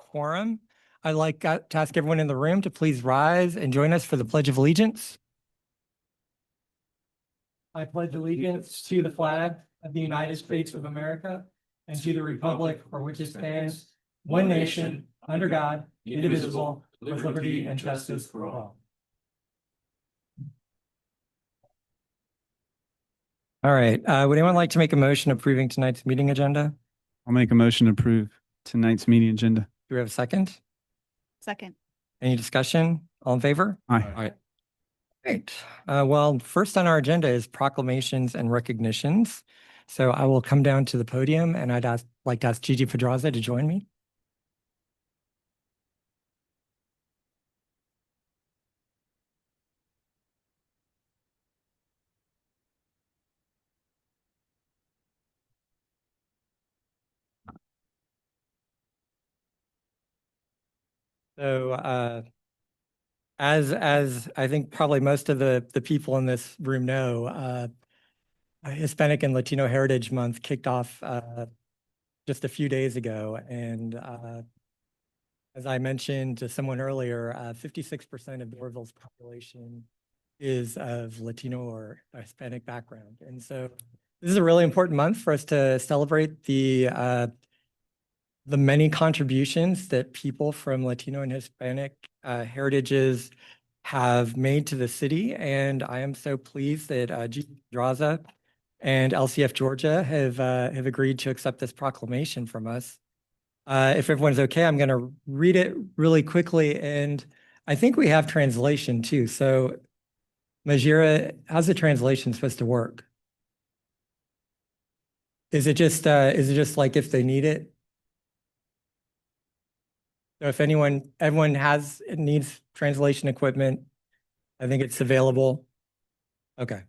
quorum. I'd like to ask everyone in the room to please rise and join us for the Pledge of Allegiance. I pledge allegiance to the flag of the United States of America and to the republic for which it stands, one nation, under God, indivisible, with liberty and justice for all. All right. Would anyone like to make a motion approving tonight's meeting agenda? I'll make a motion to approve tonight's meeting agenda. Do we have a second? Second. Any discussion? All in favor? Aye. All right. Great. Well, first on our agenda is proclamations and recognitions. So I will come down to the podium and I'd like to ask Gigi Pedraza to join me. So as I think probably most of the people in this room know, Hispanic and Latino Heritage Month kicked off just a few days ago. And as I mentioned to someone earlier, 56% of Doraville's population is of Latino or Hispanic background. And so this is a really important month for us to celebrate the many contributions that people from Latino and Hispanic heritages have made to the city. And I am so pleased that Gigi Pedraza and LCF Georgia have agreed to accept this proclamation from us. If everyone's okay, I'm going to read it really quickly. And I think we have translation too. So Majira, how's the translation supposed to work? Is it just like if they need it? So if everyone needs translation equipment, I think it's available. Okay.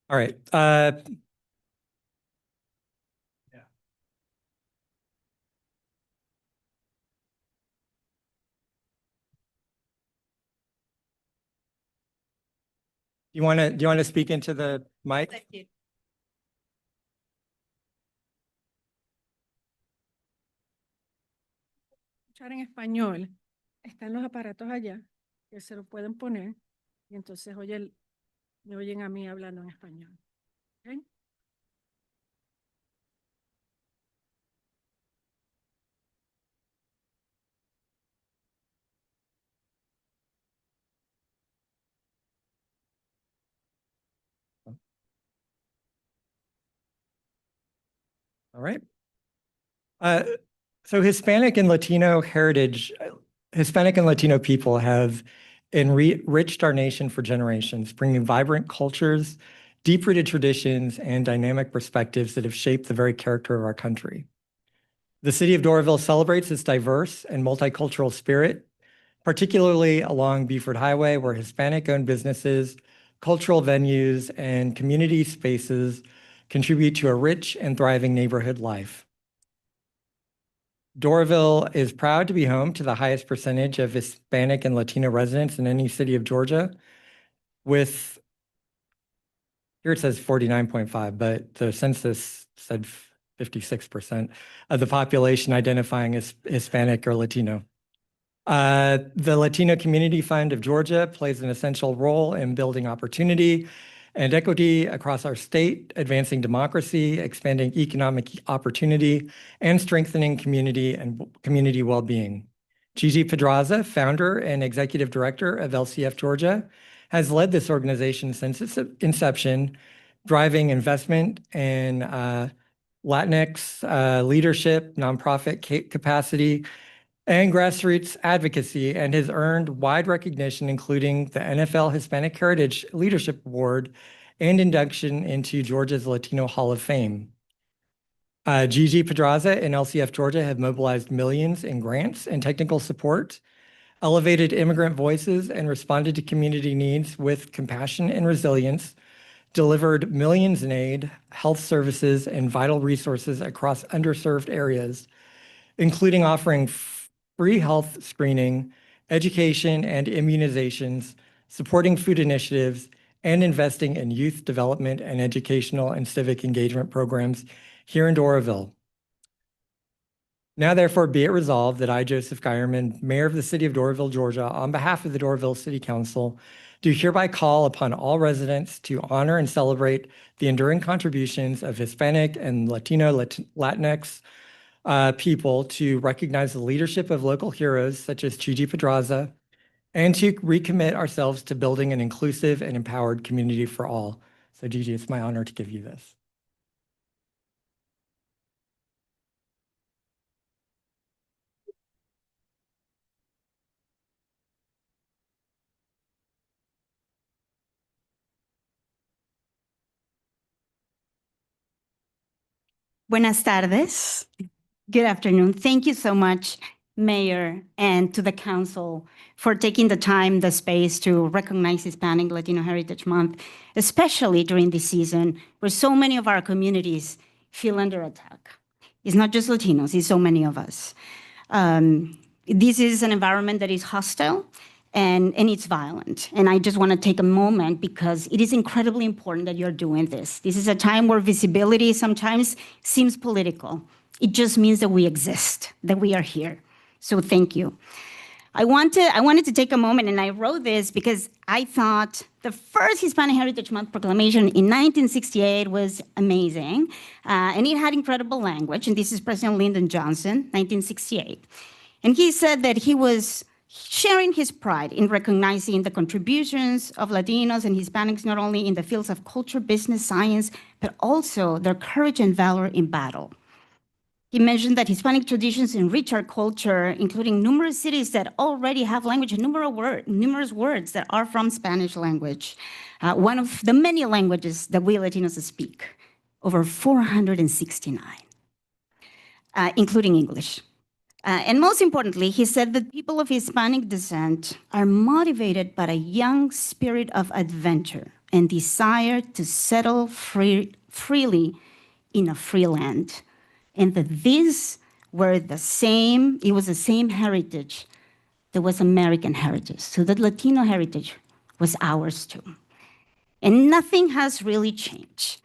All right. Yeah. Do you want to speak into the mic? Thank you. En español, están los aparatos allá que se lo pueden poner y entonces me oyen a mí hablando en español. ¿Okay? All right. So Hispanic and Latino people have enriched our nation for generations, bringing vibrant cultures, deep-rooted traditions, and dynamic perspectives that have shaped the very character of our country. The city of Doraville celebrates its diverse and multicultural spirit, particularly along Beaufort Highway, where Hispanic-owned businesses, cultural venues, and community spaces contribute to a rich and thriving neighborhood life. Doraville is proud to be home to the highest percentage of Hispanic and Latino residents in any city of Georgia, with, here it says 49.5, but the census said 56% of the population identifying as Hispanic or Latino. The Latino Community Fund of Georgia plays an essential role in building opportunity and equity across our state, advancing democracy, expanding economic opportunity, and strengthening community and community well-being. Gigi Pedraza, founder and executive director of LCF Georgia, has led this organization since its inception, driving investment in Latinx leadership, nonprofit capacity, and grassroots advocacy, and has earned wide recognition, including the NFL Hispanic Heritage Leadership Award and induction into Georgia's Latino Hall of Fame. Gigi Pedraza and LCF Georgia have mobilized millions in grants and technical support, elevated immigrant voices, and responded to community needs with compassion and resilience, delivered millions in aid, health services, and vital resources across underserved areas, including offering free health screening, education and immunizations, supporting food initiatives, and investing in youth development and educational and civic engagement programs here in Doraville. Now therefore be it resolved that I, Joseph Geierman, Mayor of the City of Doraville, Georgia, on behalf of the Doraville City Council, do hereby call upon all residents to honor and celebrate the enduring contributions of Hispanic and Latinx people, to recognize the leadership of local heroes such as Gigi Pedraza, and to recommit ourselves to building an inclusive and empowered community for all. So Gigi, it's my honor to give you this. Buenas tardes. Good afternoon. Thank you so much, Mayor, and to the council for taking the time, the space to recognize Hispanic Latino Heritage Month, especially during this season where so many of our communities feel under attack. It's not just Latinos, it's so many of us. This is an environment that is hostile and it's violent. And I just want to take a moment because it is incredibly important that you're doing this. This is a time where visibility sometimes seems political. It just means that we exist, that we are here. So thank you. I wanted to take a moment, and I wrote this because I thought the first Hispanic Heritage Month proclamation in 1968 was amazing, and it had incredible language, and this is President Lyndon Johnson, 1968. And he said that he was sharing his pride in recognizing the contributions of Latinos and Hispanics, not only in the fields of culture, business, science, but also their courage and valor in battle. He mentioned that Hispanic traditions enrich our culture, including numerous cities that already have language and numerous words that are from Spanish language, one of the many languages that we Latinos speak, over 469, including English. And most importantly, he said that people of Hispanic descent are motivated by a young spirit of adventure and desire to settle freely in a free land. And that these were the same, it was the same heritage that was American heritage. So that Latino heritage was ours too. And nothing has really changed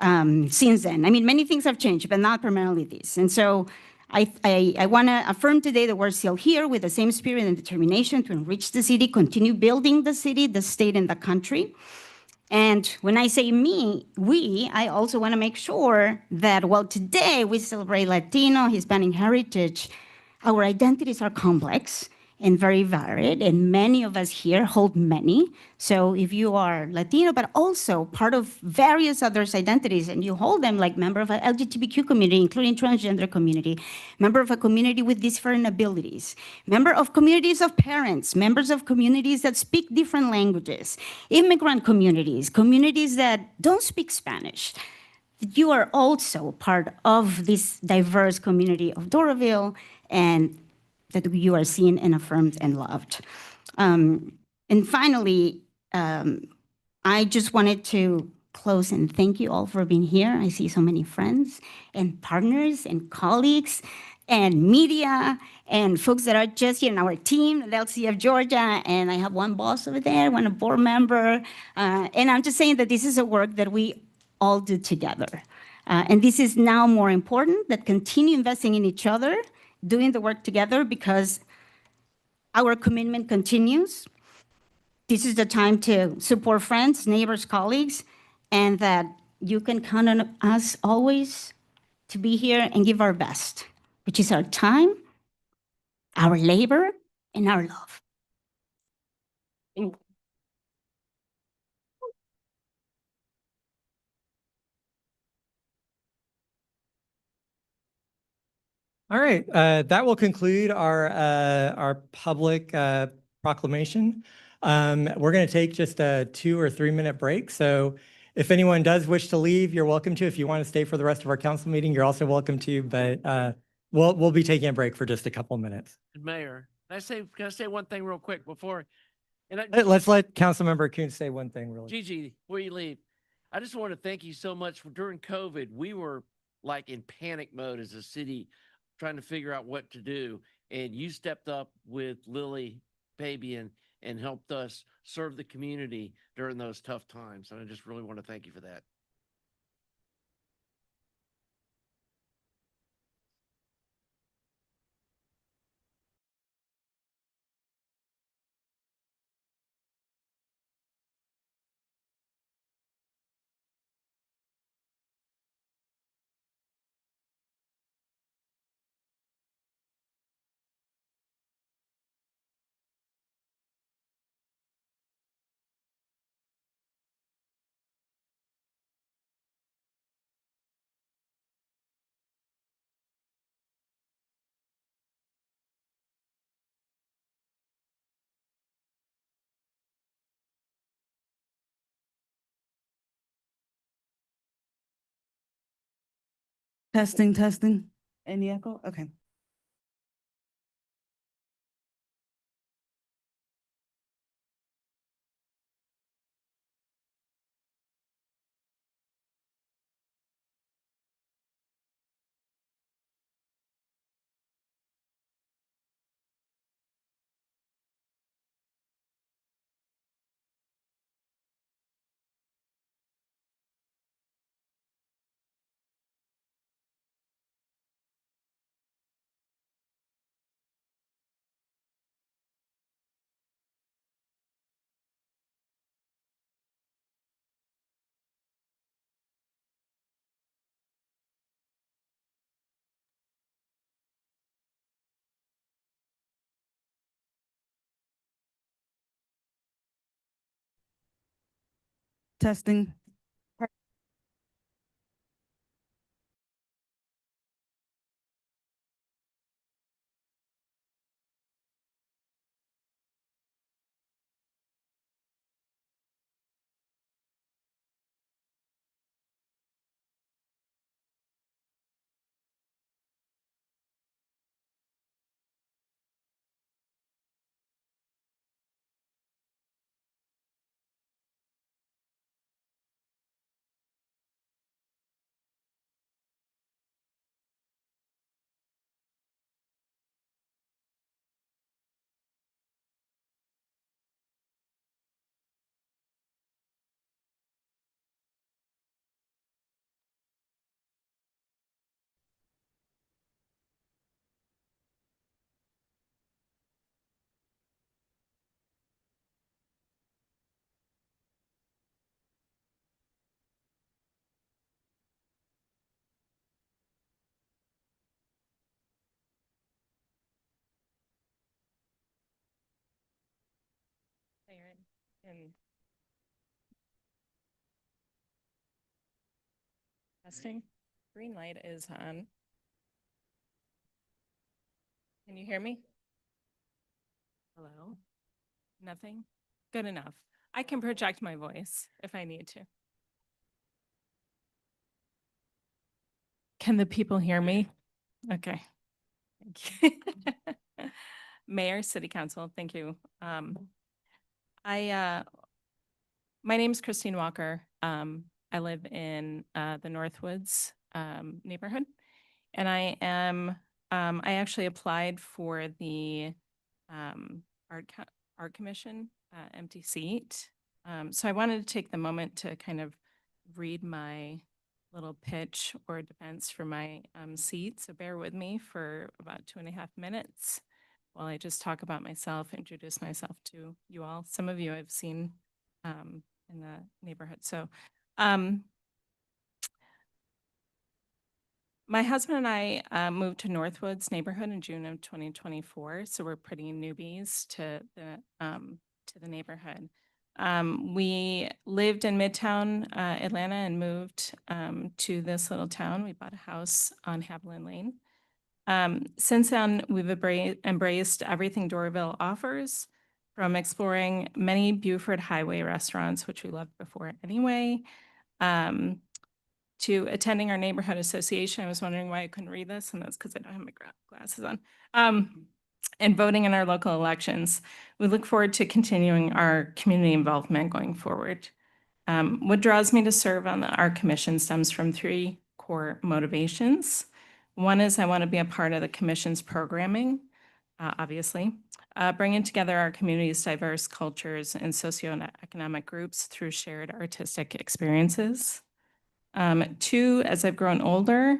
since then. I mean, many things have changed, but not primarily this. And so I want to affirm today that we're still here with the same spirit and determination to enrich the city, continue building the city, the state, and the country. And when I say we, I also want to make sure that while today we celebrate Latino, Hispanic heritage, our identities are complex and very varied, and many of us here hold many. So if you are Latino, but also part of various other identities, and you hold them like member of an LGBTQ community, including transgender community, member of a community with different abilities, member of communities of parents, members of communities that speak different languages, immigrant communities, communities that don't speak Spanish, you are also part of this diverse community of Doraville, and that you are seen and affirmed and loved. And finally, I just wanted to close and thank you all for being here. I see so many friends and partners and colleagues and media and folks that are just here in our team, the LCF Georgia, and I have one boss over there, one a board member. And I'm just saying that this is a work that we all do together. And this is now more important, that continue investing in each other, doing the work together, because our commitment continues. This is the time to support friends, neighbors, colleagues, and that you can count on us always to be here and give our best, which is our time, our labor, and our love. All right, that will conclude our public proclamation. We're going to take just a 2 or 3 minute break. So if anyone does wish to leave, you're welcome to. If you want to stay for the rest of our council meeting, you're also welcome to. But we'll be taking a break for just a couple minutes. Mayor, can I say one thing real quick before? Let's let Councilmember Kuhn say one thing really. Gigi, before you leave, I just want to thank you so much for during COVID. We were like in panic mode as a city, trying to figure out what to do. And you stepped up with Lily Fabian and helped us serve the community during those tough times. And I just really want to thank you for that. Testing, testing. Any echo? Okay. Testing. And testing. Green light is on. Can you hear me? Hello? Nothing? Good enough. I can project my voice if I need to. Can the people hear me? Okay. Thank you. Mayor, City Council, thank you. My name is Christine Walker. I live in the Northwoods neighborhood, and I actually applied for the Art Commission empty seat. So I wanted to take the moment to kind of read my little pitch or defense for my seat. So bear with me for about 2.5 minutes while I just talk about myself, introduce myself to you all. Some of you I've seen in the neighborhood. So my husband and I moved to Northwoods neighborhood in June of 2024. So we're pretty newbies to the neighborhood. We lived in Midtown Atlanta and moved to this little town. We bought a house on Haviland Lane. Since then, we've embraced everything Doraville offers, from exploring many Buford Highway restaurants, which we loved before anyway, to attending our neighborhood association. I was wondering why I couldn't read this, and that's because I don't have my glasses on. And voting in our local elections. We look forward to continuing our community involvement going forward. What draws me to serve on our commission stems from 3 core motivations. One is I want to be a part of the commission's programming, obviously, bringing together our community's diverse cultures and socioeconomic groups through shared artistic experiences. 2, as I've grown older,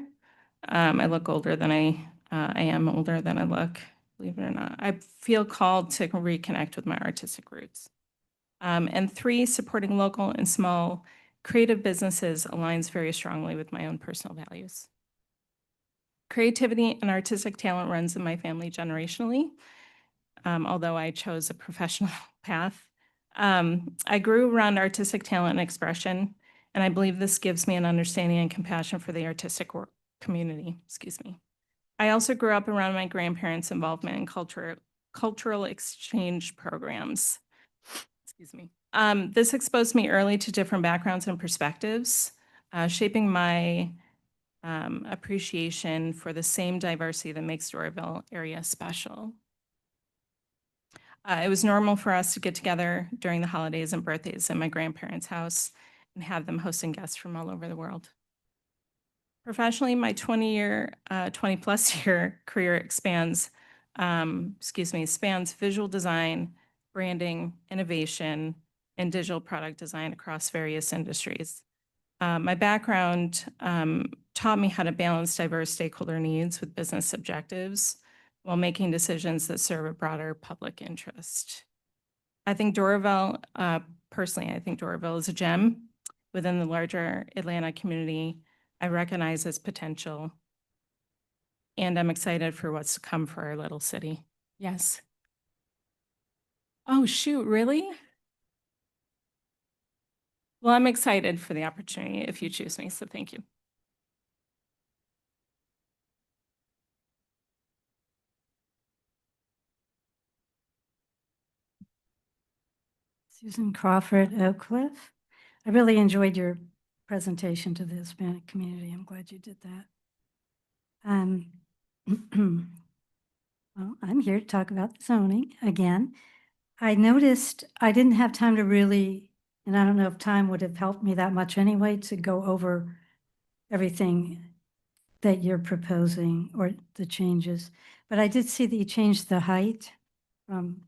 I look older than I am older than I look, believe it or not. I feel called to reconnect with my artistic roots. And 3, supporting local and small creative businesses aligns very strongly with my own personal values. Creativity and artistic talent runs in my family generationally, although I chose a professional path. I grew around artistic talent and expression, and I believe this gives me an understanding and compassion for the artistic community. Excuse me. I also grew up around my grandparents' involvement in cultural exchange programs. Excuse me. This exposed me early to different backgrounds and perspectives, shaping my appreciation for the same diversity that makes Doraville area special. It was normal for us to get together during the holidays and birthdays at my grandparents' house and have them hosting guests from all over the world. Professionally, my 20-plus year career spans visual design, branding, innovation, and digital product design across various industries. My background taught me how to balance diverse stakeholder needs with business objectives while making decisions that serve a broader public interest. I think Doraville, personally, I think Doraville is a gem within the larger Atlanta community. I recognize its potential, and I'm excited for what's to come for our little city. Yes. Oh, shoot, really? Well, I'm excited for the opportunity if you choose me, so thank you. Susan Crawford, Oak Cliff. I really enjoyed your presentation to the Hispanic community. I'm glad you did that. Well, I'm here to talk about the zoning again. I noticed I didn't have time to really, and I don't know if time would have helped me that much anyway, to go over everything that you're proposing or the changes. But I did see that you changed the height from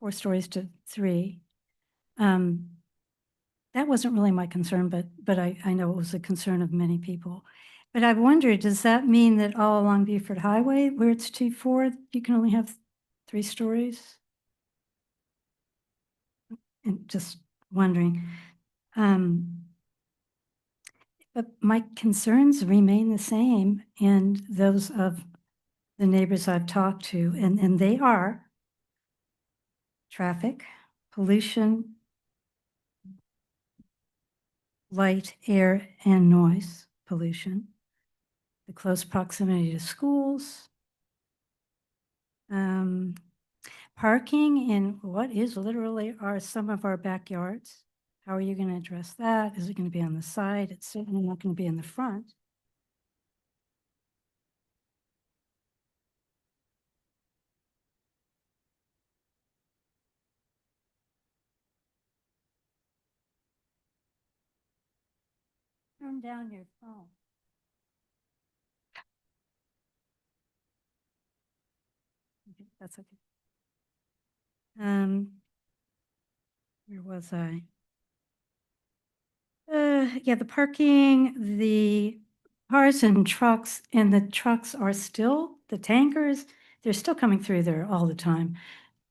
4 stories to 3. That wasn't really my concern, but I know it was a concern of many people. But I wondered, does that mean that all along Beaufort Highway, where it's 2-4, you can only have 3 stories? And just wondering. But my concerns remain the same, and those of the neighbors I've talked to, and they are traffic, pollution, light, air, and noise pollution, the close proximity to schools, parking in what is literally some of our backyards. How are you going to address that? Is it going to be on the side? It's certainly not going to be in the front. Turn down your phone. Okay, that's okay. Where was I? Yeah, the parking, the cars and the trucks are still, the tankers, they're still coming through there all the time.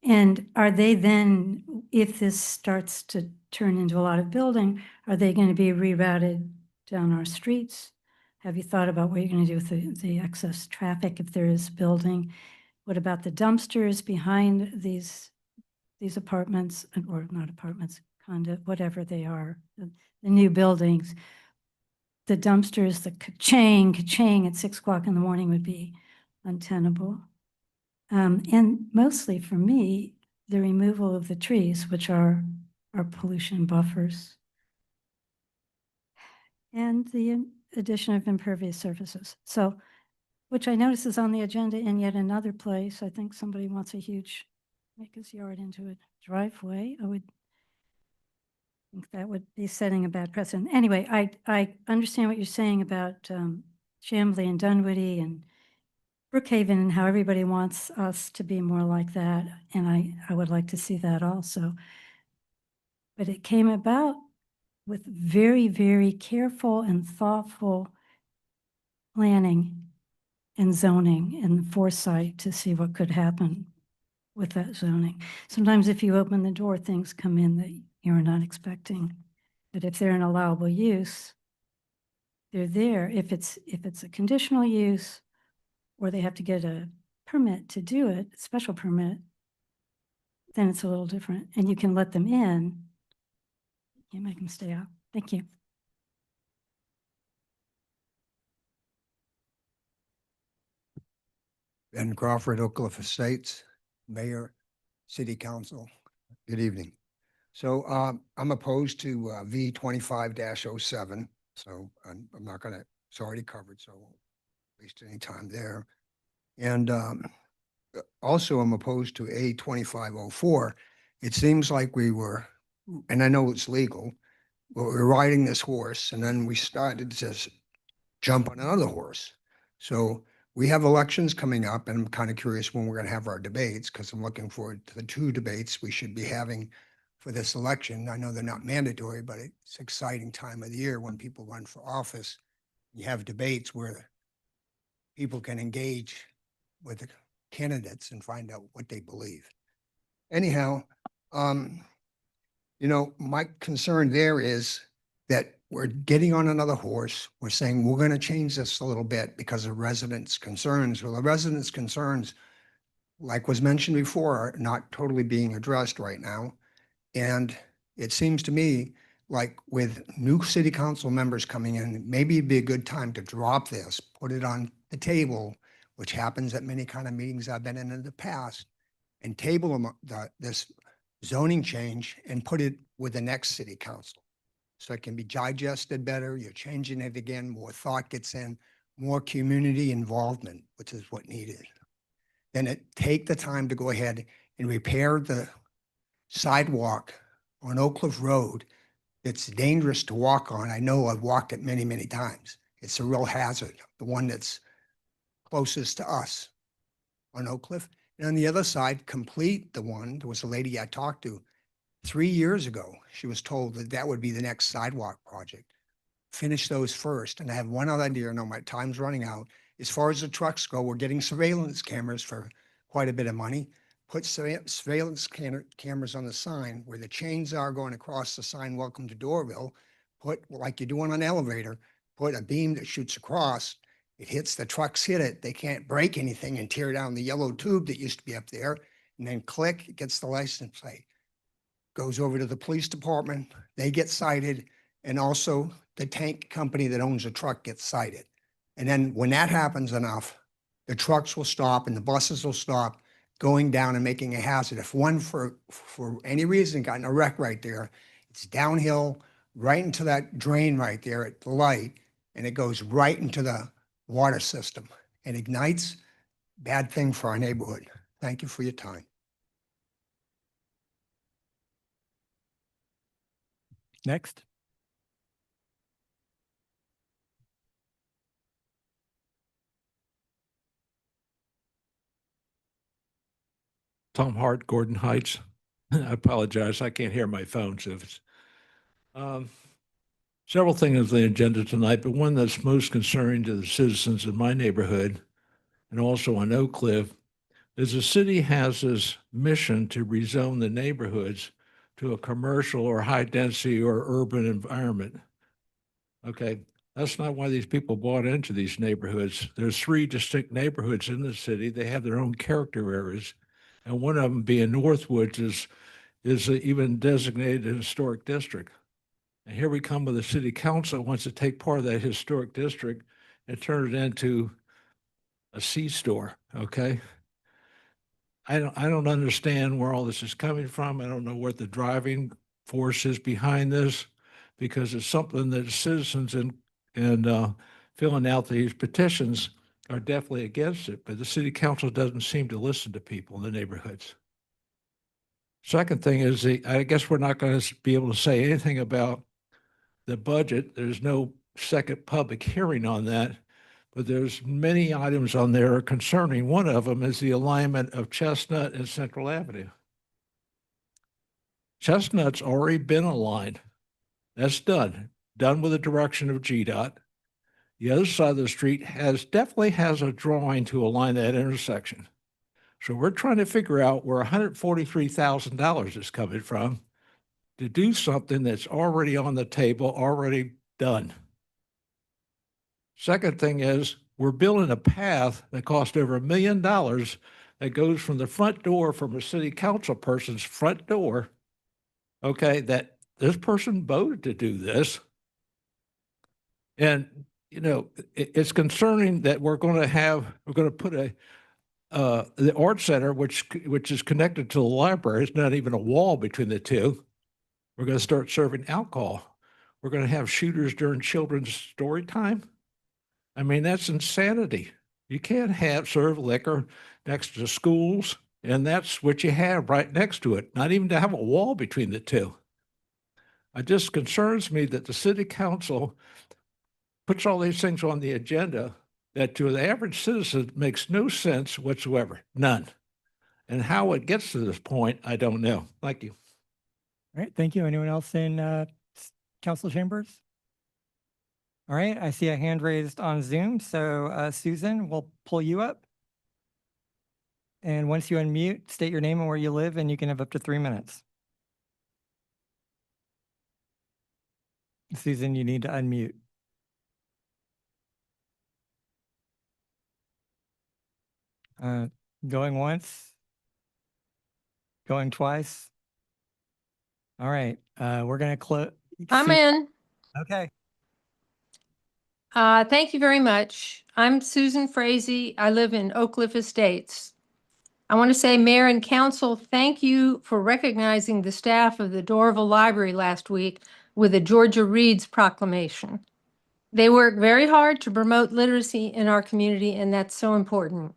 And are they then, if this starts to turn into a lot of building, are they going to be rerouted down our streets? Have you thought about what you're going to do with the excess traffic if there is building? What about the dumpsters behind these apartments, or not apartments, condo, whatever they are, the new buildings? The dumpsters, the ka-chang at 6 o'clock in the morning would be untenable. And mostly for me, the removal of the trees, which are our pollution buffers, and the addition of impervious surfaces. So, which I notice is on the agenda in yet another place. I think somebody wants make his yard into a driveway. I would think that would be setting a bad precedent. Anyway, I understand what you're saying about Chamblee and Dunwoody and Brookhaven and how everybody wants us to be more like that. And I would like to see that also. But it came about with very, very careful and thoughtful planning and zoning and foresight to see what could happen with that zoning. Sometimes if you open the door, things come in that you're not expecting. But if they're an allowable use, they're there. If it's a conditional use, or they have to get a permit to do it, special permit, then it's a little different. And you can let them in. You can't make them stay out. Thank you. Ben Crawford, Oak Cliff Estates, Mayor, City Council. Good evening. So I'm opposed to V 25-07. So I'm not going to it's already covered, so I won't waste any time there. And also, I'm opposed to A 2504. It seems like we were, and I know it's legal, but we were riding this horse and then we started to jump on another horse. So we have elections coming up, and I'm kind of curious when we're going to have our debates, because I'm looking forward to the 2 debates we should be having for this election. I know they're not mandatory, but it's an exciting time of the year when people run for office. You have debates where people can engage with the candidates and find out what they believe. Anyhow, you know, my concern there is that we're getting on another horse. We're saying we're going to change this a little bit because of residents' concerns. Well, the residents' concerns, like was mentioned before, are not totally being addressed right now. And it seems to me like with new city council members coming in, maybe it'd be a good time to drop this, put it on the table, which happens at many kind of meetings I've been in the past, and table them, this zoning change and put it with the next city council. So it can be digested better. You're changing it again, more thought gets in, more community involvement, which is what needed. Then take the time to go ahead and repair the sidewalk on Oak Cliff Road. It's dangerous to walk on. I know I've walked it many, many times. It's a real hazard, the one that's closest to us on Oak Cliff. And on the other side, complete the one. There was a lady I talked to 3 years ago. She was told that that would be the next sidewalk project. Finish those first. And I have one other idea. I know my time's running out. As far as the trucks go, we're getting surveillance cameras for quite a bit of money. Put surveillance cameras on the sign where the chains are going across the sign, welcome to Doraville. Put, like you do on an elevator, put a beam that shoots across. It hits, the trucks hit it. They can't break anything and tear down the yellow tube that used to be up there. And then click, it gets the license plate. Goes over to the police department. They get cited. And also the tank company that owns the truck gets cited. And then when that happens enough, the trucks will stop and the buses will stop going down and making a hazard. If one for any reason got in a wreck right there, it's downhill right into that drain right there at the light, and it goes right into the water system and ignites. Bad thing for our neighborhood. Thank you for your time. Next. Tom Hart, Gordon Heights. I apologize, I can't hear my phone, so if it's, several things on the agenda tonight, but one that's most concerning to the citizens in my neighborhood and also on Oak Cliff is the city has this mission to rezone the neighborhoods to a commercial or high density or urban environment. Okay, that's not why these people bought into these neighborhoods. There's 3 distinct neighborhoods in the city. They have their own character areas. And one of them being Northwoods is even designated a historic district. And here we come with the city council wants to take part of that historic district and turn it into a C-store, okay? I don't understand where all this is coming from. I don't know what the driving force is behind this, because it's something that citizens and filling out these petitions are definitely against it, but the city council doesn't seem to listen to people in the neighborhoods. Second thing is, I guess we're not going to be able to say anything about the budget. There's no second public hearing on that, but there's many items on there concerning. One of them is the alignment of Chestnut and Central Avenue. Chestnut's already been aligned. That's done with the direction of GDOT. The other side of the street definitely has a drawing to align that intersection. So we're trying to figure out where $143,000 is coming from to do something that's already on the table, already done. Second thing is, we're building a path that cost over $1 million that goes from the front door, from a city council person's front door, okay, that this person voted to do this. And you know, it's concerning that we're going to put the art center, which is connected to the library. It's not even a wall between the two. We're going to start serving alcohol. We're going to have shooters during children's story time. I mean, that's insanity. You can't serve liquor next to schools, and that's what you have right next to it, not even to have a wall between the two. It just concerns me that the city council puts all these things on the agenda that to the average citizen makes no sense whatsoever, none. And how it gets to this point, I don't know. Thank you. All right, thank you. Anyone else in council chambers? All right, I see a hand raised on Zoom. So Susan, we'll pull you up. And once you unmute, state your name and where you live, and you can have up to 3 minutes. Susan, you need to unmute. Going once? Going twice? All right, we're going to close. I'm in. Okay. Thank you very much. I'm Susan Frazee. I live in Oak Cliff Estates. I want to say, Mayor and Council, thank you for recognizing the staff of the Doraville Library last week with a Georgia Reads proclamation. They work very hard to promote literacy in our community, and that's so important.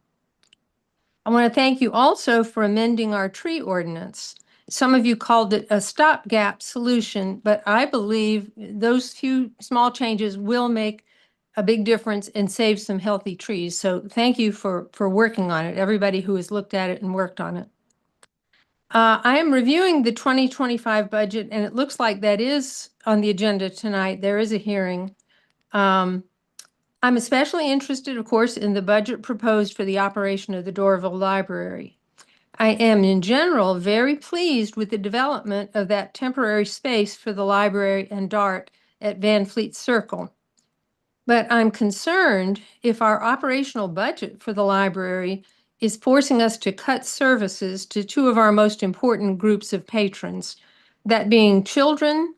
I want to thank you also for amending our tree ordinance. Some of you called it a stopgap solution, but I believe those few small changes will make a big difference and save some healthy trees. So thank you for working on it, everybody who has looked at it and worked on it. I am reviewing the 2025 budget, and it looks like that is on the agenda tonight. There is a hearing. I'm especially interested, of course, in the budget proposed for the operation of the Doraville Library. I am, in general, very pleased with the development of that temporary space for the library and DART at Van Fleet Circle. But I'm concerned if our operational budget for the library is forcing us to cut services to two of our most important groups of patrons, that being children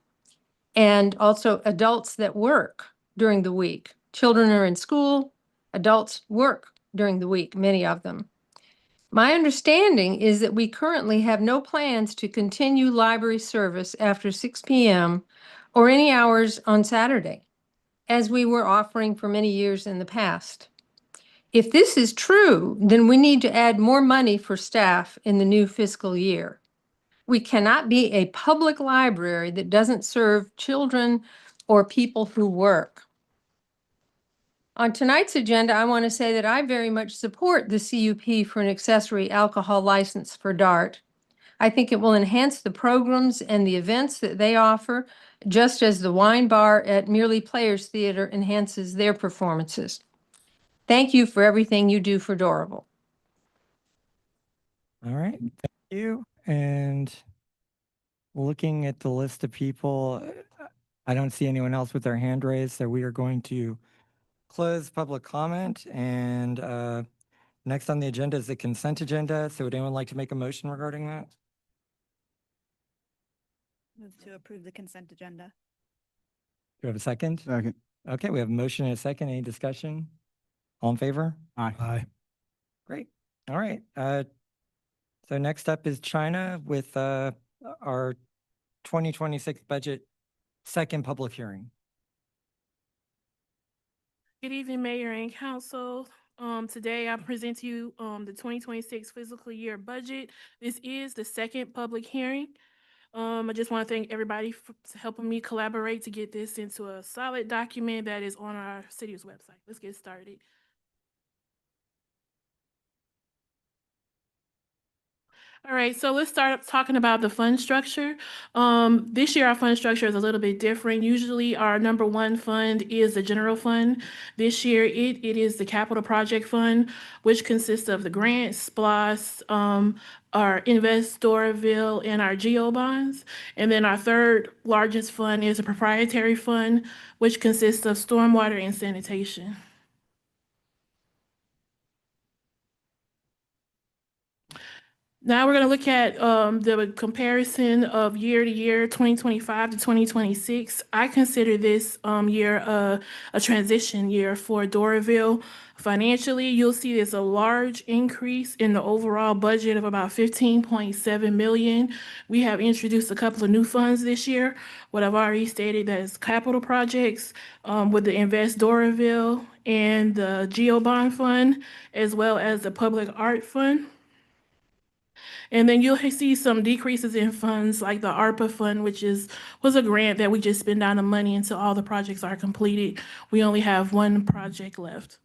and also adults that work during the week. Children are in school, adults work during the week, many of them. My understanding is that we currently have no plans to continue library service after 6 p.m. or any hours on Saturday, as we were offering for many years in the past. If this is true, then we need to add more money for staff in the new fiscal year. We cannot be a public library that doesn't serve children or people who work. On tonight's agenda, I want to say that I very much support the CUP for an accessory alcohol license for DART. I think it will enhance the programs and the events that they offer, just as the wine bar at Merely Players Theater enhances their performances. Thank you for everything you do for Doraville. All right, thank you. And looking at the list of people, I don't see anyone else with their hand raised, so we are going to close public comment. And next on the agenda is the consent agenda. So would anyone like to make a motion regarding that? Move to approve the consent agenda. Do we have a second? Second. Okay, we have a motion and a second. Any discussion? All in favor? Aye. Aye. Great. All right. So next up is China with our 2026 budget second public hearing. Good evening, Mayor and Council. Today I present to you the 2026 fiscal year budget. This is the second public hearing. I just want to thank everybody for helping me collaborate to get this into a solid document that is on our city's website. Let's get started. All right, so let's start up talking about the fund structure. This year, our fund structure is a little bit different. Usually, our number one fund is the general fund. This year, it is the capital project fund, which consists of the grants, SPLOST, our Invest Doraville, and our GEO bonds. And then our third largest fund is a proprietary fund, which consists of stormwater and sanitation. Now we're going to look at the comparison of year to year, 2025 to 2026. I consider this year a transition year for Doraville. Financially, you'll see there's a large increase in the overall budget of about 15.7 million. We have introduced a couple of new funds this year. What I've already stated, that is capital projects with the Invest Doraville and the Geo Bond Fund, as well as the Public Art Fund. And then you'll see some decreases in funds like the ARPA fund, which was a grant that we just spend down the money until all the projects are completed. We only have one project left.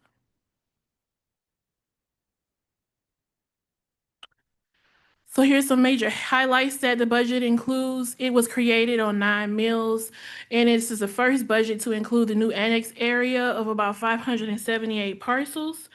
So here's some major highlights that the budget includes. It was created on 9 mills, and this is the first budget to include the new annex area of about 578 parcels.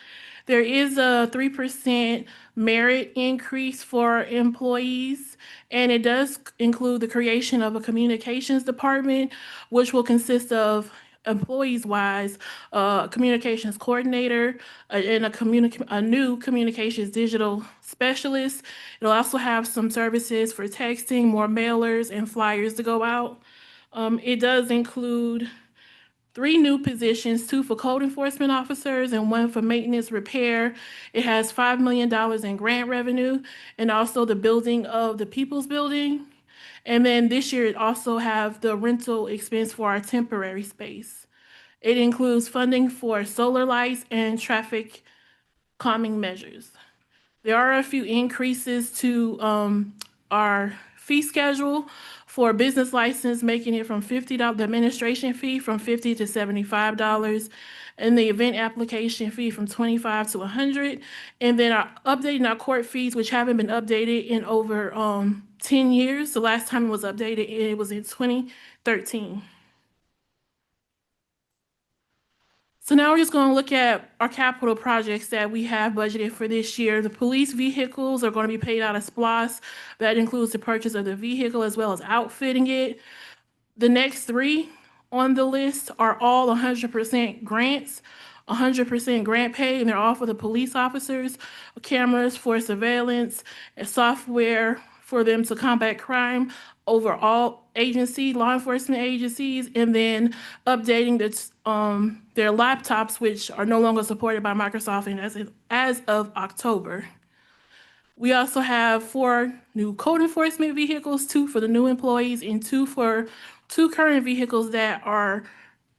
There is a 3% merit increase for employees, and it does include the creation of a communications department, which will consist of employees-wise, communications coordinator, and a new communications digital specialist. It'll also have some services for texting, more mailers, and flyers to go out. It does include 3 new positions, 2 for code enforcement officers and 1 for maintenance repair. It has $5 million in grant revenue, and also the building of the People's Building. And then this year, it also have the rental expense for our temporary space. It includes funding for solar lights and traffic calming measures. There are a few increases to our fee schedule for a business license, making it from $50, the administration fee from $50 to $75, and the event application fee from $25 to $100. And then updating our court fees, which haven't been updated in over 10 years. The last time it was updated, it was in 2013. So now we're just going to look at our capital projects that we have budgeted for this year. The police vehicles are going to be paid out of SPLOST. That includes the purchase of the vehicle as well as outfitting it. The next 3 on the list are all 100% grants, 100% grant paid, and they're all for the police officers, cameras for surveillance, and software for them to combat crime over all law enforcement agencies, and then updating their laptops, which are no longer supported by Microsoft and as of October. We also have 4 new code enforcement vehicles, 2 for the new employees and 2 for 2 current vehicles that are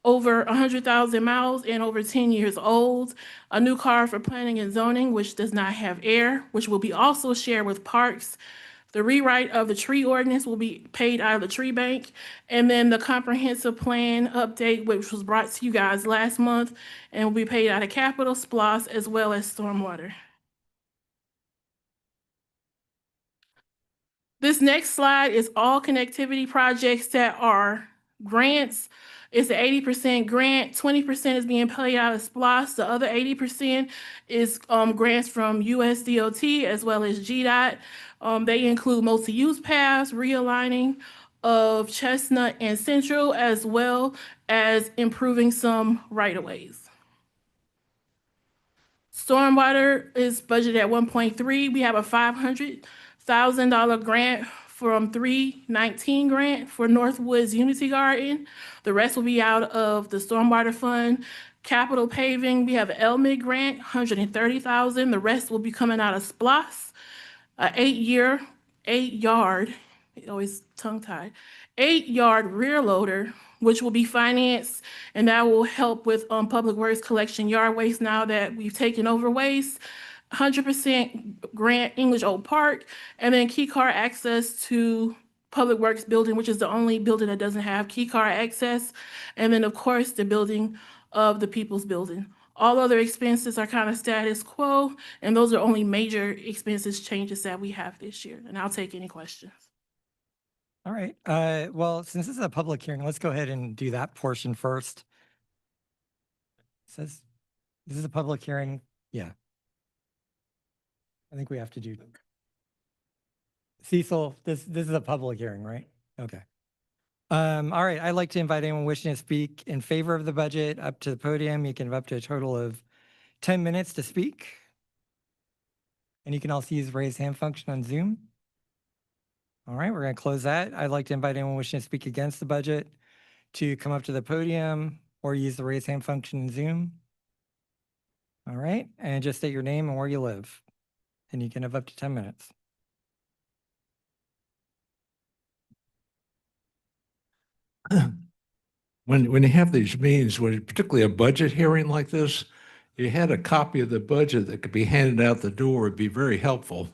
over 100,000 miles and over 10 years old. A new car for planning and zoning, which does not have air, which will be also shared with parks. The rewrite of the tree ordinance will be paid out of the tree bank. And then the comprehensive plan update, which was brought to you guys last month, and will be paid out of capital, SPLOST, as well as stormwater. This next slide is all connectivity projects that are grants. It's an 80% grant, 20% is being paid out of SPLOST. The other 80% is grants from USDOT as well as GDOT. They include multi-use paths, realigning of Chestnut and Central, as well as improving some right-of-ways. Stormwater is budgeted at 1.3. We have a $500,000 grant from 319 grant for Northwoods Unity Garden. The rest will be out of the Stormwater Fund. Capital paving, we have an LMIG grant, $130,000. The rest will be coming out of SPLOST. 8-yard, always tongue-tied, 8-yard rear loader, which will be financed, and that will help with Public Works collection yard waste now that we've taken over waste. 100% grant English Old Park, and then key car access to Public Works building, which is the only building that doesn't have key car access. And then, of course, the building of the People's Building. All other expenses are kind of status quo, and those are only major expenses changes that we have this year. And I'll take any questions. All right. Well, since this is a public hearing, let's go ahead and do that portion first. It says this is a public hearing. Yeah. I think we have to do. Cecil, this is a public hearing, right? Okay. All right. I'd like to invite anyone wishing to speak in favor of the budget up to the podium. You can have up to a total of 10 minutes to speak. And you can also use the raise hand function on Zoom. All right, we're going to close that. I'd like to invite anyone wishing to speak against the budget to come up to the podium or use the raise hand function in Zoom. All right, and just state your name and where you live. And you can have up to 10 minutes. When you have these meetings, particularly a budget hearing like this, you had a copy of the budget that could be handed out the door would be very helpful.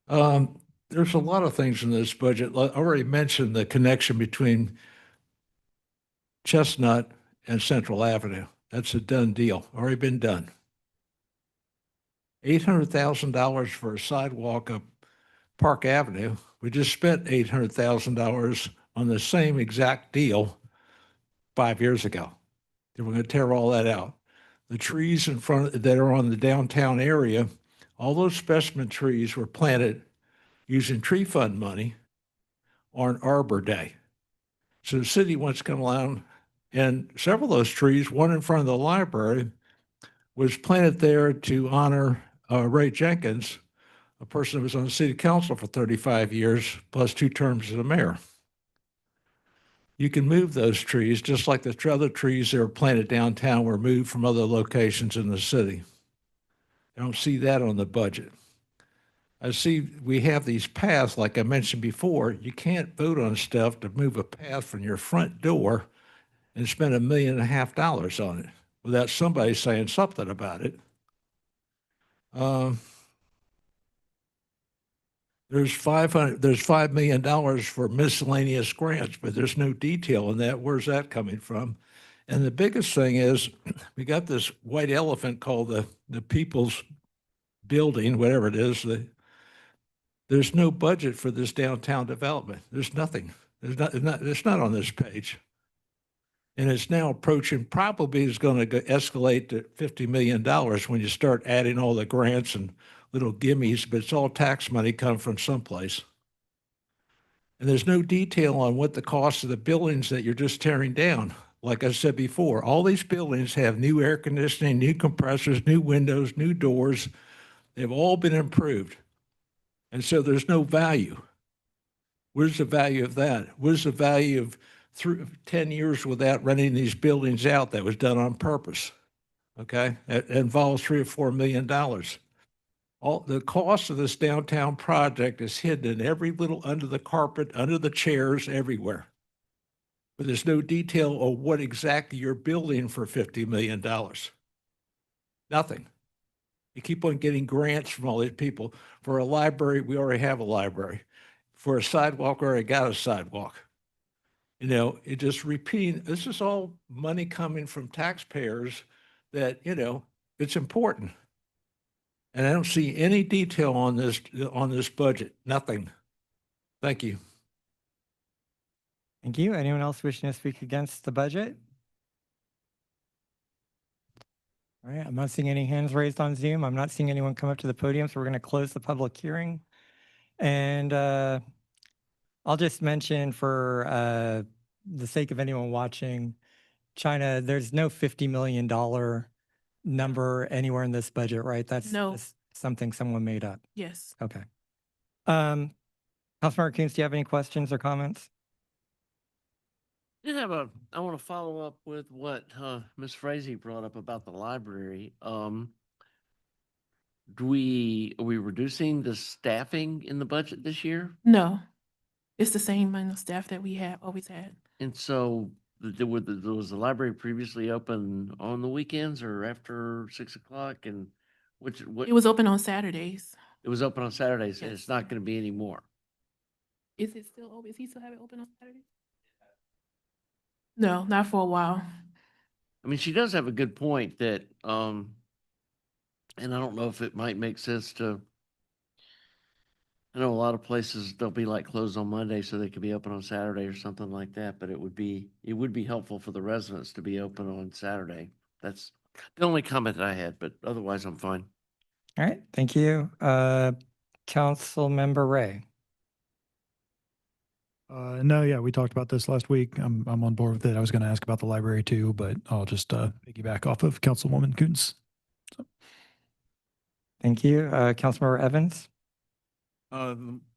There's a lot of things in this budget. I already mentioned the connection between Chestnut and Central Avenue. That's a done deal, already been done. $800,000 for a sidewalk up Park Avenue. We just spent $800,000 on the same exact deal 5 years ago. Then we're going to tear all that out. The trees in front that are on the downtown area, all those specimen trees were planted using tree fund money on Arbor Day. So the city wants to come along, and several of those trees, one in front of the library, was planted there to honor Ray Jenkins, a person who was on the city council for 35 years, plus 2 terms as a mayor. You can move those trees, just like the other trees that were planted downtown were moved from other locations in the city. I don't see that on the budget. I see we have these paths, like I mentioned before. You can't vote on stuff to move a path from your front door and spend $1.5 million on it without somebody saying something about it. There's $5 million for miscellaneous grants, but there's no detail in that. Where's that coming from? And the biggest thing is we got this white elephant called the People's Building, whatever it is. There's no budget for this downtown development. There's nothing. It's not on this page. And it's now approaching, probably is going to escalate to $50 million when you start adding all the grants and little gimmies, but it's all tax money come from someplace. And there's no detail on what the cost of the buildings that you're just tearing down. Like I said before, all these buildings have new air conditioning, new compressors, new windows, new doors. They've all been improved. And so there's no value. Where's the value of that? Where's the value of 10 years without renting these buildings out that was done on purpose? Okay, it involves $3 or $4 million. All the cost of this downtown project is hidden in every little under the carpet, under the chairs, everywhere. But there's no detail on what exactly you're building for $50 million. Nothing. You keep on getting grants from all these people. For a library, we already have a library. For a sidewalk, we already got a sidewalk. You know, it just repeating, this is all money coming from taxpayers that, you know, it's important. And I don't see any detail on this budget, nothing. Thank you. Thank you. Anyone else wishing to speak against the budget? All right, I'm not seeing any hands raised on Zoom. I'm not seeing anyone come up to the podium, so we're going to close the public hearing. And I'll just mention for the sake of anyone watching, China, there's no $50 million number anywhere in this budget, right? That's No. just something someone made up. Yes. Okay. Councilmember Coons, do you have any questions or comments? I want to follow up with what Ms. Frazee brought up about the library. Are we reducing the staffing in the budget this year? No, it's the same amount of staff that we have always had. And so was the library previously open on the weekends or after 6 o'clock? And what? It was open on Saturdays. It was open on Saturdays, and Yes. it's not going to be any more. Is it still open? Is he still have it open on Saturdays? No, not for a while. I mean, she does have a good point that, and I don't know if it might make sense to, I know a lot of places, they'll be like closed on Monday so they could be open on Saturday or something like that, but it would be helpful for the residents to be open on Saturday. That's the only comment that I had, but otherwise I'm fine. All right, thank you. Councilmember Ray. No, yeah, we talked about this last week. I'm on board with it. I was going to ask about the library too, but I'll just piggyback off of Councilwoman Coons. Thank you. Councilmember Evans?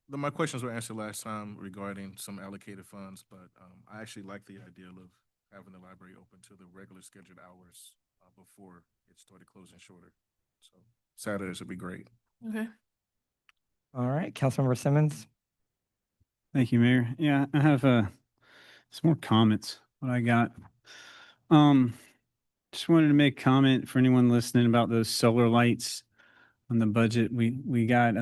My questions were answered last time regarding some allocated funds, but I actually like the idea of having the library open to the regular scheduled hours before it started closing shorter. So Saturdays would be great. Okay. All right, Councilmember Simmons? Thank you, Mayor. Yeah, I have some more comments. What I got. Just wanted to make comment for anyone listening about those solar lights on the budget. We got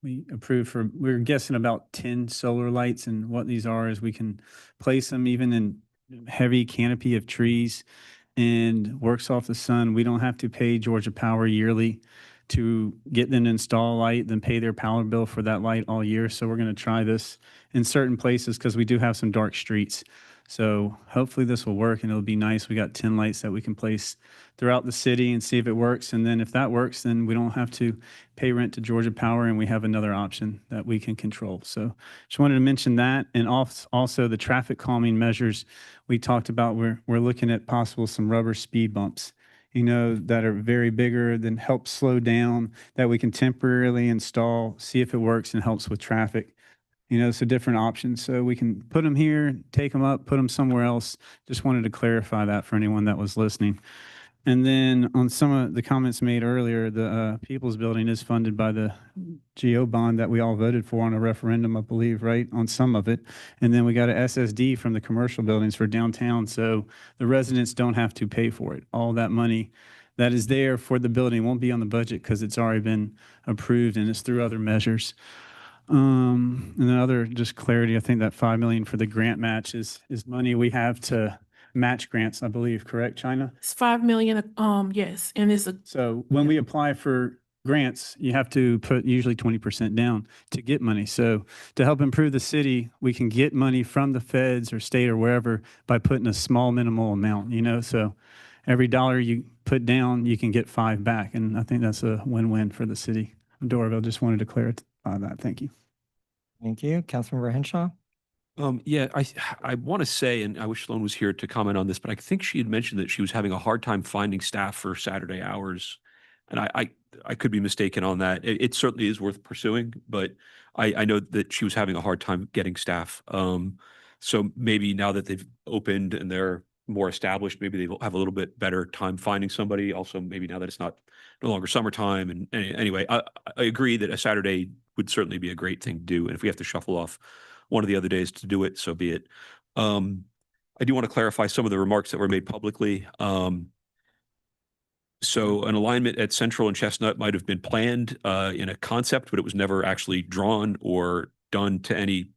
we approved for, we're guessing about 10 solar lights, and what these are is we can place them even in heavy canopy of trees and works off the sun. We don't have to pay Georgia Power yearly to get them to install a light, then pay their power bill for that light all year. So we're going to try this in certain places because we do have some dark streets. So hopefully this will work and it'll be nice. We got 10 lights that we can place throughout the city and see if it works. And then if that works, then we don't have to pay rent to Georgia Power, and we have another option that we can control. So just wanted to mention that. And also the traffic calming measures we talked about, we're looking at possible some rubber speed bumps, that are very bigger than help slow down, that we can temporarily install, see if it works and helps with traffic. So different options. So we can put them here, take them up, put them somewhere else. Just wanted to clarify that for anyone that was listening. And then on some of the comments made earlier, the People's Building is funded by the GO bond that we all voted for on a referendum, I believe, right, on some of it. And then we got a SSD from the commercial buildings for downtown. So the residents don't have to pay for it. All that money that is there for the building won't be on the budget because it's already been approved and it's through other measures. And then other just clarity, I think that 5 million for the grant match is money we have to match grants, I believe, correct, China? It's 5 million, yes, and it's a, So when we apply for grants, you have to put usually 20% down to get money. So to help improve the city, we can get money from the feds or state or wherever by putting a small minimal amount, so every dollar you put down, you can get 5 back. And I think that's a win-win for the city of Doraville. Just wanted to clarify that. Thank you. Thank you. Councilmember Henshaw? Yeah, I want to say, and I wish Sloan was here to comment on this, but I think she had mentioned that she was having a hard time finding staff for Saturday hours. And I could be mistaken on that. It certainly is worth pursuing, but I know that she was having a hard time getting staff. So maybe now that they've opened and they're more established, maybe they have a little bit better time finding somebody. Also, maybe now that it's no longer summertime. And anyway, I agree that a Saturday would certainly be a great thing to do. And if we have to shuffle off one of the other days to do it, so be it. I do want to clarify some of the remarks that were made publicly. So an alignment at Central and Chestnut might have been planned in a concept, but it was never actually drawn or done to any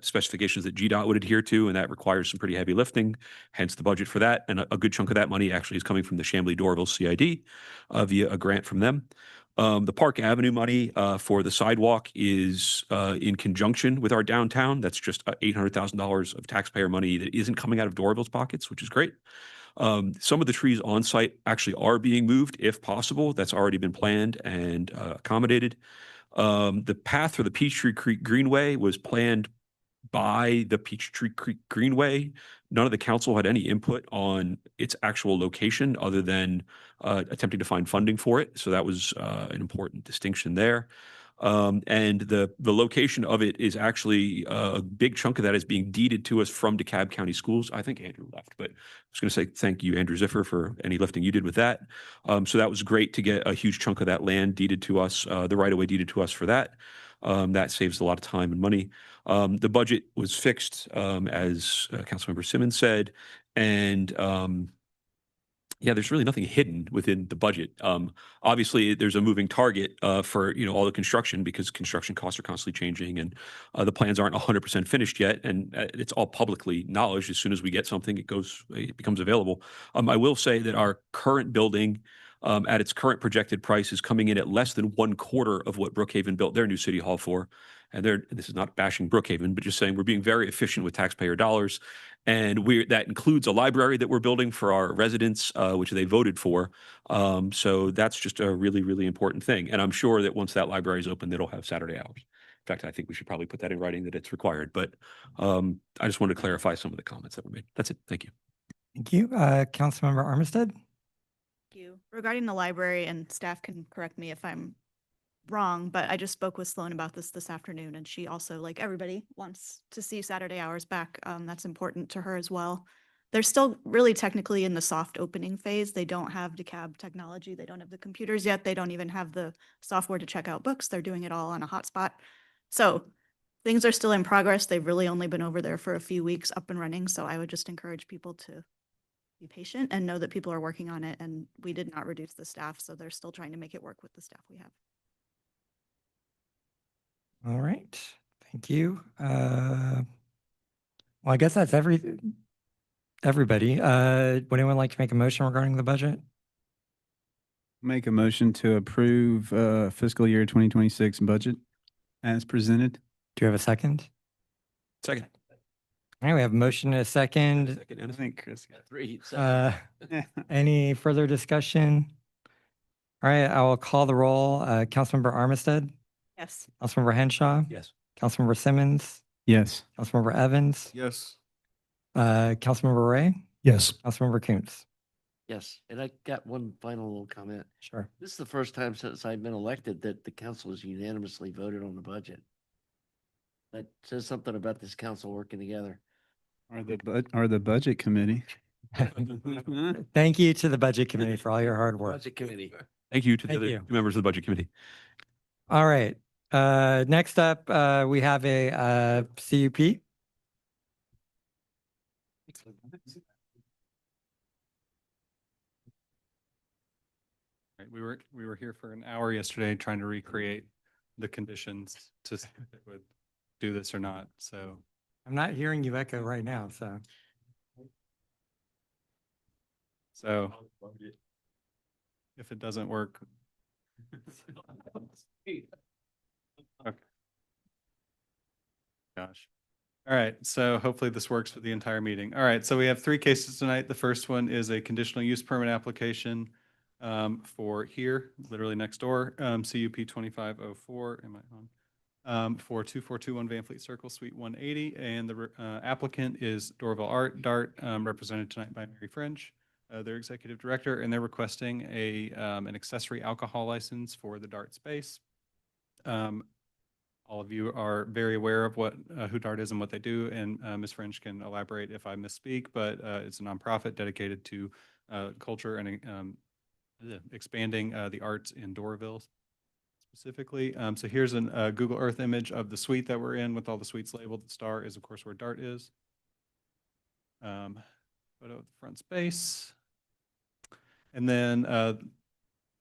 specifications that GDOT would adhere to, and that requires some pretty heavy lifting, hence the budget for that. And a good chunk of that money actually is coming from the Chamblee-Doraville CID via a grant from them. The Park Avenue money for the sidewalk is in conjunction with our downtown. That's just $800,000 of taxpayer money that isn't coming out of Doraville's pockets, which is great. Some of the trees on site actually are being moved if possible. That's already been planned and accommodated. The path for the Peachtree Creek Greenway was planned by the Peachtree Creek Greenway. None of the council had any input on its actual location other than attempting to find funding for it. So that was an important distinction there. And the location of it is actually a big chunk of that is being deeded to us from DeKalb County Schools. I think Andrew left, but I was going to say thank you, Andrew Ziffer, for any lifting you did with that. So that was great to get a huge chunk of that land deeded to us, the right-of-way deeded to us for that. That saves a lot of time and money. The budget was fixed, as Councilmember Simmons said, and yeah, there's really nothing hidden within the budget. Obviously, there's a moving target for all the construction because construction costs are constantly changing, and the plans aren't 100% finished yet. And it's all publicly knowledge. As soon as we get something, it becomes available. I will say that our current building, at its current projected price, is coming in at less than 1/4 of what Brookhaven built their new city hall for. And this is not bashing Brookhaven, but just saying we're being very efficient with taxpayer dollars. And that includes a library that we're building for our residents, which they voted for. So that's just a really, really important thing. And I'm sure that once that library is open, it'll have Saturday hours. In fact, I think we should probably put that in writing that it's required. But I just wanted to clarify some of the comments that were made. That's it. Thank you. Thank you. Councilmember Armistead? Thank you. Regarding the library, and staff can correct me if I'm wrong, but I just spoke with Sloan about this afternoon, and she also, like everybody, wants to see Saturday hours back. That's important to her as well. They're still really technically in the soft opening phase. They don't have DeKalb technology. They don't have the computers yet. They don't even have the software to check out books. They're doing it all on a hotspot. So things are still in progress. They've really only been over there for a few weeks up and running. So I would just encourage people to be patient and know that people are working on it. And we did not reduce the staff, so they're still trying to make it work with the staff we have. All right, thank you. Well, I guess that's everybody. Would anyone like to make a motion regarding the budget? Make a motion to approve fiscal year 2026 budget as presented. Do you have a second? Second. All right, we have a motion and a second. Second, I and a think Chris. Three. Any further discussion? All right, I will call the roll. Councilmember Armistead, Yes. Councilmember Henshaw, Yes. Councilmember Simmons, Yes. Councilmember Evans, Yes. Councilmember Ray, Yes. Councilmember Kuntz. Yes, and I got one final little comment. Sure. This is the first time since I've been elected that the council has unanimously voted on the budget. That says something about this council working together. Or the budget committee. Thank you to the Budget Committee for all your hard work. Budget committee. Thank you to the Thank other you. two members of the budget committee. All right, next up, we have a CUP. Right, we were here for an hour yesterday trying to recreate the conditions to see if they would do this or not, so. I'm not hearing you echo right now, so. So if it doesn't work. Okay. Gosh. All right, so hopefully this works for the entire meeting. All right, so we have three cases tonight. The first one is a conditional use permit application for here, literally next door, CUP 2504, am I on? For 2421 Van Fleet Circle, Suite 180, and the applicant is Dorval Dart, represented tonight by Mary French, their executive director, and they're requesting an accessory alcohol license for the Dart space. All of you are very aware of what who Dart is and what they do, and Ms. French can elaborate if I misspeak, but it's a nonprofit dedicated to culture and expanding the arts in Doraville specifically. So here's a Google Earth image of the suite that we're in with all the suites labeled. The star is, of course, where Dart is. Photo of the front space. And then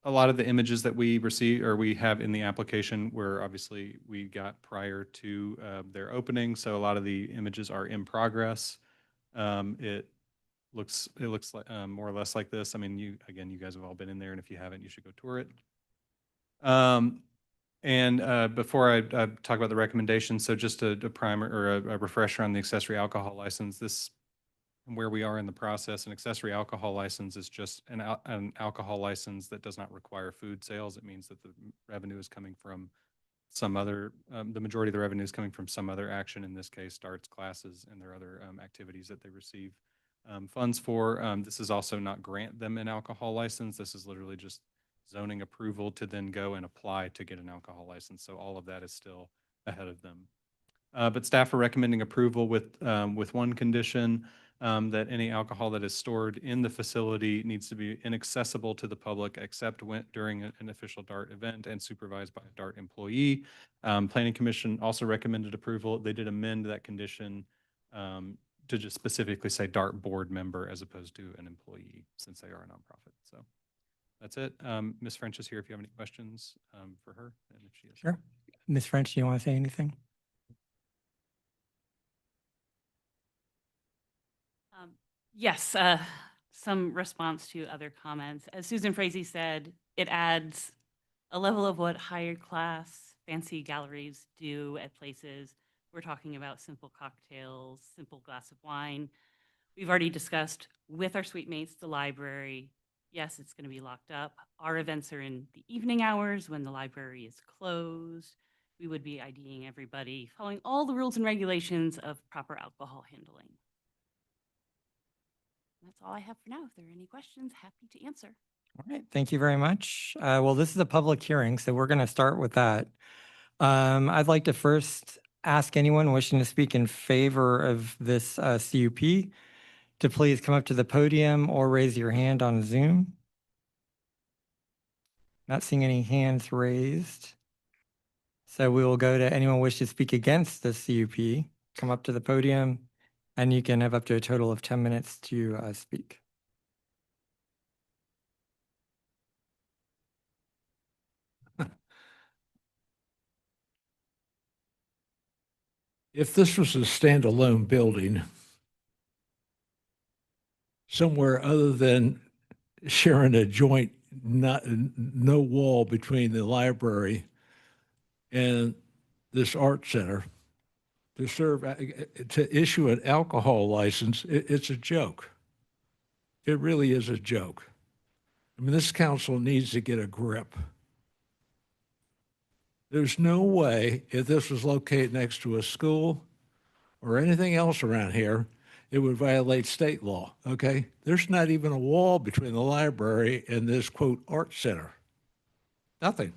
a lot of the images that we receive or we have in the application were obviously we got prior to their opening. So a lot of the images are in progress. It looks like more or less like this. I mean, you guys have all been in there, and if you haven't, you should go tour it. And before I talk about the recommendations, so just a primer or a refresher on the accessory alcohol license. This where we are in the process. An accessory alcohol license is just an alcohol license that does not require food sales. It means that the revenue is coming from some other, the majority of the revenue is coming from some other action, in this case, Darts classes and their other activities that they receive funds for. This is also not grant them an alcohol license. This is literally just zoning approval to then go and apply to get an alcohol license. So all of that is still ahead of them. But staff are recommending approval with one condition, that any alcohol that is stored in the facility needs to be inaccessible to the public except during an official DART event and supervised by a DART employee. Planning Commission also recommended approval. They did amend that condition to just specifically say DART board member as opposed to an employee, since they are a nonprofit. So that's it. Ms. French is here if you have any questions for her. And if she is. Sure. Ms. French, do you want to say anything? Yes, some response to other comments. As Susan Frazee said, it adds a level of what higher class fancy galleries do at places. We're talking about simple cocktails, simple glass of wine. We've already discussed with our suite mates, the library. Yes, it's going to be locked up. Our events are in the evening hours when the library is closed. We would be IDing everybody, following all the rules and regulations of proper alcohol handling. That's all I have for now. If there are any questions, happy to answer. All right, thank you very much. Well, this is a public hearing, so we're going to start with that. I'd like to first ask anyone wishing to speak in favor of this CUP to please come up to the podium or raise your hand on Zoom. Not seeing any hands raised. So we will go to anyone wish to speak against the CUP. Come up to the podium, and you can have up to a total of 10 minutes to speak. If this was a standalone building, somewhere other than sharing a joint, no wall between the library and this art center, to serve, to issue an alcohol license, it's a joke. It really is a joke. I mean, this council needs to get a grip. There's no way, if this was located next to a school or anything else around here, it would violate state law, okay? There's not even a wall between the library and this, quote, art center. Nothing.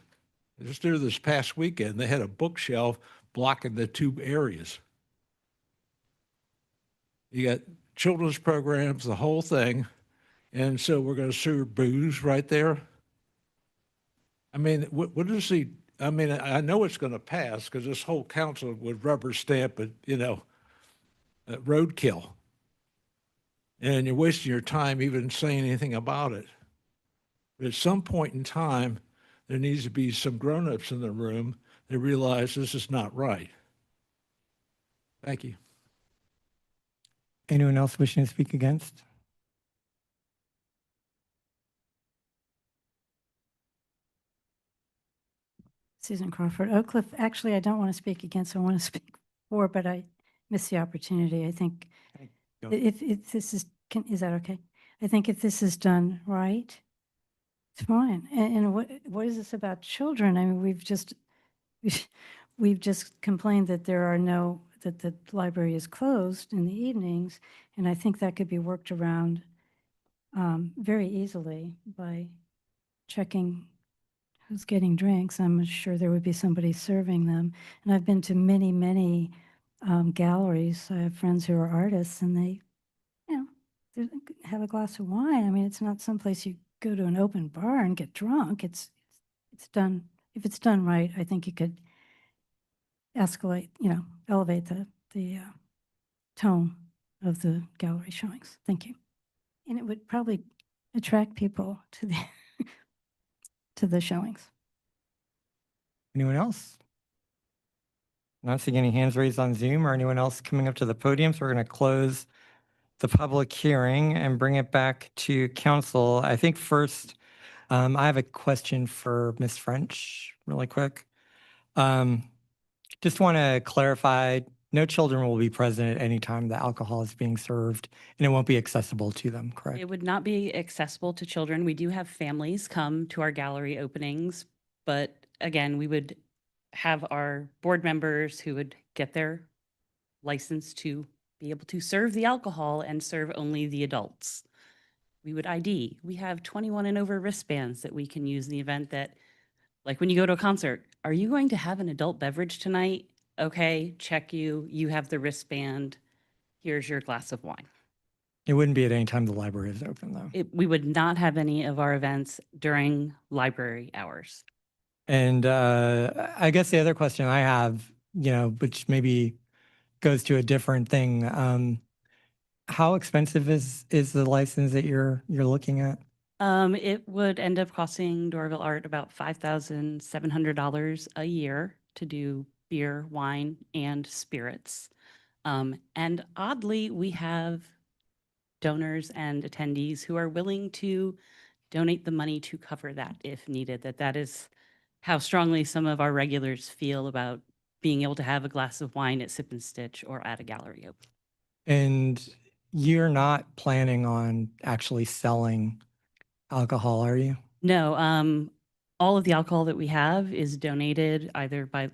Just through this past weekend, they had a bookshelf blocking the two areas. You got children's programs, the whole thing, and so we're going to serve booze right there. I mean, what is he? I mean, I know it's going to pass because this whole council would rubber stamp it, you know, roadkill. And you're wasting your time even saying anything about it. But at some point in time, there needs to be some grown-ups in the room that realize this is not right. Thank you. Anyone else wishing to speak against? Susan Crawford, Oak Cliff. Actually, I don't want to speak against, I want to speak for, but I missed the opportunity. I think if this is, is that okay? I think if this is done right, it's fine. And what is this about children? I mean, we've just complained that that the library is closed in the evenings, and I think that could be worked around very easily by checking who's getting drinks. I'm sure there would be somebody serving them. And I've been to many, many galleries. I have friends who are artists, and they have a glass of wine. I mean, it's not someplace you go to an open bar and get drunk. It's done. If it's done right, I think you could escalate, elevate the tone of the gallery showings. Thank you. And it would probably attract people to the to the showings. Anyone else? Not seeing any hands raised on Zoom or anyone else coming up to the podium. So we're going to close the public hearing and bring it back to council. I think first, I have a question for Ms. French really quick. Just want to clarify, no children will be present at any time the alcohol is being served, and it won't be accessible to them, correct? It would not be accessible to children. We do have families come to our gallery openings, but again, we would have our board members who would get their license to be able to serve the alcohol and serve only the adults. We would ID. We have 21 and over wristbands that we can use in the event that, like when you go to a concert, are you going to have an adult beverage tonight? Okay, check you. You have the wristband. Here's your glass of wine. It wouldn't be at any time the library is open, though. We would not have any of our events during library hours. And I guess the other question I have, which maybe goes to a different thing, how expensive is the license that you're looking at? It would end up costing Dorville Art about $5,700 a year to do beer, wine, and spirits. And oddly, we have donors and attendees who are willing to donate the money to cover that if needed. That is how strongly some of our regulars feel about being able to have a glass of wine at Sip and Stitch or at a gallery open. And you're not planning on actually selling alcohol, are you? No, all of the alcohol that we have is donated either by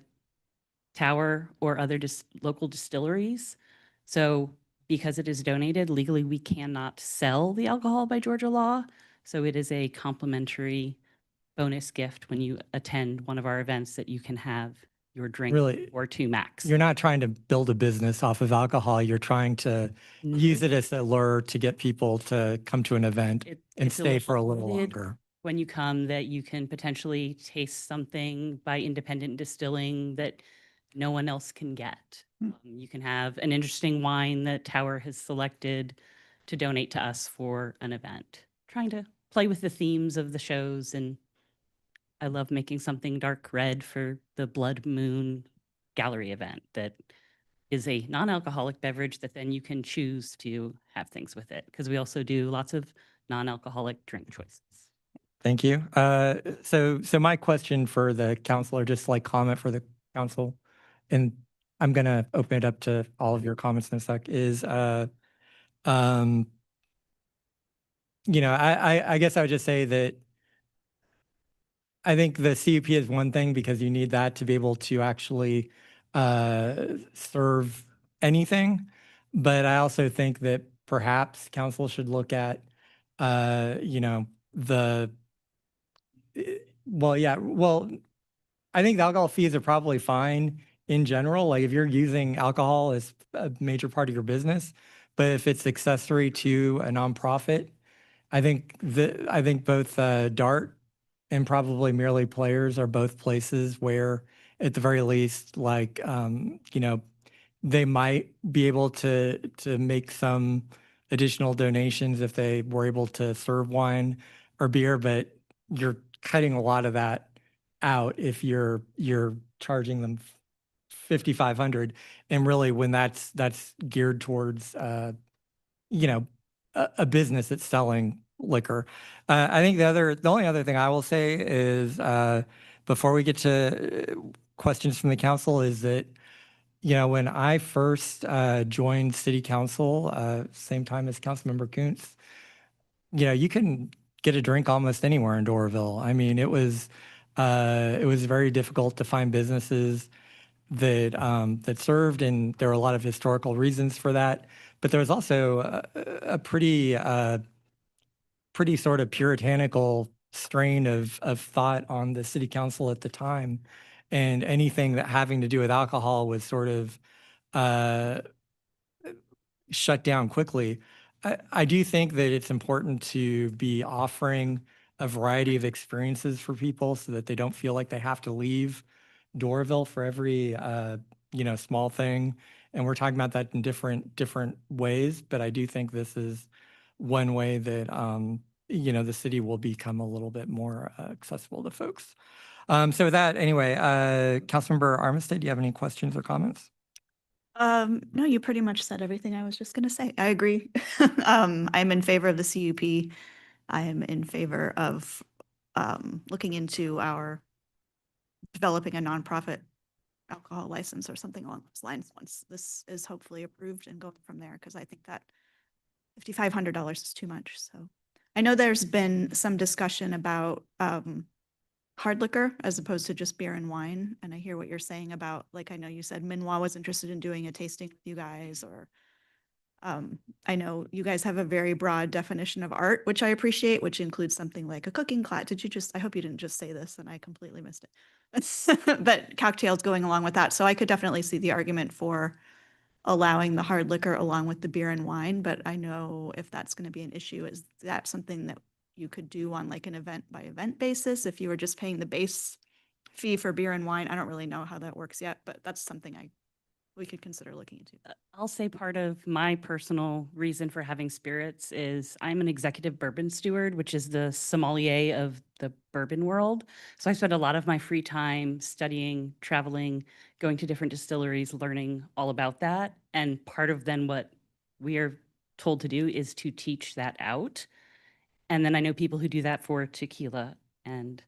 Tower or other local distilleries. So because it is donated, legally we cannot sell the alcohol by Georgia law. So it is a complimentary bonus gift when you attend one of our events that you can have your drink Really? or two max. You're not trying to build a business off of alcohol. You're trying to use it as a lure to get people to come to an event and It's stay for a little limited longer. when you come, that you can potentially taste something by independent distilling that no one else can get. You can have an interesting wine that Tower has selected to donate to us for an event. Trying to play with the themes of the shows, and I love making something dark red for the Blood Moon Gallery event that is a non-alcoholic beverage that then you can choose to have things with it, because we also do lots of non-alcoholic drink choices. Thank you. So my question for the council, or just like comment for the council, and I'm gonna open it up to all of your comments in a sec, is, I guess I would just say that I think the CUP is one thing because you need that to be able to actually serve anything. But I also think that perhaps council should look at, I think the alcohol fees are probably fine in general. Like if you're using alcohol as a major part of your business, but if it's accessory to a nonprofit, I think both Dart and probably Merely Players are both places where, at the very least, like they might be able to make some additional donations if they were able to serve wine or beer, but you're cutting a lot of that out if you're charging them $5,500, and really when that's geared towards a business that's selling liquor. I think the only other thing I will say is, before we get to questions from the council, is that, when I first joined city council, same time as Councilmember Kuntz, you can get a drink almost anywhere in Doraville. I mean, it was very difficult to find businesses that served, and there were a lot of historical reasons for that. But there was also a pretty sort of puritanical strain of thought on the city council at the time, and anything that having to do with alcohol was sort of shut down quickly. I do think that it's important to be offering a variety of experiences for people so that they don't feel like they have to leave Doraville for every small thing. And we're talking about that in different ways, but I do think this is one way that the city will become a little bit more accessible to folks. So with that, anyway, Councilmember Armistead, do you have any questions or comments? No, you pretty much said everything I was just going to say. I agree. I'm in favor of the CUP. I am in favor of looking into our developing a nonprofit alcohol license or something along those lines once this is hopefully approved, and going from there, because I think that $5,500 is too much. So I know there's been some discussion about hard liquor as opposed to just beer and wine. And I hear what you're saying about, like, I know you said Minwa was interested in doing a tasting with you guys, or I know you guys have a very broad definition of art, which I appreciate, which includes something like a cooking class. I hope you didn't just say this and I completely missed it. But cocktails going along with that. So I could definitely see the argument for allowing the hard liquor along with the beer and wine, but I know if that's going to be an issue, is that something that you could do on like an event by event basis if you were just paying the base fee for beer and wine? I don't really know how that works yet, but that's something we could consider looking into. I'll say part of my personal reason for having spirits is I'm an executive bourbon steward, which is the sommelier of the bourbon world. So I spend a lot of my free time studying, traveling, going to different distilleries, learning all about that. And part of then what we are told to do is to teach that out. And then I know people who do that for tequila and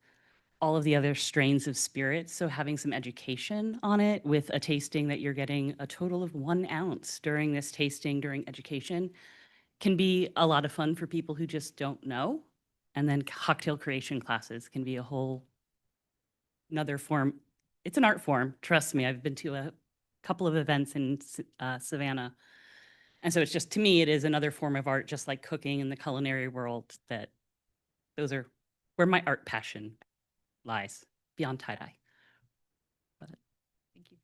all of the other strains of spirits. So having some education on it with a tasting that you're getting a total of 1 ounce during this tasting, during education, can be a lot of fun for people who just don't know. And then cocktail creation classes can be a whole another form. It's an art form. Trust me, I've been to a couple of events in Savannah. And so it's just, to me, it is another form of art, just like cooking in the culinary world, that those are where my art passion lies, beyond tie-dye. But thank you.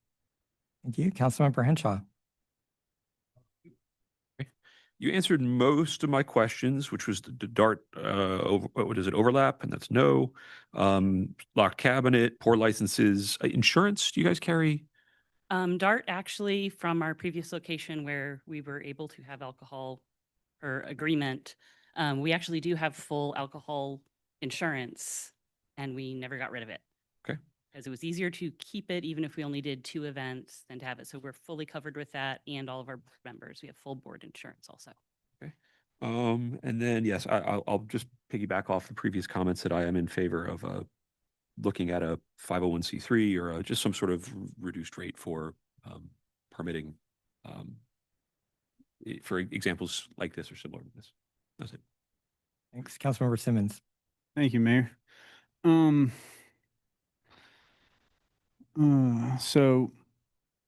Thank you. Councilmember Henshaw. You answered most of my questions, which was the DART, what is it, overlap? And that's no. Locked cabinet, pour licenses, insurance. Do you guys carry? DART actually, from our previous location where we were able to have alcohol per agreement, we actually do have full alcohol insurance, and we never got rid of it. Okay. Because it was easier to keep it even if we only did 2 events than to have it. So we're fully covered with that, and all of our board members. We have full board insurance also. Okay. And then, yes, I'll just piggyback off the previous comments that I am in favor of looking at a 501c3 or just some sort of reduced rate for permitting for examples like this or similar to this. That's it. Thanks. Councilmember Simmons. Thank you, Mayor. So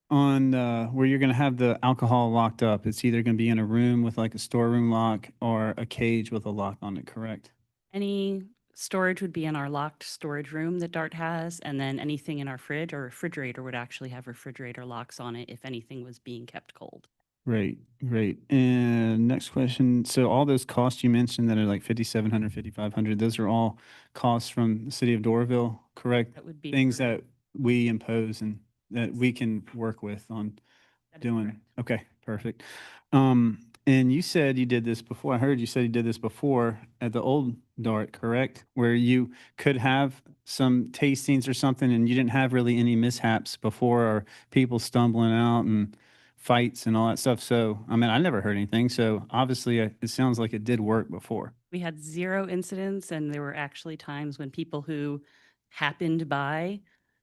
on where you're going to have the alcohol locked up, it's either going to be in a room with like a storeroom lock or a cage with a lock on it, correct? Any storage would be in our locked storage room that DART has, and then anything in our fridge or refrigerator would actually have refrigerator locks on it if anything was being kept cold. Great, great. And next question. So all those costs you mentioned that are like 5,700, 5,500, those are all costs from the city of Doraville, correct? That would be Things for- that we impose and that we can work with on That is doing. correct. Okay, perfect. And you said you did this before. I heard you said you did this before at the old DART, correct? Where you could have some tastings or something and you didn't have really any mishaps before or people stumbling out and fights and all that stuff. So, I mean, I never heard anything. So obviously it sounds like it did work before. We had 0 incidents, and there were actually times when people who happened by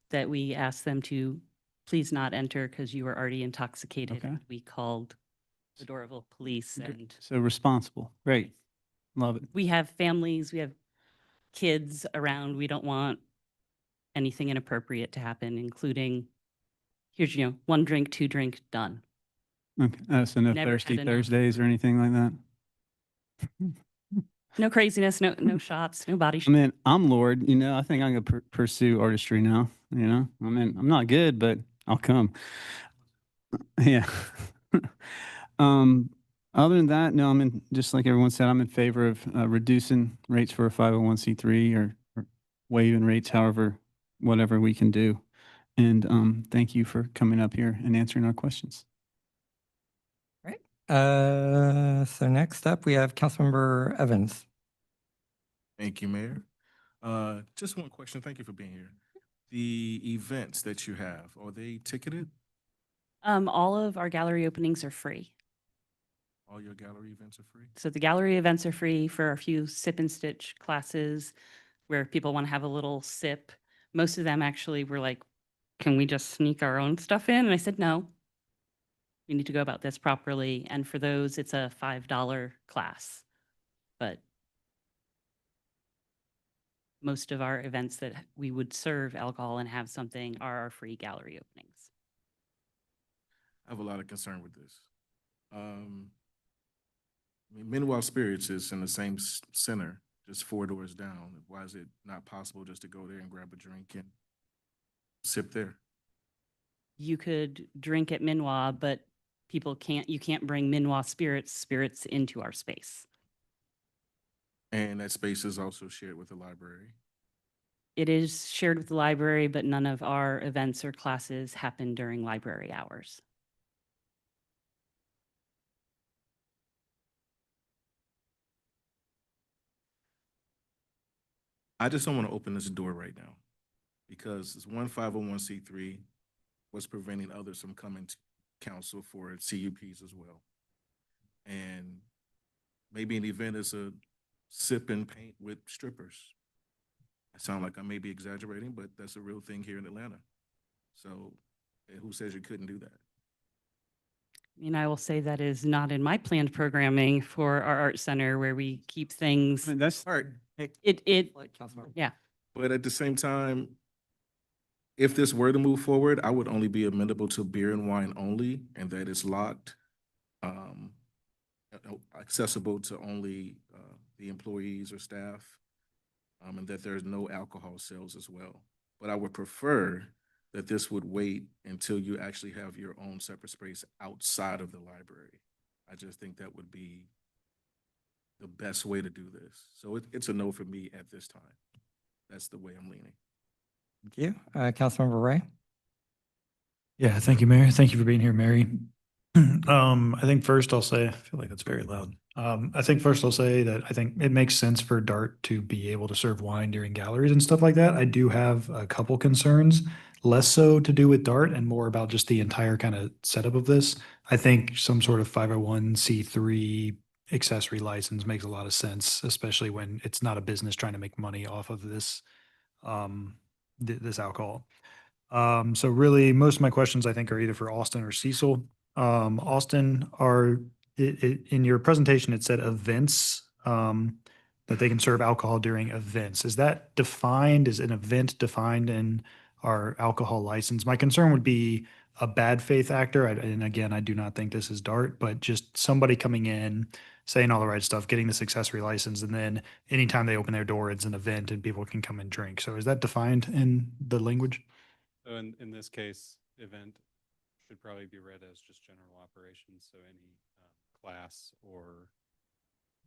that we asked them to please not enter because you were already intoxicated. Okay. We called the Doraville police, and So responsible. Great. Love it. we have families, we have kids around. We don't want anything inappropriate to happen, including here's, 1 drink, 2 drink, done. Okay. So no Never had thirsty enough. Thursdays or anything like that? No craziness, no shots, no body I shots. mean, I'm Lord, I think I'm gonna pursue artistry now, I mean, I'm not good, but I'll come. Yeah. Other than that, no, just like everyone said, I'm in favor of reducing rates for a 501c3 or waiving rates, however, whatever we can do. And thank you for coming up here and answering our questions. Right. So next up, we have Councilmember Evans. Thank you, Mayor. Just one question. Thank you for being here. The events that you have, are they ticketed? All of our gallery openings are free. All your gallery events are free? So the gallery events are free for a few sip and stitch classes where people want to have a little sip. Most of them actually were like, can we just sneak our own stuff in? And I said, no. We need to go about this properly. And for those, it's a $5 class. But most of our events that we would serve alcohol and have something are our free gallery openings. I have a lot of concern with this. Minuet Spirits is in the same center, just 4 doors down. Why is it not possible just to go there and grab a drink and sip there? You could drink at Minuet, but you can't bring Minuet spirits into our space. And that space is also shared with the library. It is shared with the library, but none of our events or classes happen during library hours. I just don't want to open this door right now because it's one 501c3. What's preventing others from coming to council for CUPs as well? And maybe an event is a sip and paint with strippers. I sound like I may be exaggerating, but that's a real thing here in Atlanta. So who says you couldn't do that? I will say that is not in my planned programming for our art center where we keep things. That's Art. Yeah. But at the same time, if this were to move forward, I would only be amenable to beer and wine only, and that is locked, accessible to only the employees or staff. and that there's no alcohol sales as well. But I would prefer that this would wait until you actually have your own separate space outside of the library. I just think that would be the best way to do this. So it's a no for me at this time. That's the way I'm leaning. Thank you. Councilmember Ray? Yeah, thank you, Mayor. Thank you for being here, Mary. I think first I'll say, I feel like that's very loud. I think first I'll say that I think it makes sense for DART to be able to serve wine during galleries and stuff like that. I do have a couple concerns, less so to do with DART and more about just the entire kind of setup of this. I think some sort of 501c3 accessory license makes a lot of sense, especially when it's not a business trying to make money off of this, this alcohol. So really, most of my questions I think are either for Austin or Cecil. Austin, in your presentation, it said events, that they can serve alcohol during events. Is that defined? Is an event defined in our alcohol license? My concern would be a bad faith actor. And again, I do not think this is DART, but just somebody coming in, saying all the right stuff, getting this accessory license, and then anytime they open their door, it's an event and people can come and drink. So is that defined in the language? So in this case, event should probably be read as just general operations. So any class or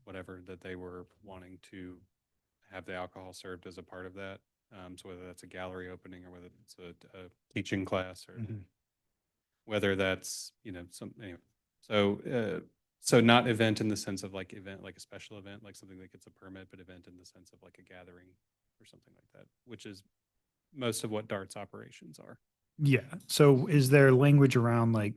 whatever that they were wanting to have the alcohol served as a part of that. So whether that's a gallery opening or whether it's a teaching class or whether that's, anyway. So not event in the sense of like event, like a special event, like something that gets a permit, but event in the sense of like a gathering or something like that, which is most of what DART's operations are. Yeah. So is there language around like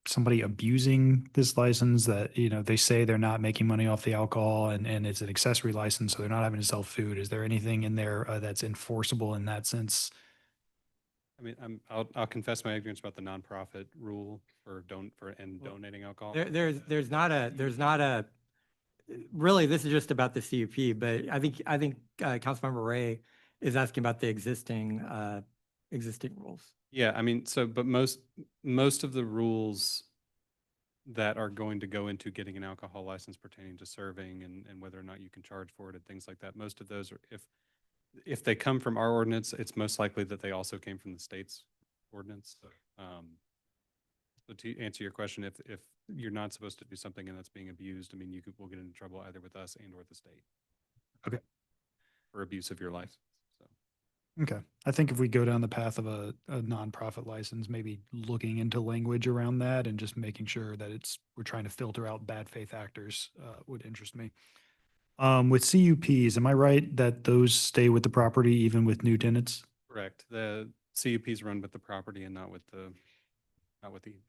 somebody abusing this license that, they say they're not making money off the alcohol and it's an accessory license, so they're not having to sell food? Is there anything in there that's enforceable in that sense? I mean, I'll confess my ignorance about the nonprofit rule for donating alcohol. There's not a, really, this is just about the CUP, but I think Councilmember Ray is asking about the existing rules. Yeah, I mean, but most of the rules that are going to go into getting an alcohol license pertaining to serving and whether or not you can charge for it and things like that, most of those are, if they come from our ordinance, it's most likely that they also came from the state's ordinance. So to answer your question, if you're not supposed to do something and that's being abused, I mean, we'll get into trouble either with us and or the state. Okay. For abuse of your license. Okay. I think if we go down the path of a nonprofit license, maybe looking into language around that and just making sure that we're trying to filter out bad faith actors would interest me. With CUPs, am I right that those stay with the property even with new tenants? Correct. The CUPs run with the property and not with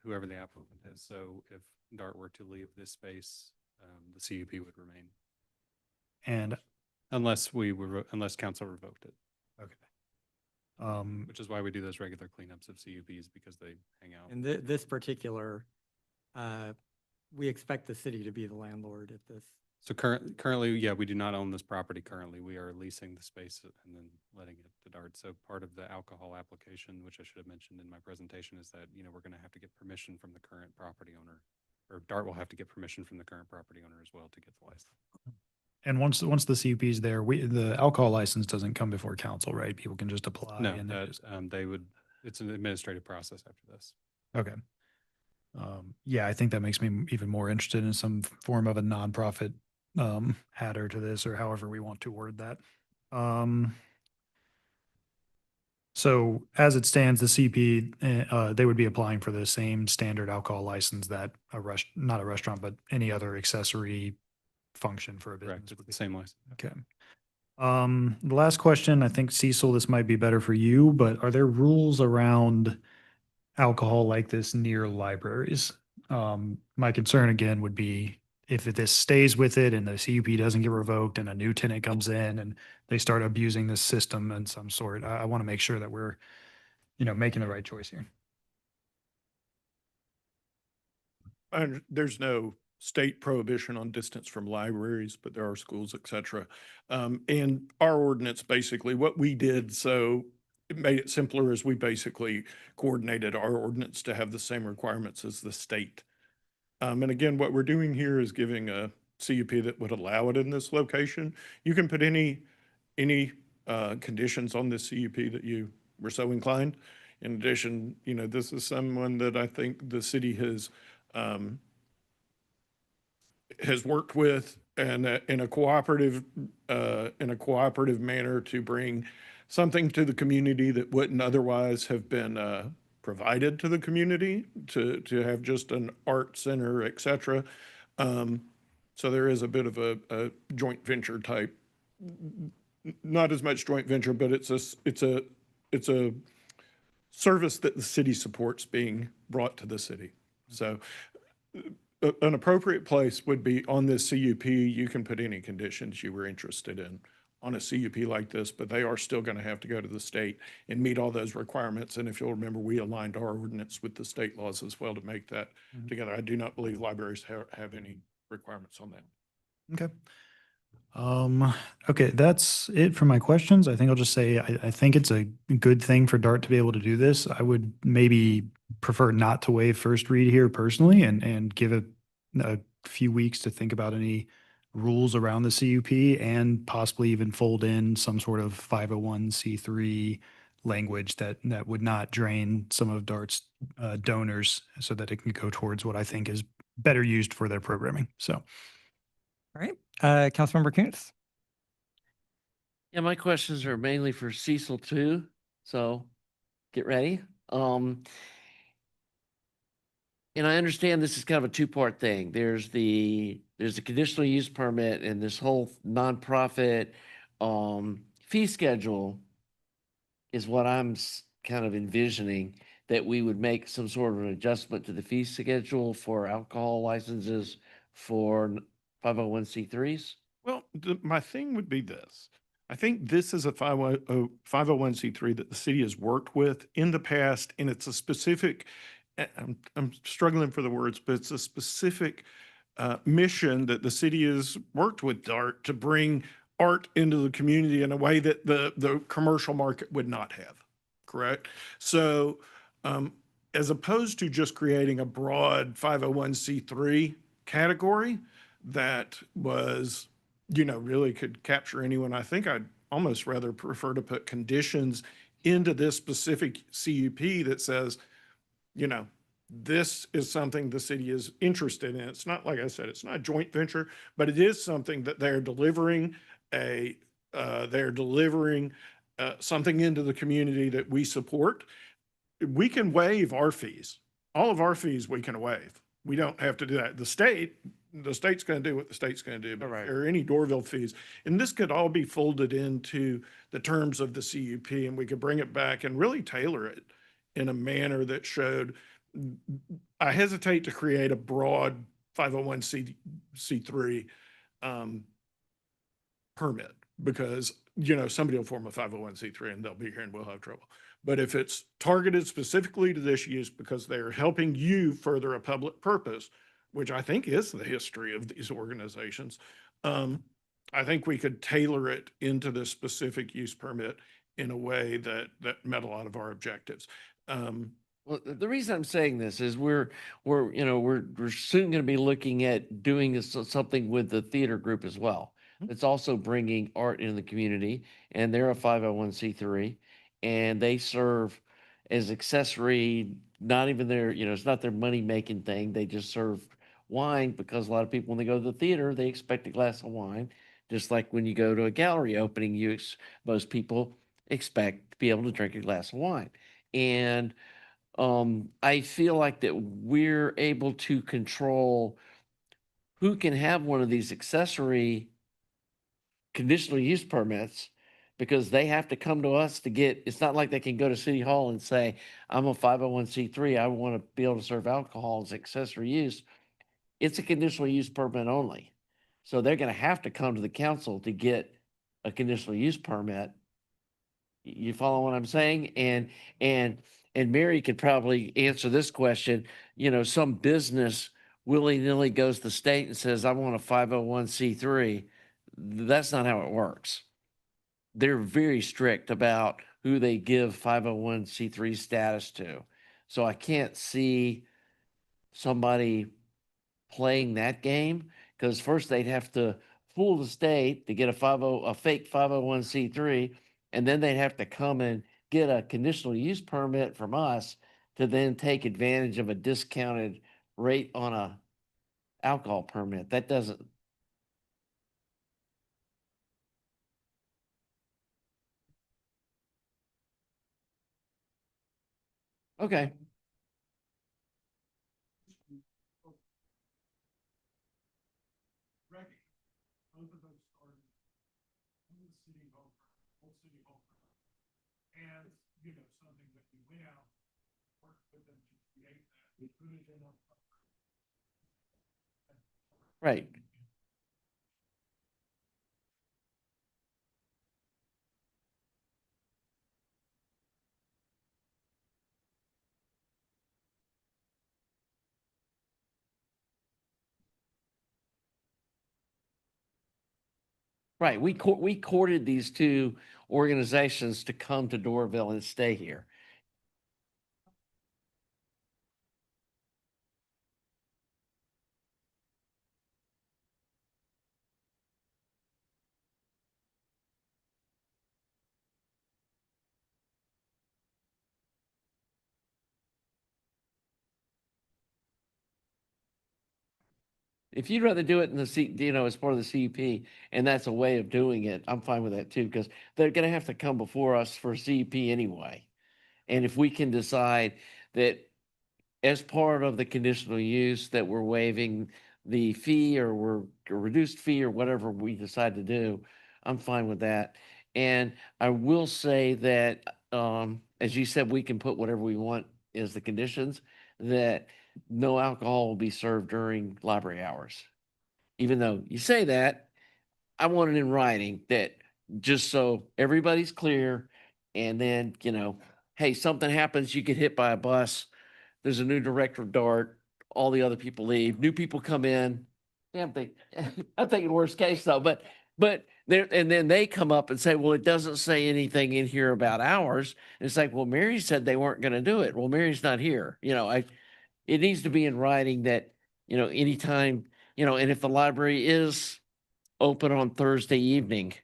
whoever the applicant is. So if DART were to leave this space, the CUP would remain. And unless council revoked it. Okay. Which is why we do those regular cleanups of CUPs, because they hang out. And this particular, we expect the city to be the landlord at this. So currently, yeah, we do not own this property currently. We are leasing the space and then letting it to DART. So part of the alcohol application, which I should have mentioned in my presentation, is that, we're going to have to get permission from the current property owner, or DART will have to get permission from the current property owner as well to get the license. And once the CUP is there, the alcohol license doesn't come before council, right? People can just apply. No, and it's an administrative process after this. Okay. Yeah, I think that makes me even more interested in some form of a nonprofit adder to this, or however we want to word that. So as it stands, the CP, they would be applying for the same standard alcohol license that not a restaurant, but any other accessory function for a business. Correct. It's the same license. Okay. The last question, I think Cecil, this might be better for you, but are there rules around alcohol like this near libraries? My concern again would be if this stays with it and the CUP doesn't get revoked and a new tenant comes in and they start abusing this system in some sort. I want to make sure that we're, making the right choice here. There's no state prohibition on distance from libraries, but there are schools, et cetera. And our ordinance, basically what we did, so it made it simpler, is we basically coordinated our ordinance to have the same requirements as the state. And again, what we're doing here is giving a CUP that would allow it in this location. You can put any any conditions on this CUP that you were so inclined. In addition, this is someone that I think the city has worked with and in a cooperative manner to bring something to the community that wouldn't otherwise have been provided to the community, to have just an art center, et cetera. So there is a bit of a joint venture type, not as much joint venture, but it's a service that the city supports being brought to the city. So an appropriate place would be on this CUP. You can put any conditions you were interested in on a CUP like this, but they are still going to have to go to the state and meet all those requirements. And if you'll remember, we aligned our ordinance with the state laws as well to make that together. I do not believe libraries have any requirements on that. Okay. Okay, that's it for my questions. I think I'll just say, I think it's a good thing for DART to be able to do this. I would maybe prefer not to waive first read here personally and give it a few weeks to think about any rules around the CUP and possibly even fold in some sort of 501c3 language that would not drain some of DART's donors so that it can go towards what I think is better used for their programming. So. All right, Councilmember Kuntz. Yeah, my questions are mainly for Cecil too, so get ready. And I understand this is kind of a two-part thing. There's the conditional use permit and this whole nonprofit fee schedule is what I'm kind of envisioning, that we would make some sort of an adjustment to the fee schedule for alcohol licenses for 501c3s. Well, my thing would be this. I think this is a 501c3 that the city has worked with in the past, and it's a specific, I'm struggling for the words, but it's a specific mission that the city has worked with DART to bring art into the community in a way that the commercial market would not have, correct? So as opposed to just creating a broad 501c3 category that was, really could capture anyone, I think I'd almost rather prefer to put conditions into this specific CUP that says, this is something the city is interested in. It's not, like I said, it's not a joint venture, but it is something that they're delivering something into the community that we support. We can waive our fees. All of our fees we can waive. We don't have to do that. The state's going to do what the state's going to do, but or any Doorville fees. And this could all be folded into the terms of the CUP, and we could bring it back and really tailor it in a manner that showed. I hesitate to create a broad 501c3 permit because, somebody will form a 501c3 and they'll be here and we'll have trouble. But if it's targeted specifically to this use because they're helping you further a public purpose, which I think is the history of these organizations, I think we could tailor it into this specific use permit in a way that met a lot of our objectives. Well, the reason I'm saying this is we're soon going to be looking at doing something with the theater group as well. It's also bringing art in the community, and they're a 501c3, and they serve as accessory, not even their, it's not their money making thing. They just serve wine because a lot of people, when they go to the theater, they expect a glass of wine. Just like when you go to a gallery opening, most people expect to be able to drink a glass of wine. And I feel like that we're able to control who can have one of these accessory conditional use permits, because they have to come to us to get, it's not like they can go to City Hall and say, I'm a 501c3, I want to be able to serve alcohol as accessory use. It's a conditional use permit only. So they're going to have to come to the council to get a conditional use permit. You follow what I'm saying? And Mary could probably answer this question. Some business willy-nilly goes to the state and says, I want a 501c3. That's not how it works. They're very strict about who they give 501c3 status to. So I can't see somebody playing that game, because first they'd have to fool the state to get a fake 501c3, and then they'd have to come and get a conditional use permit from us to then take advantage of a discounted rate on a alcohol permit. That doesn't. Okay. And, you know, something that we went out, worked with them to create that, we put it in a. Right. Right. We courted these two organizations to come to Doraville and stay here. If you'd rather do it in the as part of the CUP, and that's a way of doing it, I'm fine with that too, because they're gonna have to come before us for CUP anyway. And if we can decide that as part of the conditional use that we're waiving the fee or we're a reduced fee or whatever we decide to do, I'm fine with that. And I will say that, as you said, we can put whatever we want as the conditions, that no alcohol will be served during library hours. Even though you say that, I want it in writing that just so everybody's clear. And then, hey, something happens, you get hit by a bus, there's a new director of DART, all the other people leave, new people come in. Damn thing. I'm thinking worst case though, but there, and then they come up and say, well, it doesn't say anything in here about hours. And it's like, well, Mary said they weren't going to do it. Well, Mary's not here. It needs to be in writing that, anytime, and if the library is open on Thursday evening,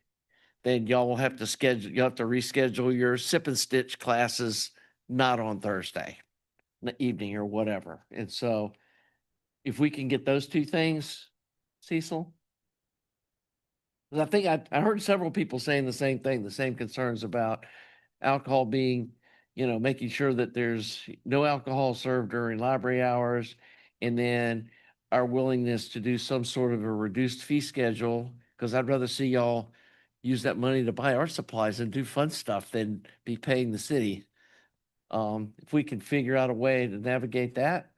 then y'all will have to reschedule your sip and stitch classes, not on Thursday evening or whatever. And so if we can get those two things, Cecil, 'cause I think I heard several people saying the same thing, the same concerns about alcohol being, making sure that there's no alcohol served during library hours, and then our willingness to do some sort of a reduced fee schedule, because I'd rather see y'all use that money to buy art supplies and do fun stuff than be paying the city. If we can figure out a way to navigate that.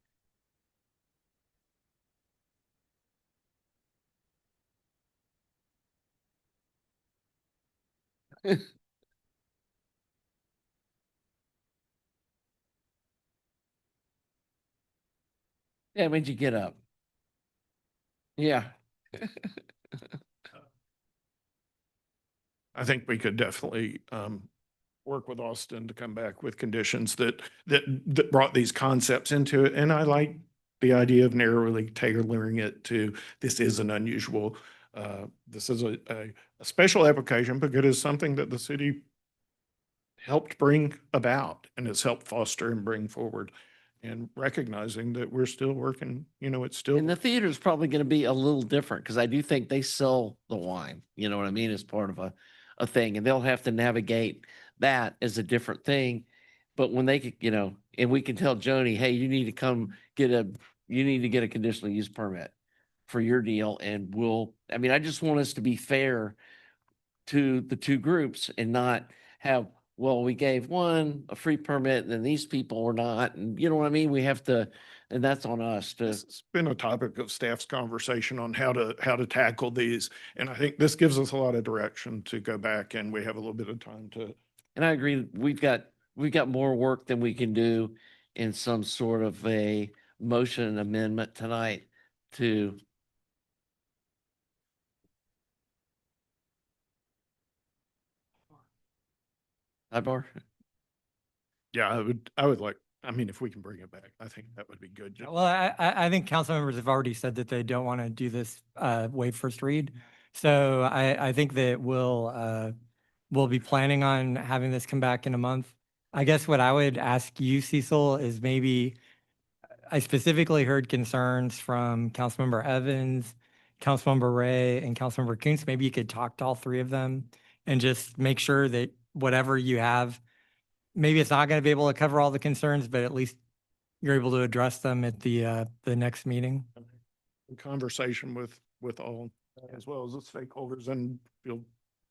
Yeah, when'd you get up? Yeah. I think we could definitely work with Austin to come back with conditions that brought these concepts into it. And I like the idea of narrowly tailoring it to, this is an unusual, this is a special application, but it is something that the city helped bring about and has helped foster and bring forward. And recognizing that we're still working, it's still. And the theater is probably going to be a little different because I do think they sell the wine, you know what I mean, as part of a thing, and they'll have to navigate that as a different thing. But when they could, and we can tell Joni, hey, you need to come get a conditional use permit for your deal. And I just want us to be fair to the two groups and not have, well, we gave one a free permit and then these people were not, and you know what I mean? We have to, and that's on us to. It's been a topic of staff's conversation on how to tackle these. And I think this gives us a lot of direction to go back, and we have a little bit of time to. And I agree, we've got more work than we can do in some sort of a motion amendment tonight to. Sidebar? Yeah, I would like, if we can bring it back, I think that would be good. Well, I think council members have already said that they don't want to do this waive first read. So I think that we'll be planning on having this come back in a month. I guess what I would ask you, Cecil, is maybe, I specifically heard concerns from Councilmember Evans, Councilmember Ray, and Councilmember Kuntz. Maybe you could talk to all three of them and just make sure that whatever you have, maybe it's not going to be able to cover all the concerns, but at least you're able to address them at the next meeting. Conversation with all, as well as the stakeholders, and feel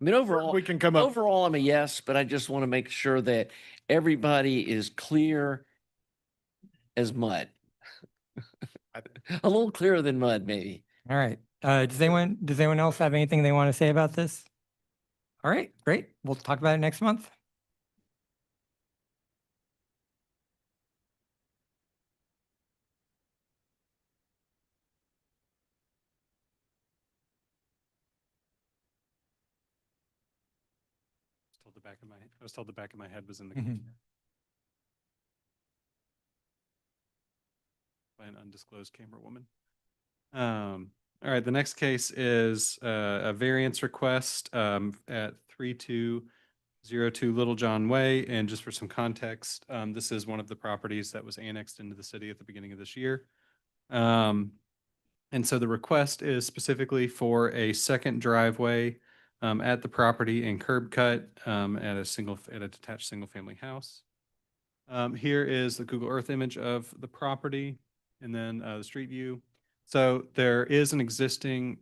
I mean, overall, we can come up. overall, I'm a yes, but I just want to make sure that everybody is clear as mud. A little clearer than mud, maybe. All right. Does anyone else have anything they want to say about this? All right, great. We'll talk about it next month. I was told the back of my head was in the Mhm. by an undisclosed camera woman. All right, the next case is a variance request at 3202 Little John Way. And just for some context, this is one of the properties that was annexed into the city at the beginning of this year. And so the request is specifically for a second driveway at the property and curb cut at a detached single-family house. Here is the Google Earth image of the property, and then the street view. So there's an existing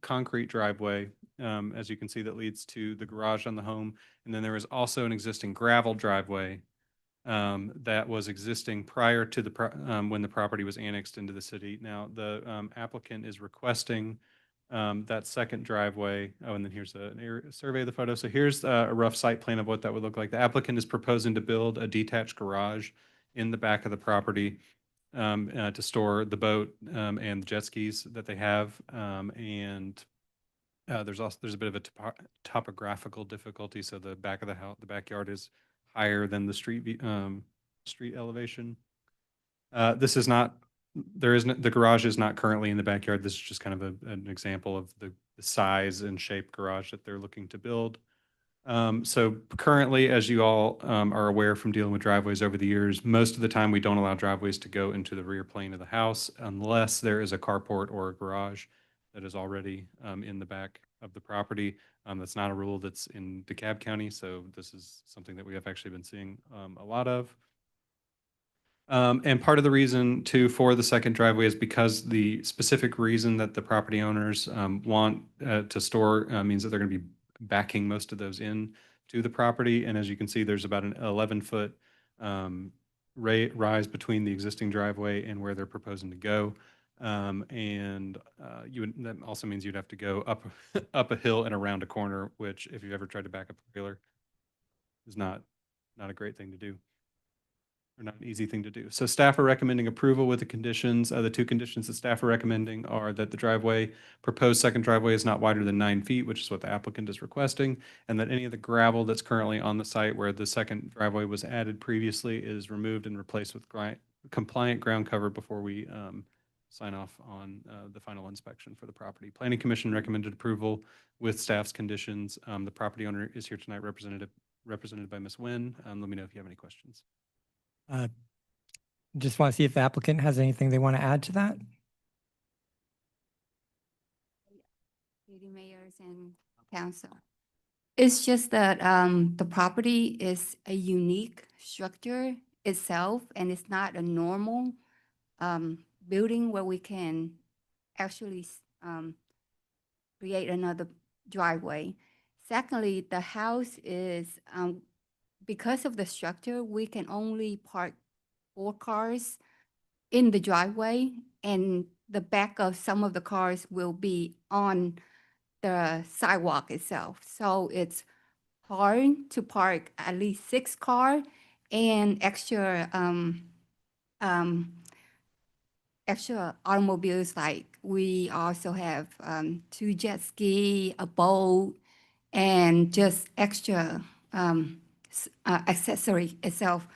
concrete driveway, as you can see, that leads to the garage on the home. And then there is also an existing gravel driveway that was existing prior to when the property was annexed into the city. Now, the applicant is requesting that second driveway. Oh, and then here's a survey of the photo. So here's a rough site plan of what that would look like. The applicant is proposing to build a detached garage in the back of the property to store the boat and the jet skis that they have. There's a bit of a topographical difficulty. So the back of the house, the backyard is higher than the street elevation. The garage is not currently in the backyard. This is just kind of an example of the size and shape garage that they're looking to build. So currently, as you all are aware from dealing with driveways over the years, most of the time we don't allow driveways to go into the rear plane of the house unless there is a carport or a garage that is already in the back of the property. That's not a rule that's in DeKalb County, so this is something that we have actually been seeing a lot of. And part of the reason too for the second driveway is because the specific reason that the property owners want to store means that they're going to be backing most of those in to the property. And as you can see, there's about an 11-foot rise between the existing driveway and where they're proposing to go. That also means you'd have to go up a hill and around a corner, which if you've ever tried to back up a trailer is not a great thing to do, or not an easy thing to do. So staff are recommending approval with the conditions. The two conditions that staff are recommending are that the proposed second driveway is not wider than 9 feet, which is what the applicant is requesting, and that any of the gravel that's currently on the site where the second driveway was added previously is removed and replaced with compliant ground cover before we sign off on the final inspection for the property. Planning Commission recommended approval with staff's conditions. The property owner is here tonight, represented by Ms. Nguyen. Let me know if you have any questions. Just want to see if the applicant has anything they want to add to that. Lady mayors and council. It's just that the property is a unique structure itself, and it's not a normal building where we can actually create another driveway. Secondly, the house is, because of the structure, we can only park 4 cars in the driveway, and the back of some of the cars will be on the sidewalk itself. So it's hard to park at least 6 cars and extra automobiles. Like we also have 2 jet ski, a boat, and just extra accessory itself.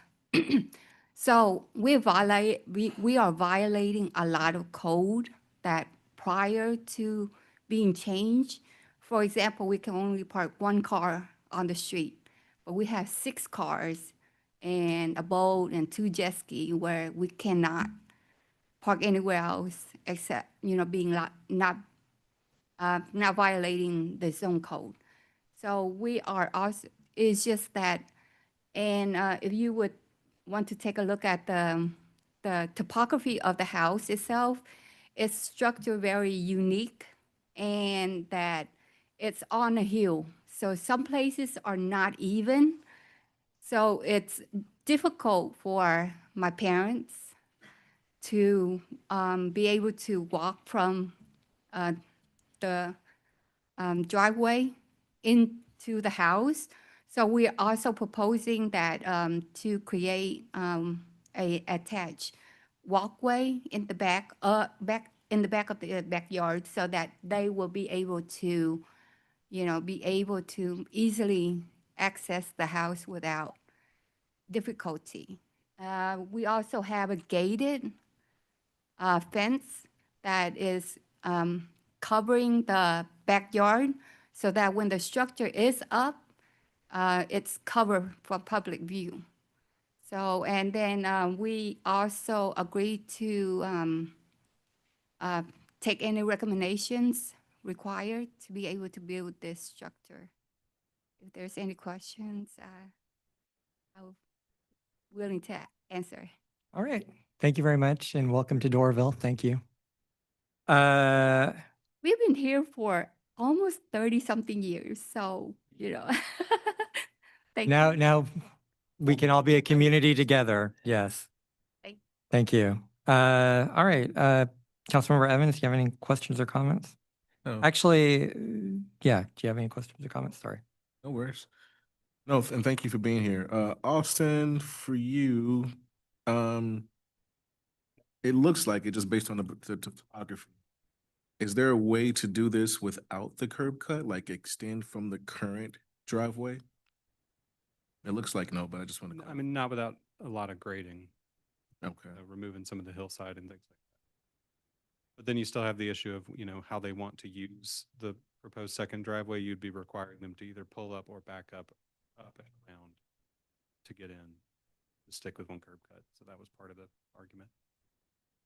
So we are violating a lot of code that prior to being changed. For example, we can only park one car on the street, but we have 6 cars and a boat and 2 jet ski where we cannot park anywhere else except, being not violating the zone code. So we are also, it's just that, and if you would want to take a look at the topography of the house itself, it's structured very unique and that it's on a hill. So some places are not even. So it's difficult for my parents to be able to walk from the driveway into the house. So we are also proposing that to create a attached walkway in the back of the backyard, so that they will be able to, easily access the house without difficulty. We also have a gated fence that is covering the backyard, so that when the structure is up, it's covered for public view. So, and then we also agreed to take any recommendations required to be able to build this structure. If there's any questions, I'm willing to answer. All right. Thank you very much and welcome to Doraville. Thank you. We've been here for almost 30-something years, so, thank you. Now we can all be a community together. Yes. Thank you. All right. Councilmember Evans, do you have any questions or comments? No. Actually, yeah. Do you have any questions or comments? Sorry. No worries. No, and thank you for being here. Austin, for you, it looks like it just based on the topography. Is there a way to do this without the curb cut, like extend from the current driveway? It looks like no, but I just want to. I mean, not without a lot of grading, Okay. removing some of the hillside and things like that. But then you still have the issue of, how they want to use the proposed second driveway. You'd be requiring them to either pull up or back up and around to get in, to stick with one curb cut. So that was part of the argument.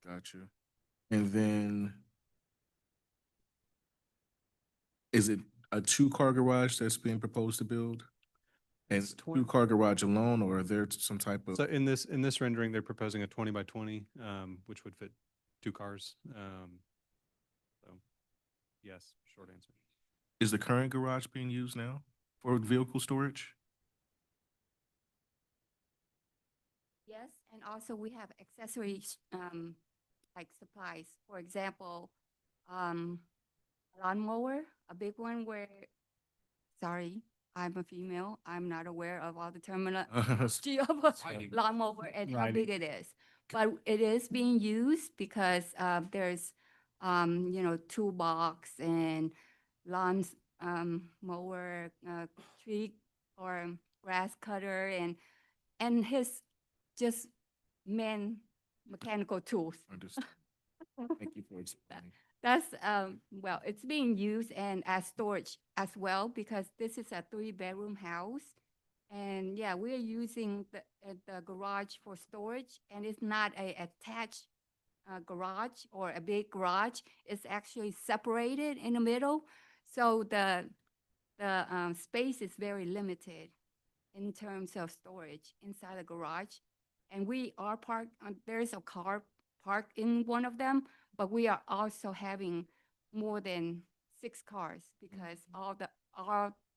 Gotcha. And then, is it a 2-car garage that's being proposed to build? And It's 2-car garage alone, or are there some type of? So in this rendering, they're proposing a 20 by 20, which would fit 2 cars. So yes, short answer. Is the current garage being used now for vehicle storage? Yes, and also we have accessories, like supplies. For example, lawnmower, a big one where, sorry, I'm a female. I'm not aware of all the terminology of a lawnmower and how big it is. But it is being used because there's, toolbox and lawn mower, tree or grass cutter, and his just mechanical tools. Understood. Thank you for explaining. That's, well, it's being used and as storage as well, because this is a 3-bedroom house. And yeah, we're using the garage for storage, and it's not a attached garage or a big garage. It's actually separated in the middle. So the space is very limited in terms of storage inside the garage. And we are parked, there's a car parked in one of them, but we are also having more than 6 cars because all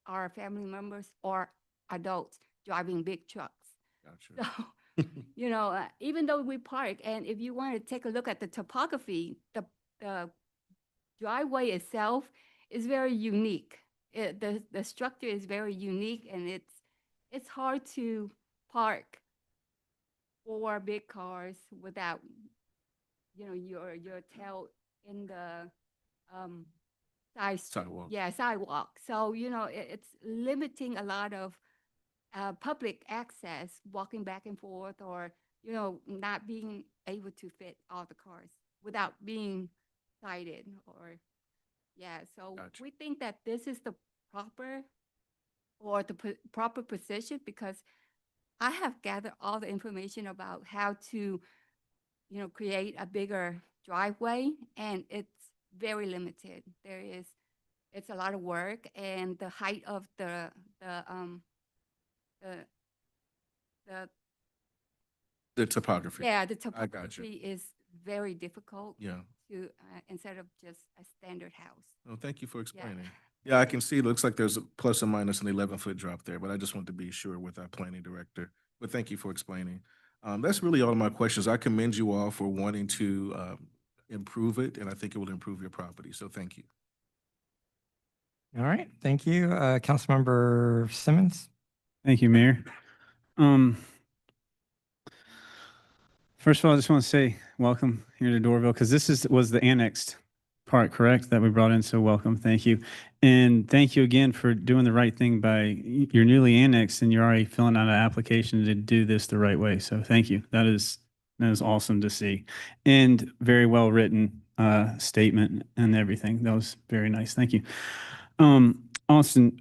our family members are adults driving big trucks. Gotcha. So, even though we park, and if you want to take a look at the topography, the driveway itself is very unique. The structure is very unique, and it's hard to park 4 big cars without, your tail in the Sidewalk. Yeah, sidewalk. So, it's limiting a lot of public access, walking back and forth, or, not being able to fit all the cars without being cited or Yeah, so Gotcha. we think that this is the proper proper position because I have gathered all the information about how to, create a bigger driveway, and it's very limited. It's a lot of work, and the height of the the The topography. yeah, the I got you. topography is very difficult Yeah. to instead of just a standard house. Well, thank you for explaining. Yeah, I can see, it looks like there's a plus or minus an 11-foot drop there, but I just want to be sure with our planning director. But thank you for explaining. That's really all of my questions. I commend you all for wanting to improve it, and I think it will improve your property. So thank you. All right, thank you. Councilmember Simmons? Thank you, Mayor. First of all, I just want to say welcome here to Doraville because was the annexed part, correct, that we brought in. So welcome, thank you. And thank you again for doing the right thing by you're newly annexed and you're already filling out an application to do this the right way. So thank you. That is awesome to see. And very well written statement and everything. That was very nice. Thank you. Austin,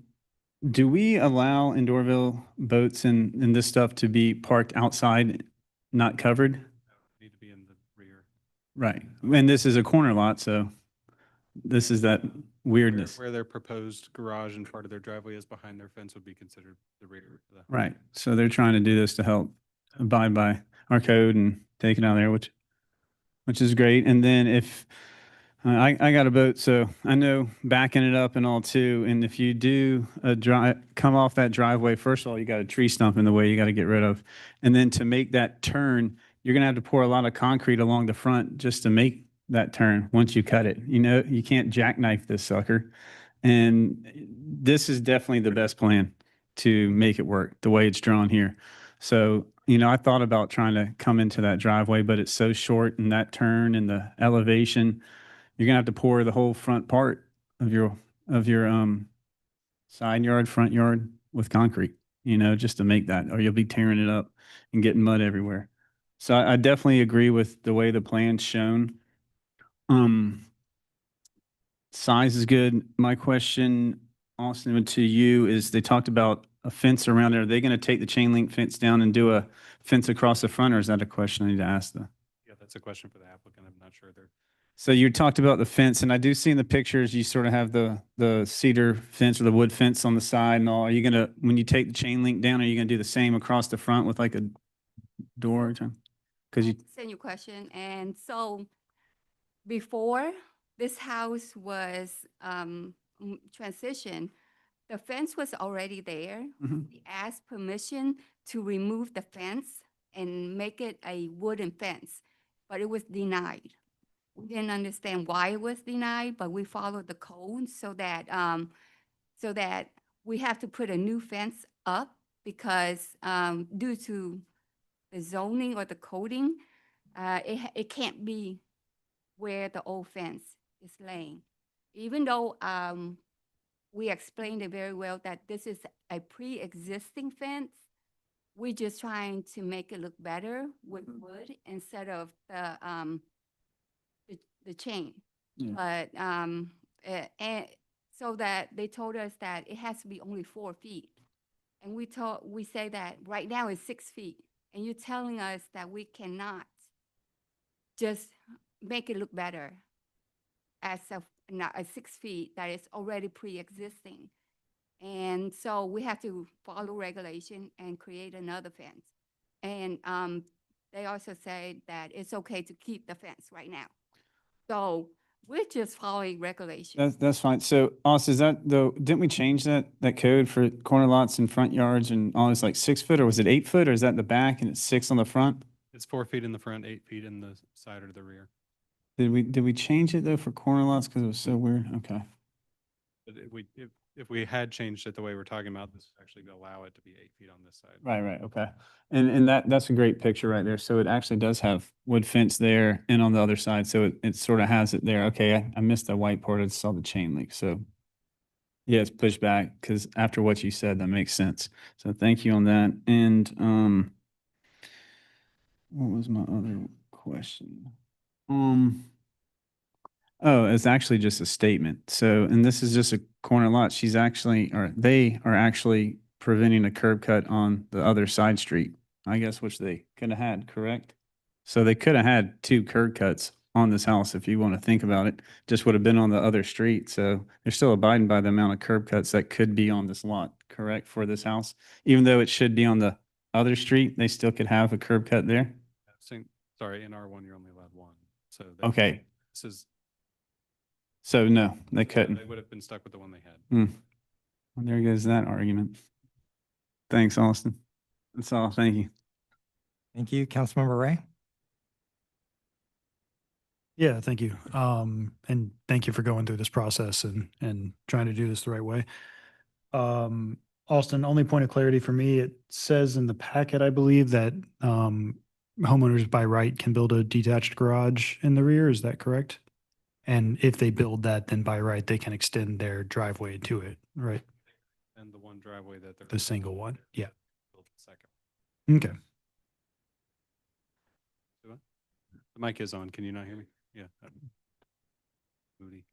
do we allow in Doraville boats and this stuff to be parked outside, not covered? Need to be in the rear. Right. And this is a corner lot, so this is that weirdness. Where their proposed garage and part of their driveway is behind their fence would be considered the rear. of the- Right. So they're trying to do this to help abide by our code and take it out of there, which is great. And then if I got a boat, so I know backing it up and all too. And if you do come off that driveway, first of all, you got a tree stump in the way you got to get rid of. And then to make that turn, you're going to have to pour a lot of concrete along the front just to make that turn once you cut it. You can't jackknife this sucker. And this is definitely the best plan to make it work the way it's drawn here. So, I thought about trying to come into that driveway, but it's so short and that turn and the elevation, you're gonna have to pour the whole front part of your side yard, front yard with concrete, just to make that, or you'll be tearing it up and getting mud everywhere. So I definitely agree with the way the plan's shown. Size is good. My question, Austin, to you is they talked about a fence around there. Are they going to take the chain link fence down and do a fence across the front, or is that a question I need to ask them? Yeah, that's a question for the applicant. I'm not sure they're. So you talked about the fence, and I do see in the pictures, you sort of have the cedar fence or the wood fence on the side and all. Are you gonna, when you take the chain link down, are you gonna do the same across the front with like a door? Because you, Send your question. And so before this house was transitioned, the fence was already there. Mhm. We asked permission to remove the fence and make it a wooden fence, but it was denied. We didn't understand why it was denied, but we followed the code so that we have to put a new fence up because due to the zoning or the coding, it can't be where the old fence is laying. Even though we explained it very well that this is a pre-existing fence, we're just trying to make it look better with wood instead of the chain. Yeah. But and so that they told us that it has to be only 4 feet. And we say that right now it's 6 feet. And you're telling us that we cannot just make it look better as a 6 feet that is already pre-existing. And so we have to follow regulation and create another fence. And they also say that it's okay to keep the fence right now. So we're just following regulations. that's fine. So Austin, is that though, didn't we change that code for corner lots and front yards and all this like 6 foot, or was it 8 foot, or is that in the back and it's 6 on the front? It's 4 feet in the front, 8 feet in the side or the rear. Did we change it though for corner lots because it was so weird? Okay. But if we had changed it the way we're talking about, this would actually allow it to be 8 feet on this side. Right, okay. And that's a great picture right there. So it actually does have wood fence there and on the other side. So it sort of has it there. Okay, I missed the white part. I saw the chain link. So yeah, it's pushed back because after what you said, that makes sense. So thank you on that. And what was my other question? Oh, it's actually just a statement. So, and this is just a corner lot. She's actually, or they are actually preventing a curb cut on the other side street, I guess, which they could have had, correct? So they could have had two curb cuts on this house if you want to think about it. Just would have been on the other street. So they're still abiding by the amount of curb cuts that could be on this lot, correct, for this house? Even though it should be on the other street, they still could have a curb cut there? Sorry, in R1, you're only allowed one. So they- Okay. This is, So no, they couldn't. they would have been stuck with the one they had. Hmm. Well, there goes that argument. Thanks, Austin. That's all. Thank you. Thank you. Councilmember Ray? Yeah, thank you. And thank you for going through this process and trying to do this the right way. Austin, only point of clarity for me, it says in the packet, I believe, that homeowners by right can build a detached garage in the rear. Is that correct? And if they build that, then by right, they can extend their driveway to it, right? And the one driveway that they're. The single one. Yeah. built the second. Okay. The mic is on. Can you not hear me? Yeah. Moody.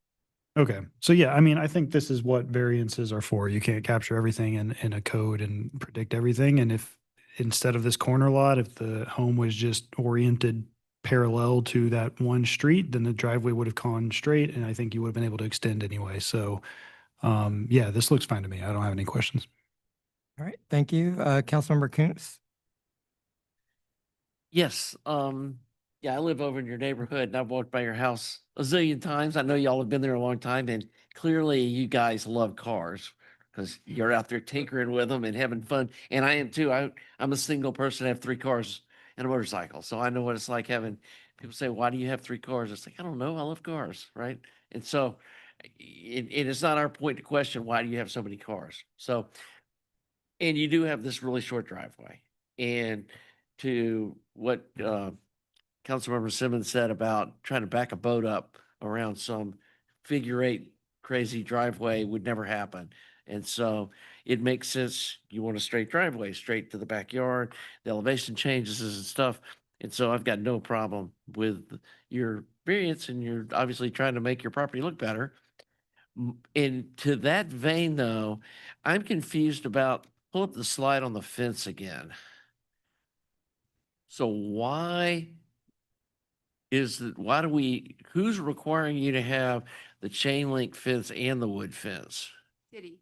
Okay. So yeah, I mean, I think this is what variances are for. You can't capture everything in a code and predict everything. And if instead of this corner lot, if the home was just oriented parallel to that one street, then the driveway would have gone straight and I think you would have been able to extend anyway. So yeah, this looks fine to me. I don't have any questions. All right, thank you. Councilmember Kuntz? Yes, yeah, I live over in your neighborhood and I've walked by your house a zillion times. I know y'all have been there a long time and clearly you guys love cars because you're out there tinkering with them and having fun. And I am too. I'm a single person, I have 3 cars and a motorcycle. So I know what it's like having people say, why do you have 3 cars? It's like, I don't know. I love cars. Right. And so it's not our point to question, why do you have so many cars? So, and you do have this really short driveway. And to what, Councilmember Simmons said about trying to back a boat up around some figure-8 crazy driveway would never happen. And so it makes sense. You want a straight driveway, straight to the backyard, the elevation changes and stuff. And so I've got no problem with your variance and you're obviously trying to make your property look better. And to that vein though, I'm confused about, pull up the slide on the fence again. So why who's requiring you to have the chain link fence and the wood fence? City.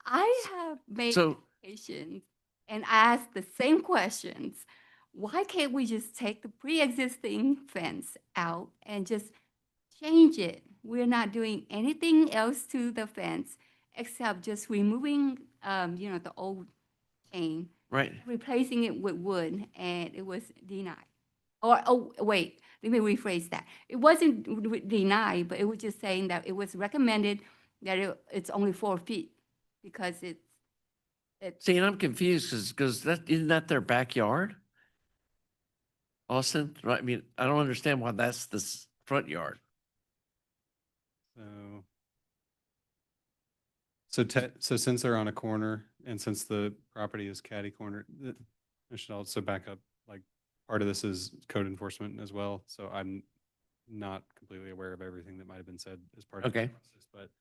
I have made So- applications and asked the same questions. Why can't we just take the pre-existing fence out and just change it? We're not doing anything else to the fence except just removing, the old chain, Right. replacing it with wood, and it was denied. Oh, wait, let me rephrase that. It wasn't denied, but it was just saying that it was recommended that it's only 4 feet because it's. See, and I'm confused because isn't that their backyard? Austin, right? I mean, I don't understand why that's this front yard. So since they're on a corner and since the property is catty corner, I should also back up, like, part of this is code enforcement as well. So I'm not completely aware of everything that might have been said as part of the Okay. process. But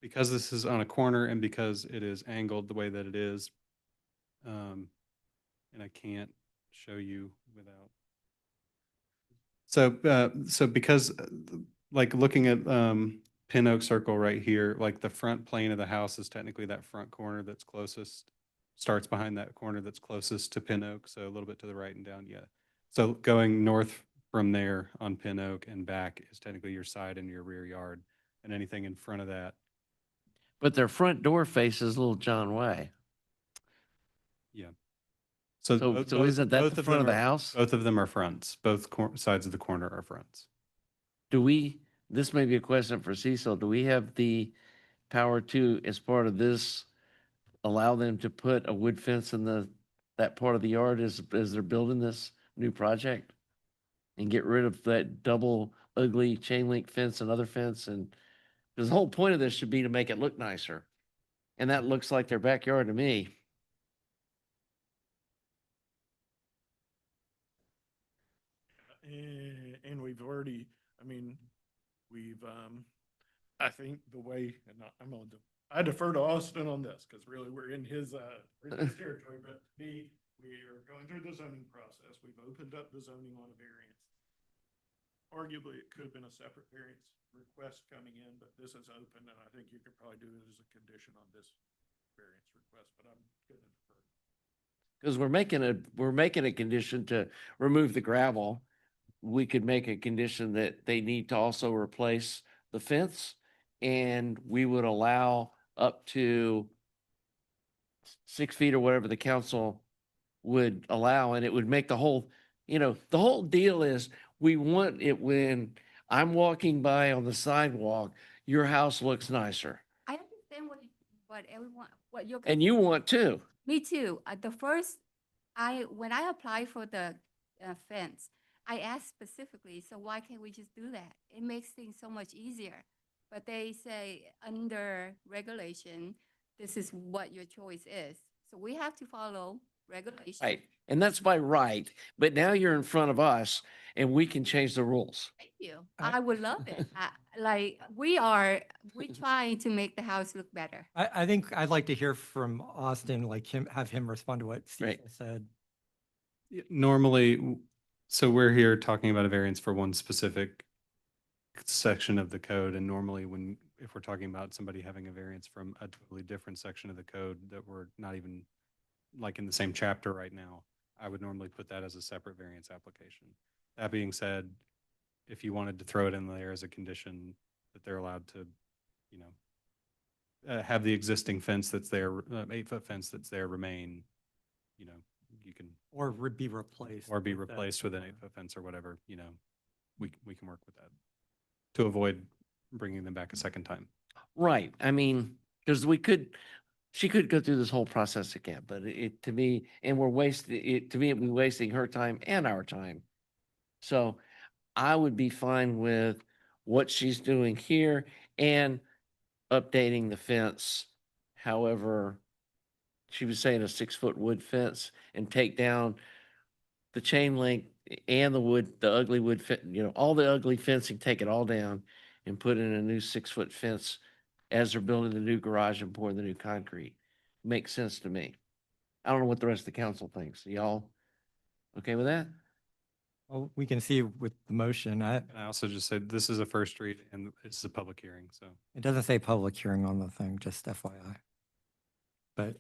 because this is on a corner and because it is angled the way that it is, and I can't show you without. So because like looking at Pin Oak Circle right here, like the front plane of the house is technically that front corner that's closest, starts behind that corner that's closest to Pin Oak, so a little bit to the right and down, yeah. So going north from there on Pin Oak and back is technically your side and your rear yard, and anything in front of that. But their front door faces Little John Way. Yeah. So both- isn't that both the of front them of the are- house? Both of them are fronts. Both sides of the corner are fronts. This may be a question for Cecil, do we have the power to, as part of this, allow them to put a wood fence in that part of the yard as they're building this new project? And get rid of that double ugly chain link fence and other fence because the whole point of this should be to make it look nicer. And that looks like their backyard to me. And we've already, I mean, We've, I think the way, and I defer to Austin on this, because really we're in his territory, but we are going through the zoning process. We've opened up the zoning on a variance. Arguably, it could have been a separate variance request coming in, but this is open, and I think you could probably do it as a condition on this variance request, but I'm gonna defer. Because we're making a condition to remove the gravel. We could make a condition that they need to also replace the fence, and we would allow up to 6 feet or whatever the council would allow, and it would make the whole, the whole deal is, we want it when I'm walking by on the sidewalk, your house looks nicer. I understand what everyone, what you're. And you want to. Me too. When I applied for the fence, I asked specifically, so why can't we just do that? It makes things so much easier. But they say under regulation, this is what your choice is. So we have to follow regulation. Right. And that's by right. But now you're in front of us and we can change the rules. Thank you. I would love it. We're trying to make the house look better. I think I'd like to hear from Austin, have him respond to what Steve Right. said. Normally, so we're here talking about a variance for one specific section of the code, and normally if we're talking about somebody having a variance from a totally different section of the code that we're not even like in the same chapter right now, I would normally put that as a separate variance application. That being said, if you wanted to throw it in there as a condition that they're allowed to, have the existing fence that's there, 8-foot fence that's there remain, you can. Or be replaced. Or be with the- replaced with an 8-foot fence or whatever, we can work with that to avoid bringing them back a second time. Right. I mean, because she could go through this whole process again, but to me, and it'd be wasting her time and our time. So I would be fine with what she's doing here and updating the fence. However, she was saying a 6-foot wood fence and take down the chain link and the wood, the ugly wood, all the ugly fencing, take it all down and put in a new 6-foot fence as they're building the new garage and pouring the new concrete. Makes sense to me. I don't know what the rest of the council thinks. Y'all okay with that? Well, we can see with the motion. And I also just said, this is a first read and it's a public hearing, so. It doesn't say public hearing on the thing, just FYI. But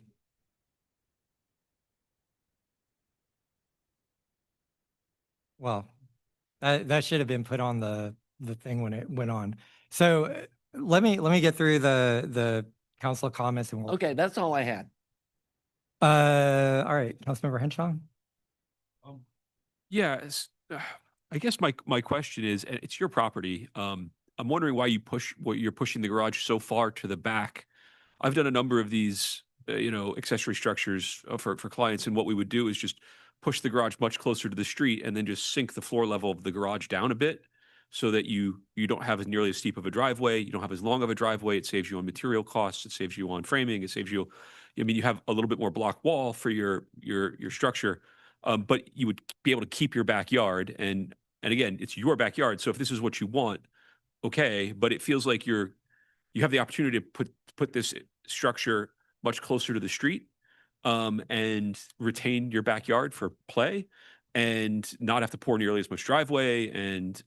well, that should have been put on the thing when it went on. So let me get through the council comments and we'll. Okay, that's all I had. All right, Councilmember Henshaw. Yes, I guess my question is, and it's your property. I'm wondering why you're pushing the garage so far to the back. I've done a number of these, accessory structures for clients, and what we would do is just push the garage much closer to the street and then just sink the floor level of the garage down a bit so that you don't have as nearly as steep of a driveway. You don't have as long of a driveway. It saves you on material costs. It saves you on framing. It saves you, you have a little bit more block wall for your structure. But you would be able to keep your backyard, and again, it's your backyard. So if this is what you want, okay. But it feels like you have the opportunity to put this structure much closer to the street, and retain your backyard for play, and not have to pour nearly as much driveway. And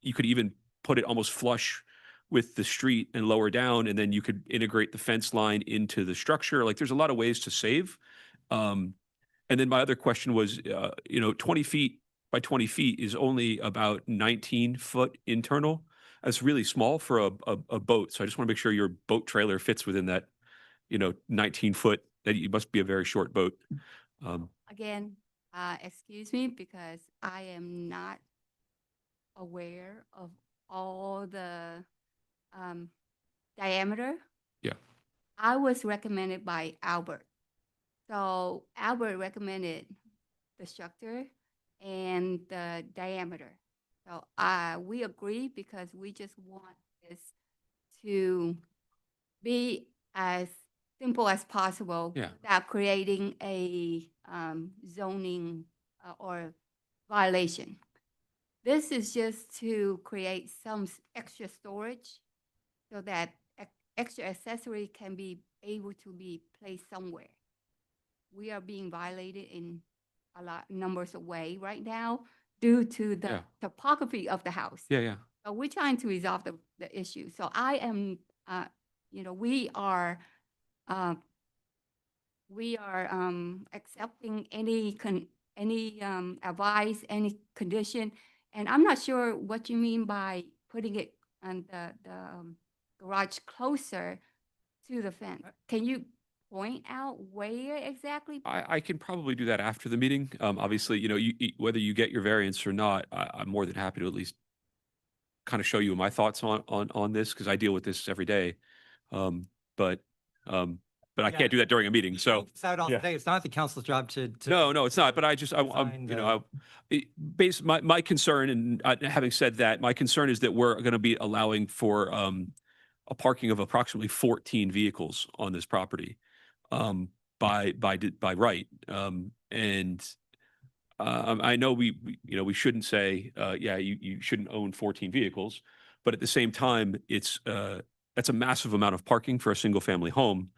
you could even put it almost flush with the street and lower down, and then you could integrate the fence line into the structure. Like there's a lot of ways to save. And then my other question was, 20 feet by 20 feet is only about 19 foot internal. That's really small for a boat. So I just want to make sure your boat trailer fits within that, 19 foot. That it must be a very short boat. Again, excuse me, because I am not aware of all the diameter. Yeah. I was recommended by Albert. So Albert recommended the structure and the diameter. So we agree because we just want this to be as simple as possible without creating a zoning or violation. This is just to create some extra storage so that extra accessory can be able to be placed somewhere. We are being violated in a lot, numbers of ways right now due to the Yeah. topography of the house. Yeah, yeah. So we're trying to resolve the issue. So I am, we are accepting any advice, any condition. And I'm not sure what you mean by putting it on the garage closer to the fence. Can you point out where exactly? I can probably do that after the meeting. Obviously, whether you get your variance or not, I'm more than happy to at least kind of show you my thoughts on this, because I deal with this every day. But I can't do that during a meeting. So It's not the council's job to. no, it's not. But I'm, define my concern, and having said that, my concern is that we're going to be allowing for a parking of approximately 14 vehicles on this property by right. I know we shouldn't say, you shouldn't own 14 vehicles, but at the same time, that's a massive amount of parking for a single family home.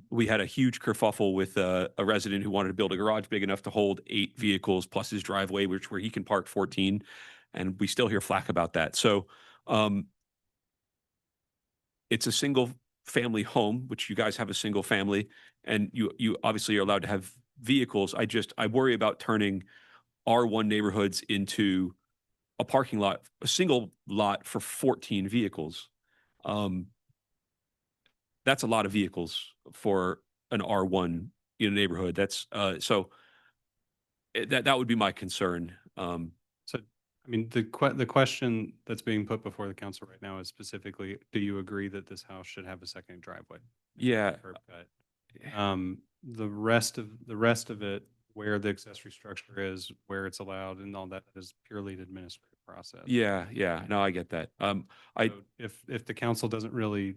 We had a huge kerfuffle with a resident who wanted to build a garage big enough to hold 8 wheels plus his driveway, where he can park 14, and we still hear flack about that. So it's a single family home, which you guys have a single family, and you obviously are allowed to have vehicles. I worry about turning R1 neighborhoods into a parking lot, a single lot for 14 vehicles. That's a lot of vehicles for an R1 neighborhood. That's so that would be my concern. So, I mean, the question that's being put before the council right now is specifically, do you agree that this house should have a second driveway? Yeah. Curb cut? The rest of it, where the accessory structure is, where it's allowed, and all that is purely an administrative process. Yeah. No, I get that. So if the council doesn't really,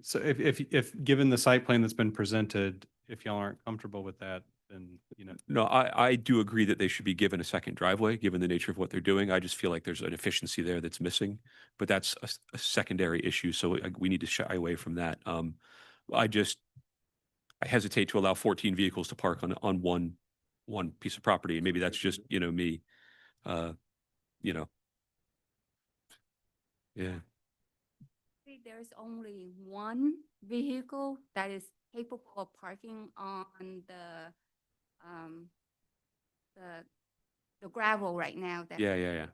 so if given the site plan that's been presented, if y'all aren't comfortable with that, then, No, I do agree that they should be given a second driveway, given the nature of what they're doing. I just feel like there's an efficiency there that's missing, but that's a secondary issue. So we need to shy away from that. I hesitate to allow 14 vehicles to park on one piece of property. And maybe that's just, me, yeah. There's only one vehicle that is capable of parking on the gravel right now. Yeah.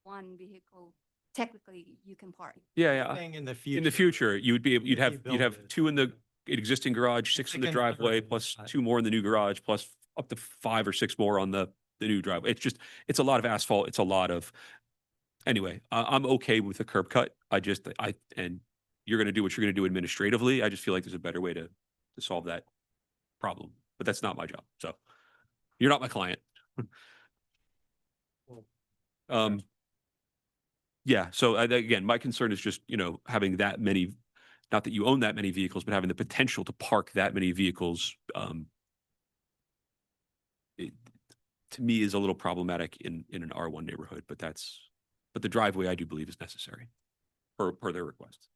One vehicle, technically you can park. Yeah. Saying in the In the future, you'd have build it. 2 in the existing garage, 6 in the Second driveway, driveway, plus right. 2 more in the new garage, plus up to 5 or 6 more on the new driveway. It's a lot of asphalt. It's a lot of, anyway, I'm okay with the curb cut. And you're going to do what you're going to do administratively. I just feel like there's a better way to solve that problem, but that's not my job. So you're not my client. Yeah. So again, my concern is just, having that many, not that you own that many vehicles, but having the potential to park that many vehicles, to me is a little problematic in an R1 neighborhood, but the driveway I do believe is necessary per their request.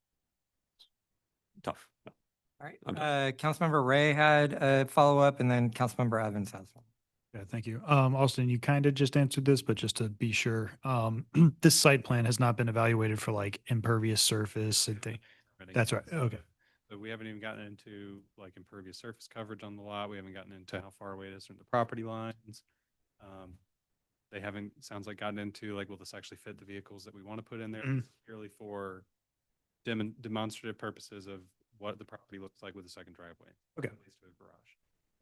Tough. All right. I'm done. Councilmember Ray had a follow-up, and then Councilmember Evans has one. Yeah, thank you. Austin, you kind of just answered this, but just to be sure, this site plan has not been evaluated for like impervious surface and thing. That's right. Okay. So we haven't even gotten into like impervious surface coverage on the lot. We haven't gotten into how far away it is from the property lines. They haven't, sounds like, gotten into like, will this actually fit the vehicles that we want to put in there? Mhm. This is purely for demonstrative purposes of what the property looks like with a second driveway. Okay. At least to a garage.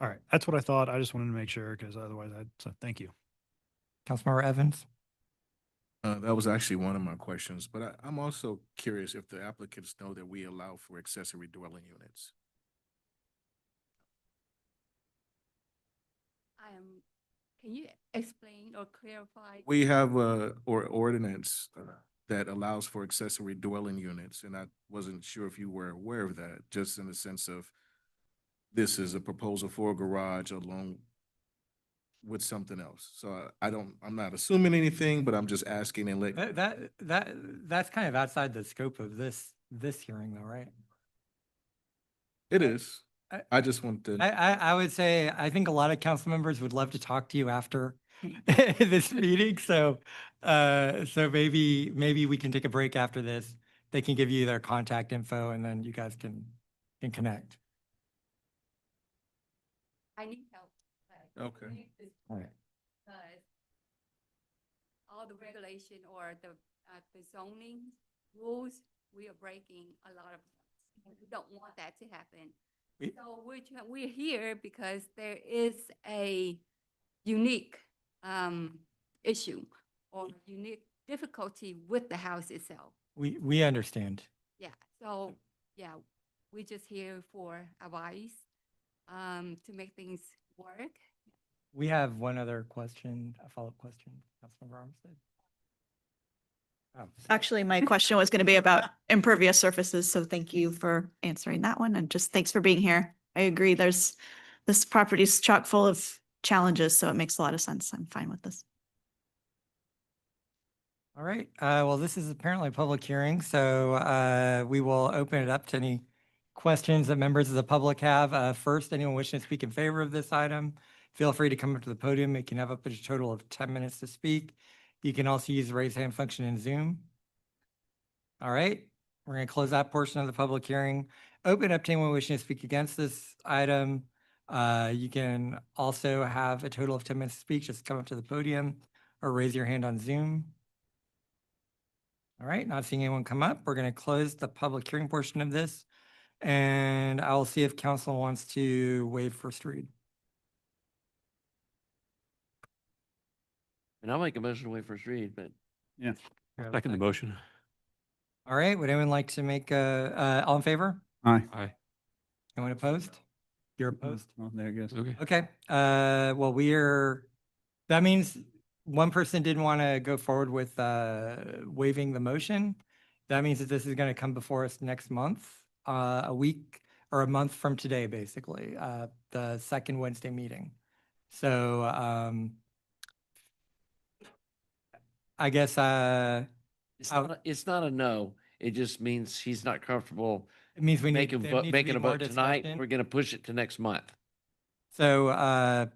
All right. That's what I thought. I just wanted to make sure because otherwise so thank you. Councilmember Evans? That was actually one of my questions, but I'm also curious if the applicants know that we allow for accessory dwelling units. Can you explain or clarify? We have a ordinance that allows for accessory dwelling units, and I wasn't sure if you were aware of that, just in the sense of this is a proposal for a garage along with something else. So I'm not assuming anything, but I'm just asking and let. That's kind of outside the scope of this hearing though, right? It is. I- I just want to. I would say, I think a lot of council members would love to talk to you after this meeting. So maybe we can take a break after this. They can give you their contact info and then you guys can connect. I need help. but Okay. need this All right. Because all the regulation or the zoning rules, we are breaking a lot of, we don't want that to happen. We- So we're here because there is a unique issue or unique difficulty with the house itself. We understand. Yeah, so, yeah, we're just here for advice to make things work. We have one other question, a follow-up question, Councilmember Armstead. Oh, Actually, my question was going to be about impervious surfaces, so thank you for answering that one, and just thanks for being here. I agree, this property is chock full of challenges, so it makes a lot of sense. I'm fine with this. All right, well, this is apparently a public hearing, so we will open it up to any questions that members of the public have. First, anyone wishing to speak in favor of this item, feel free to come up to the podium. You can have up to a total of 10 minutes to speak. You can also use the raise hand function in Zoom. All right, we're going to close that portion of the public hearing. Open up to anyone wishing to speak against this item. You can also have a total of 10 minutes to speak. Just come up to the podium or raise your hand on Zoom. All right, not seeing anyone come up. We're going to close the public hearing portion of this. And I will see if council wants to waive first read. And I'll make a motion to wait first read, but Yeah. Second the motion. All right, would anyone like to make all in favor? Aye. Aye. Anyone opposed? You're opposed? Well, there it goes. Okay. Okay, well, that means one person didn't want to go forward with waiving the motion. That means that this is going to come before us next month, a week or a month from today, basically, the second Wednesday meeting. So I guess it's not a no. It just means he's not comfortable it means we need making there vote, needs to be making a more vote tonight. discussion. We're going to push it to next month. So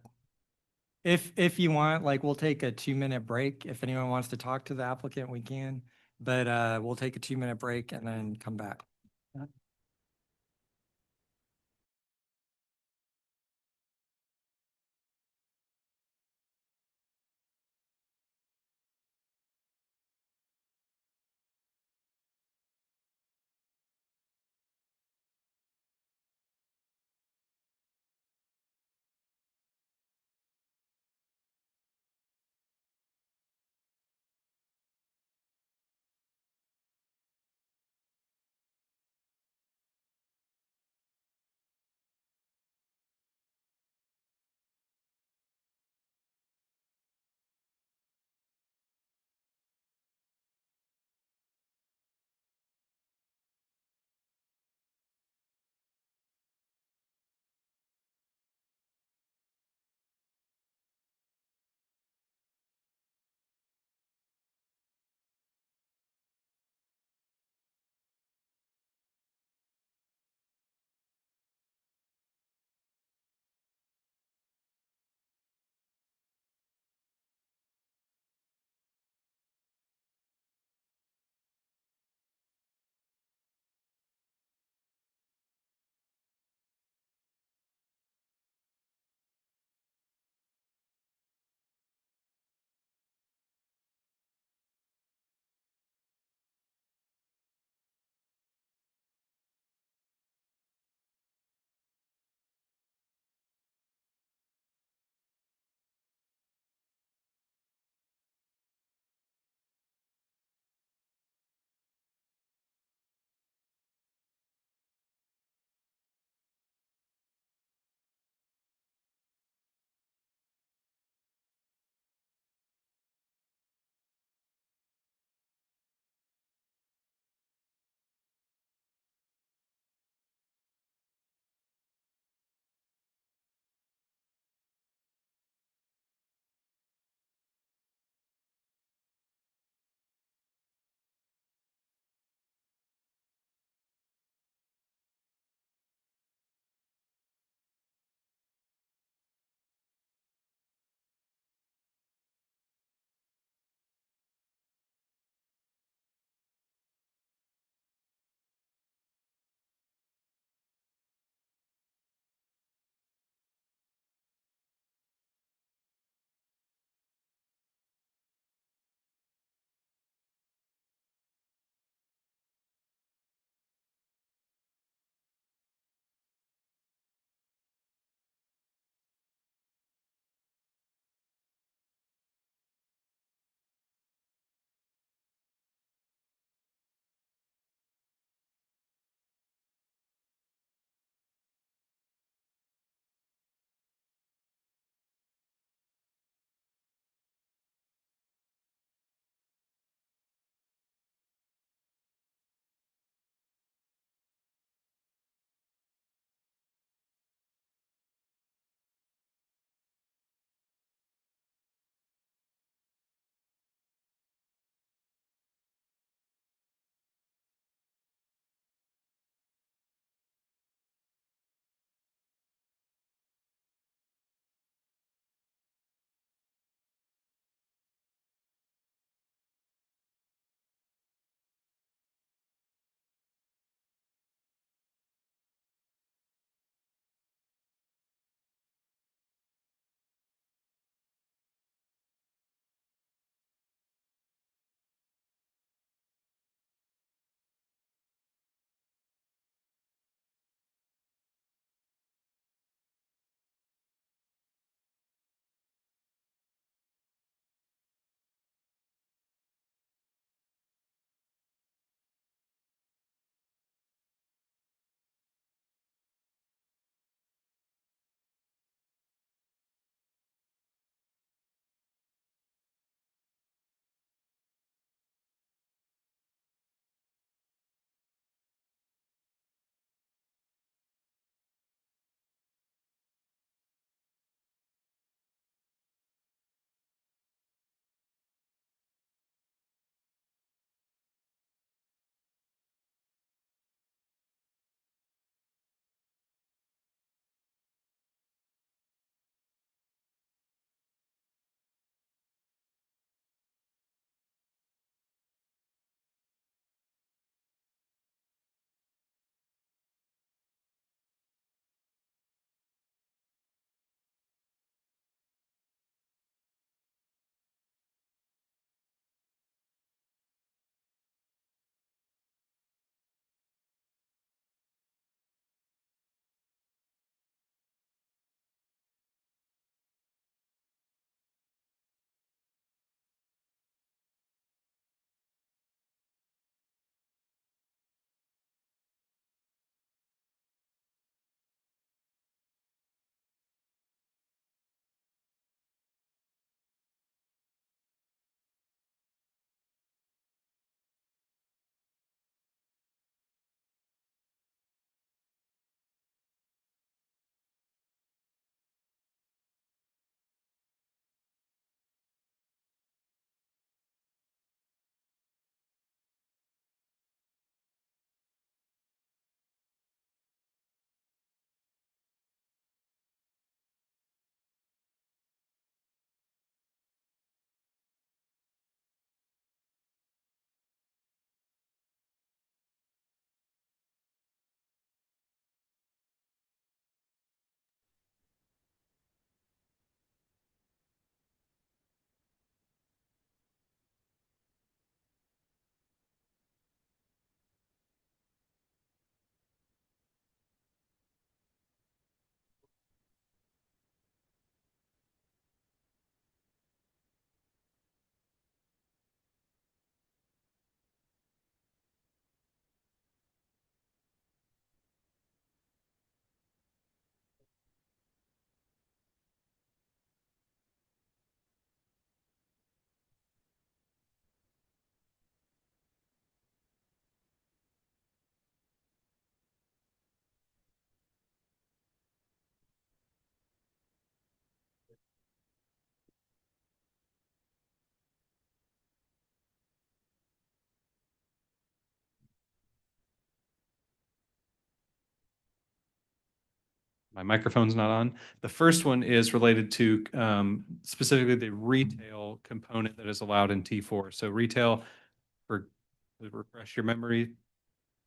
if you want, like, we'll take a 2-minute break. If anyone wants to talk to the applicant, we can, but we'll take a 2-minute break and then come back. my microphone's not on. The first one is related to specifically the retail component that is allowed in T4. So retail, for to refresh your memory,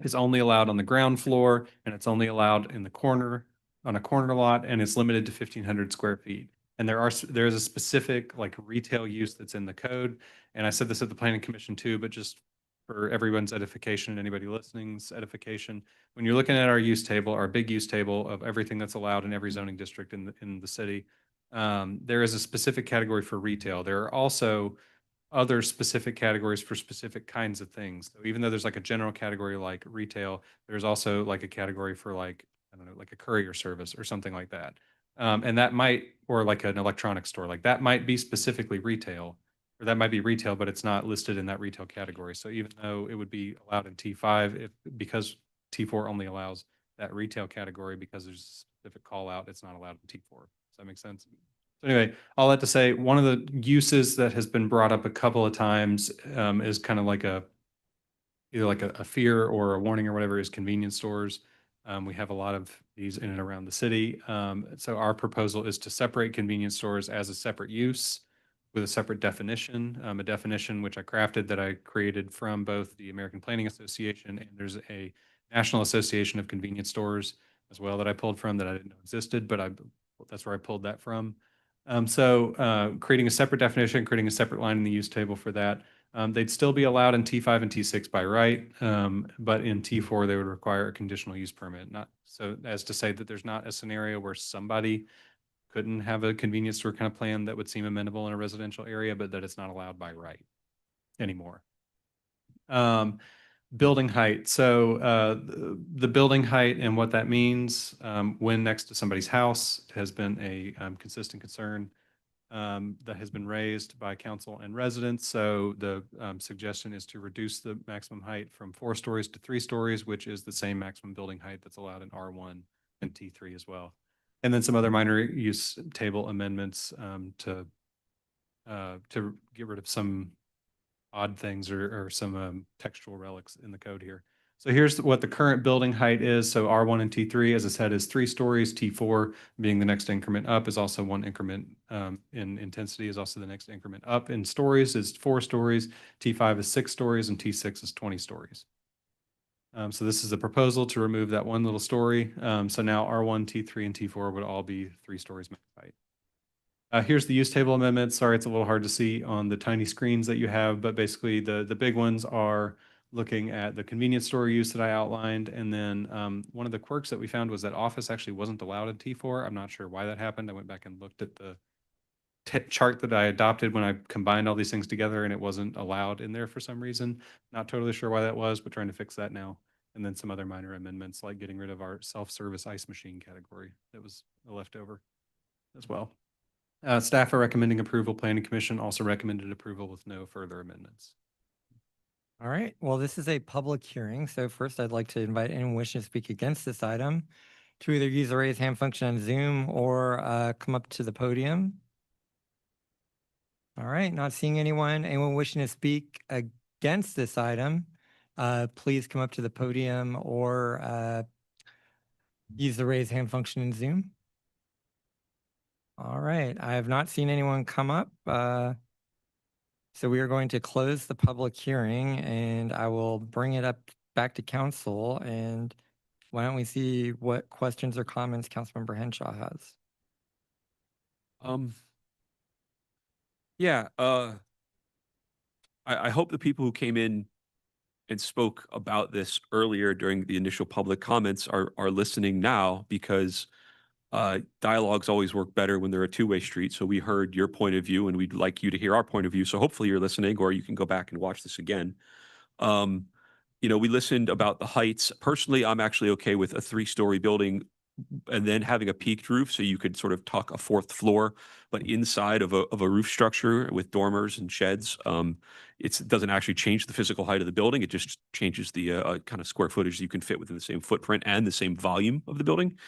is only allowed on the ground floor, and it's only allowed in the corner, on a corner lot, and it's limited to 1,500 square feet. And there is a specific like retail use that's in the code. And I said this at the planning commission too, but just for everyone's edification and anybody listening's edification, when you're looking at our use table, our big use table of everything that's allowed in every zoning district in the city, there is a specific category for retail. There are also other specific categories for specific kinds of things. So even though there's like a general category like retail, there's also like a category for like, I don't know, like a courier service or something like that. And that might, or like an electronics store, like that might be specifically retail, or that might be retail, but it's not listed in that retail category. So even though it would be allowed in T5, because T4 only allows that retail category because there's a specific call out, it's not allowed in T4. Does that make sense? So anyway, all that to say, one of the uses that has been brought up a couple of times is kind of like either like a fear or a warning or whatever, is convenience stores. We have a lot of these in and around the city. So our proposal is to separate convenience stores as a separate use with a separate definition, a definition which I crafted that I created from both the American Planning Association, and there's a National Association of Convenience Stores as well that I pulled from that I didn't know existed, but that's where I pulled that from. So creating a separate definition, creating a separate line in the use table for that. They'd still be allowed in T5 and T6 by right, but in T4 they would require a conditional use permit. Not so as to say that there's not a scenario where somebody couldn't have a convenience store kind of plan that would seem amenable in a residential area, but that it's not allowed by right anymore. Building height. So the building height and what that means when next to somebody's house has been a consistent concern that has been raised by council and residents. So the suggestion is to reduce the maximum height from 4 stories to 3 stories, which is the same maximum building height that's allowed in R1 and T3 as well. And then some other minor use table amendments to get rid of some odd things or some textual relics in the code here. So here's what the current building height is. So R1 and T3, as I said, is 3 stories. T4 being the next increment up is also 1 increment in intensity, is also the next increment up in stories is 4 stories. T5 is 6 stories, and T6 is 20 stories. So this is a proposal to remove that one little story. So now R1, T3, and T4 would all be 3 stories max height. Here's the use table amendments. Sorry, it's a little hard to see on the tiny screens that you have, but basically the big ones are looking at the convenience store use that I outlined. And then one of the quirks that we found was that office actually wasn't allowed in T4. I'm not sure why that happened. I went back and looked at the chart that I adopted when I combined all these things together, and it wasn't allowed in there for some reason. Not totally sure why that was, but trying to fix that now. And then some other minor amendments like getting rid of our self-service ice machine category that was a leftover as well. Staff are recommending approval. Planning Commission also recommended approval with no further amendments. All right, well, this is a public hearing. So first I'd like to invite anyone wishing to speak against this item to either use the raise hand function on Zoom or come up to the podium. All right, not seeing anyone. Anyone wishing to speak against this item, please come up to the podium or use the raise hand function in Zoom. All right, I have not seen anyone come up. So we are going to close the public hearing, and I will bring it up back to council. And why don't we see what questions or comments Councilmember Henshaw has? Yeah, I hope the people who came in and spoke about this earlier during the initial public comments are listening now, because dialogues always work better when they're a two-way street. So we heard your point of view, and we'd like you to hear our point of view. So hopefully you're listening, or you can go back and watch this again. You know, we listened about the heights. Personally, I'm actually okay with a 3-story building and then having a peaked roof, so you could sort of tuck a 4th floor, but inside of a roof structure with dormers and sheds. It doesn't actually change the physical height of the building. It just changes the kind of square footage you can fit within the same footprint and the same volume of the building.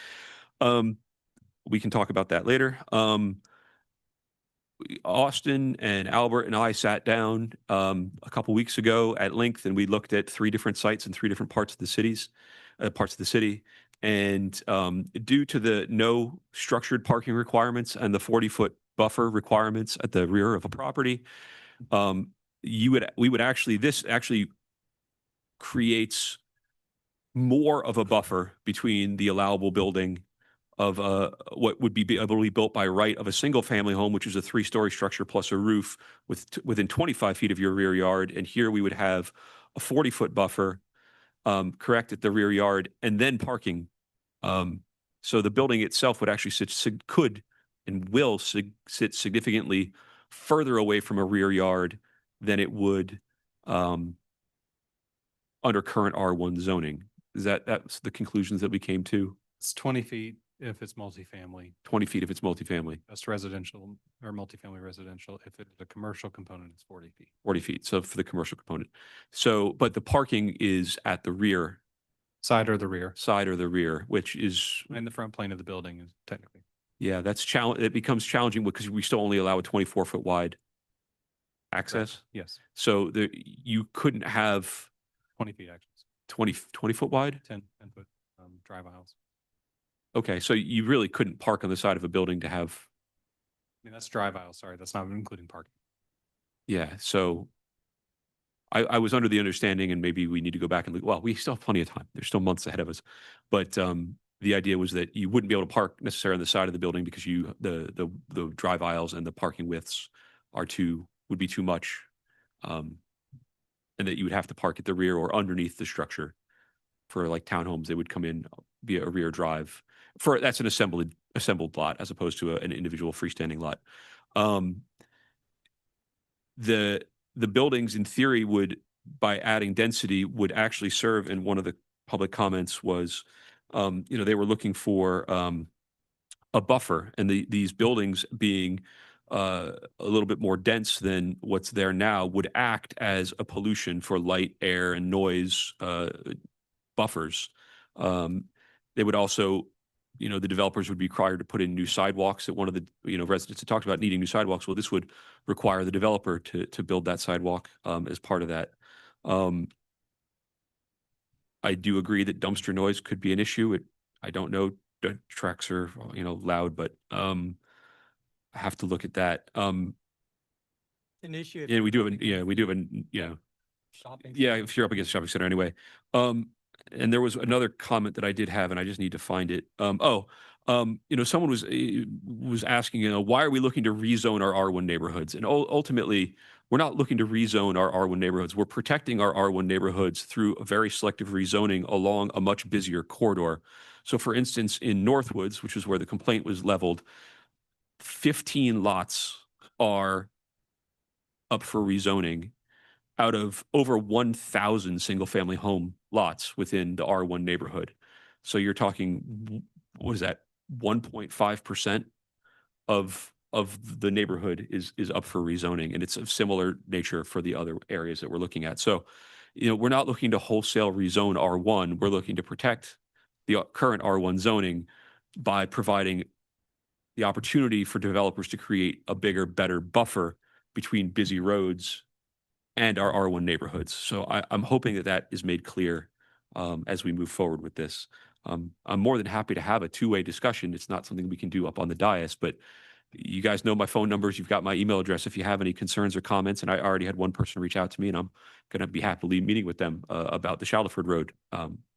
We can talk about that later. Austin and Albert and I sat down a couple weeks ago at length, and we looked at 3 different sites in 3 different parts of the city. And due to the no structured parking requirements and the 40-foot buffer requirements at the rear of a property, this actually creates more of a buffer between the allowable building of what would be able to be built by right of a single family home, which is a 3-story structure plus a roof within 25 feet of your rear yard. And here we would have a 40-foot buffer, correct, at the rear yard, and then parking. So the building itself would actually could and will sit significantly further away from a rear yard than it would under current R1 zoning. That's the conclusions that we came to? It's 20 feet if it's multifamily. 20 feet if it's multifamily. That's residential or multifamily residential. If it's a commercial component, it's 40 feet. 40 feet. So for the commercial component. So, but the parking is at the rear. Side or the rear. Side or the rear, which is. In the front plane of the building is technically. Yeah, it becomes challenging because we still only allow a 24-foot wide access. Yes. So you couldn't have 20 feet access. 20 foot wide? 10 foot drive aisles. Okay, so you really couldn't park on the side of a building to have. I mean, that's drive aisles. Sorry, that's not including parking. Yeah, so I was under the understanding, and maybe we need to go back and look. Well, we still have plenty of time. There's still months ahead of us. But the idea was that you wouldn't be able to park necessarily on the side of the building because the drive aisles and the parking widths would be too much. And that you would have to park at the rear or underneath the structure. For like townhomes, they would come in via a rear drive. That's an assembled lot as opposed to an individual freestanding lot. The buildings in theory would, by adding density, would actually serve, and one of the public comments was, they were looking for a buffer, and these buildings being a little bit more dense than what's there now would act as a pollution for light, air, and noise buffers. They would also, the developers would be required to put in new sidewalks. That one of the residents had talked about needing new sidewalks. Well, this would require the developer to build that sidewalk as part of that. I do agree that dumpster noise could be an issue. I don't know, the trucks are loud, but I have to look at that. An issue. Yeah, we do have Shopping. yeah, if you're up against a shopping center anyway. And there was another comment that I did have, and I just need to find it. Someone was asking, why are we looking to rezone our R1 neighborhoods? And ultimately, we're not looking to rezone our R1 neighborhoods. We're protecting our R1 neighborhoods through a very selective rezoning along a much busier corridor. So for instance, in Northwoods, which is where the complaint was leveled, 15 lots are up for rezoning out of over 1,000 single-family home lots within the R1 neighborhood. So you're talking, what is that, 1.5% of the neighborhood is up for rezoning, and it's of similar nature for the other areas that we're looking at. So, we're not looking to wholesale rezone R1. We're looking to protect the current R1 zoning by providing the opportunity for developers to create a bigger, better buffer between busy roads and our R1 neighborhoods. So I'm hoping that is made clear as we move forward with this. I'm more than happy to have a two-way discussion. It's not something we can do up on the dais, but you guys know my phone numbers. You've got my email address if you have any concerns or comments. And I already had one person reach out to me, and I'm going to be happily meeting with them about the Shallowford Road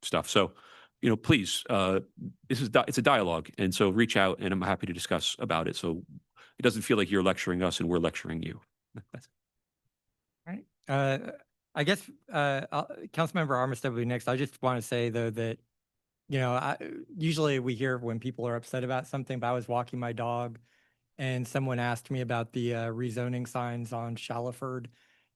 stuff. So, please, it's a dialogue. And so reach out, and I'm happy to discuss about it. So it doesn't feel like you're lecturing us and we're lecturing you. That's it. I guess Councilmember Armistead will be next. I just want to say though that, usually we hear when people are upset about something, but I was walking my dog and someone asked me about the rezoning signs on Shallowford,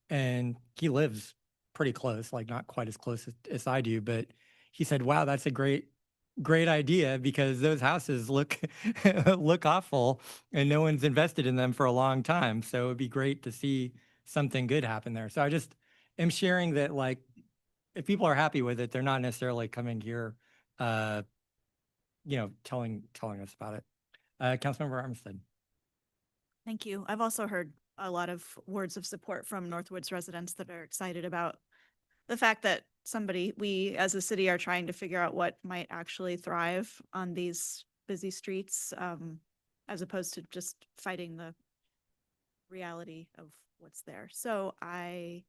and he lives pretty close, like not quite as close as I do, but he said, wow, that's a great idea because those houses look awful and no one's invested in them for a long time. So it'd be great to see something good happen there. So I just am sharing that, like, if people are happy with it, they're not necessarily coming here, telling us about it. Councilmember Armistead. Thank you. I've also heard a lot of words of support from Northwoods residents that are excited about the fact that we as a city are trying to figure out what might actually thrive on these busy streets, as opposed to just fighting the reality of what's there. So I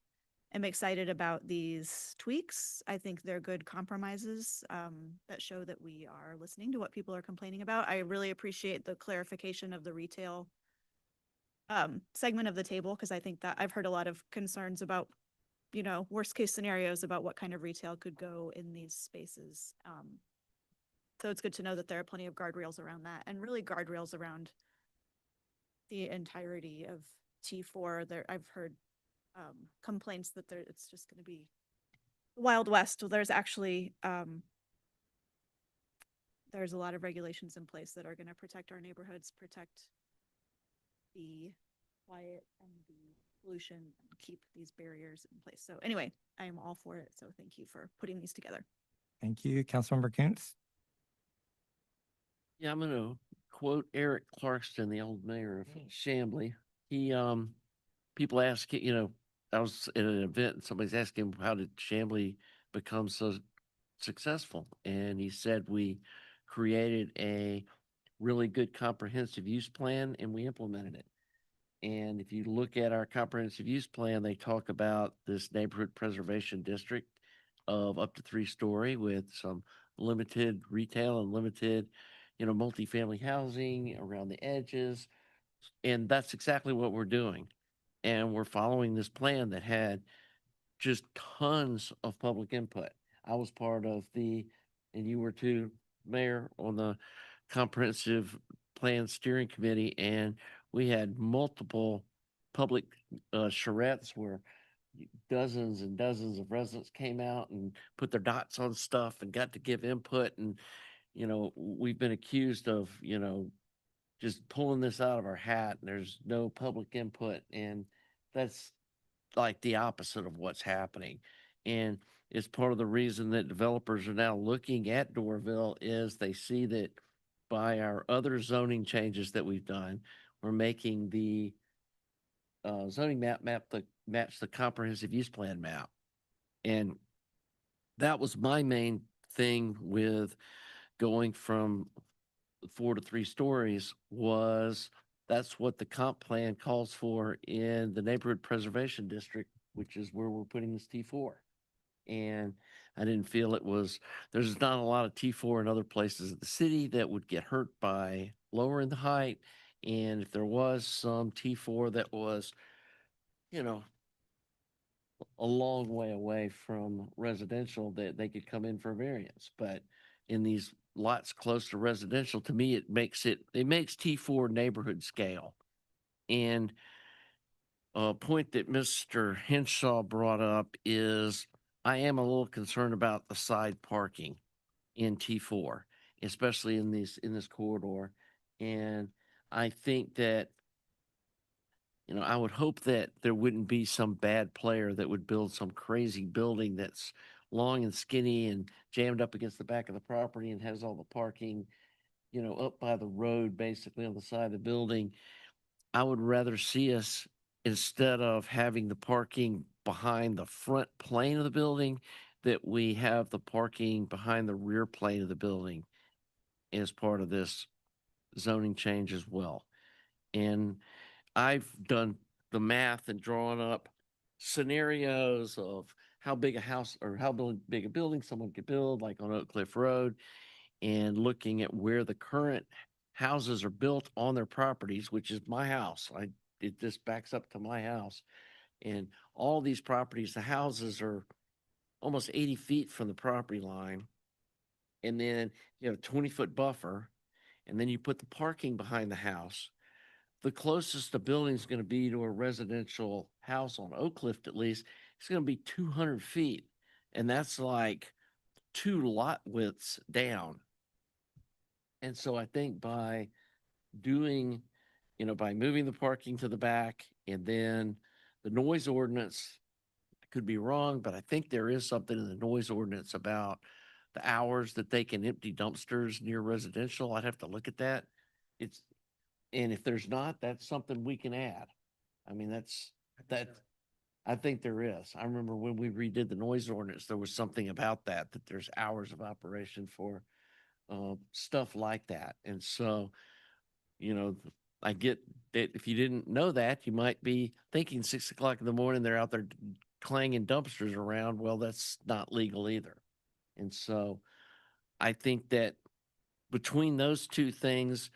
am excited about these tweaks. I think they're good compromises, that show that we are listening to what people are complaining about. I really appreciate the clarification of the retail segment of the table, because I think that I've heard a lot of concerns about, worst case scenarios about what kind of retail could go in these spaces. So it's good to know that there are plenty of guardrails around that, and really guardrails around the entirety of T4. I've heard complaints that it's just going to be Wild West. There's actually there's a lot of regulations in place that are going to protect our neighborhoods, protect the quiet and the pollution, and keep these barriers in place. So anyway, I am all for it. So thank you for putting these together. Thank you, Councilmember Kuntz. Yeah, I'm gonna quote Eric Clarkston, the old mayor of Chamblee. He, people ask, I was at an event and somebody's asking him, how did Chamblee become so successful? And he said, we created a really good comprehensive use plan and we implemented it. And if you look at our comprehensive use plan, they talk about this neighborhood preservation district of up to 3-story with some limited retail and limited, multifamily housing around the edges. And that's exactly what we're doing. And we're following this plan that had just tons of public input. I was part of and you were too, Mayor, on the comprehensive plan steering committee, and we had multiple public charrettes where dozens and dozens of residents came out and put their dots on stuff and got to give input. And, we've been accused of, just pulling this out of our hat and there's no public input. And that's like the opposite of what's happening. And it's part of the reason that developers are now looking at Doraville is they see that by our other zoning changes that we've done, we're making the zoning map match the comprehensive use plan map. And that was my main thing with going from 4 to 3 stories was that's what the comp plan calls for in the neighborhood preservation district, which is where we're putting this T4. And I didn't feel there's not a lot of T4 in other places of the city that would get hurt by lowering the height. And if there was some T4 that was, a long way away from residential, that they could come in for a variance. But in these lots close to residential, to me, it makes T4 neighborhood scale. And a point that Mr. Henshaw brought up is I am a little concerned about the side parking in T4, especially in this corridor. And I think that, I would hope that there wouldn't be some bad player that would build some crazy building that's long and skinny and jammed up against the back of the property and has all the parking, up by the road, basically on the side of the building. I would rather see us, instead of having the parking behind the front plane of the building, that we have the parking behind the rear plane of the building as part of this zoning change as well. And I've done the math and drawn up scenarios of how big a house or how big a building someone could build, like on Oak Cliff Road, and looking at where the current houses are built on their properties, which is my house. It just backs up to my house. And all these properties, the houses are almost 80 feet from the property line. And then you have a 20-foot buffer. And then you put the parking behind the house. The closest the building is going to be to a residential house on Oak Cliff, at least, it's going to be 200 feet. And that's like 2 lot widths down. And so I think by moving the parking to the back, and then the noise ordinance, I could be wrong, but I think there is something in the noise ordinance about the hours that they can empty dumpsters near residential. I'd have to look at that. And if there's not, that's something we can add. I mean, that's I think there is. I remember when we redid the noise ordinance, there was something about that, that there's hours of operation for stuff like that. And so, I get that if you didn't know that, you might be thinking 6 o'clock in the morning, they're out there clanging dumpsters around. Well, that's not legal either. And so I think that between those two things,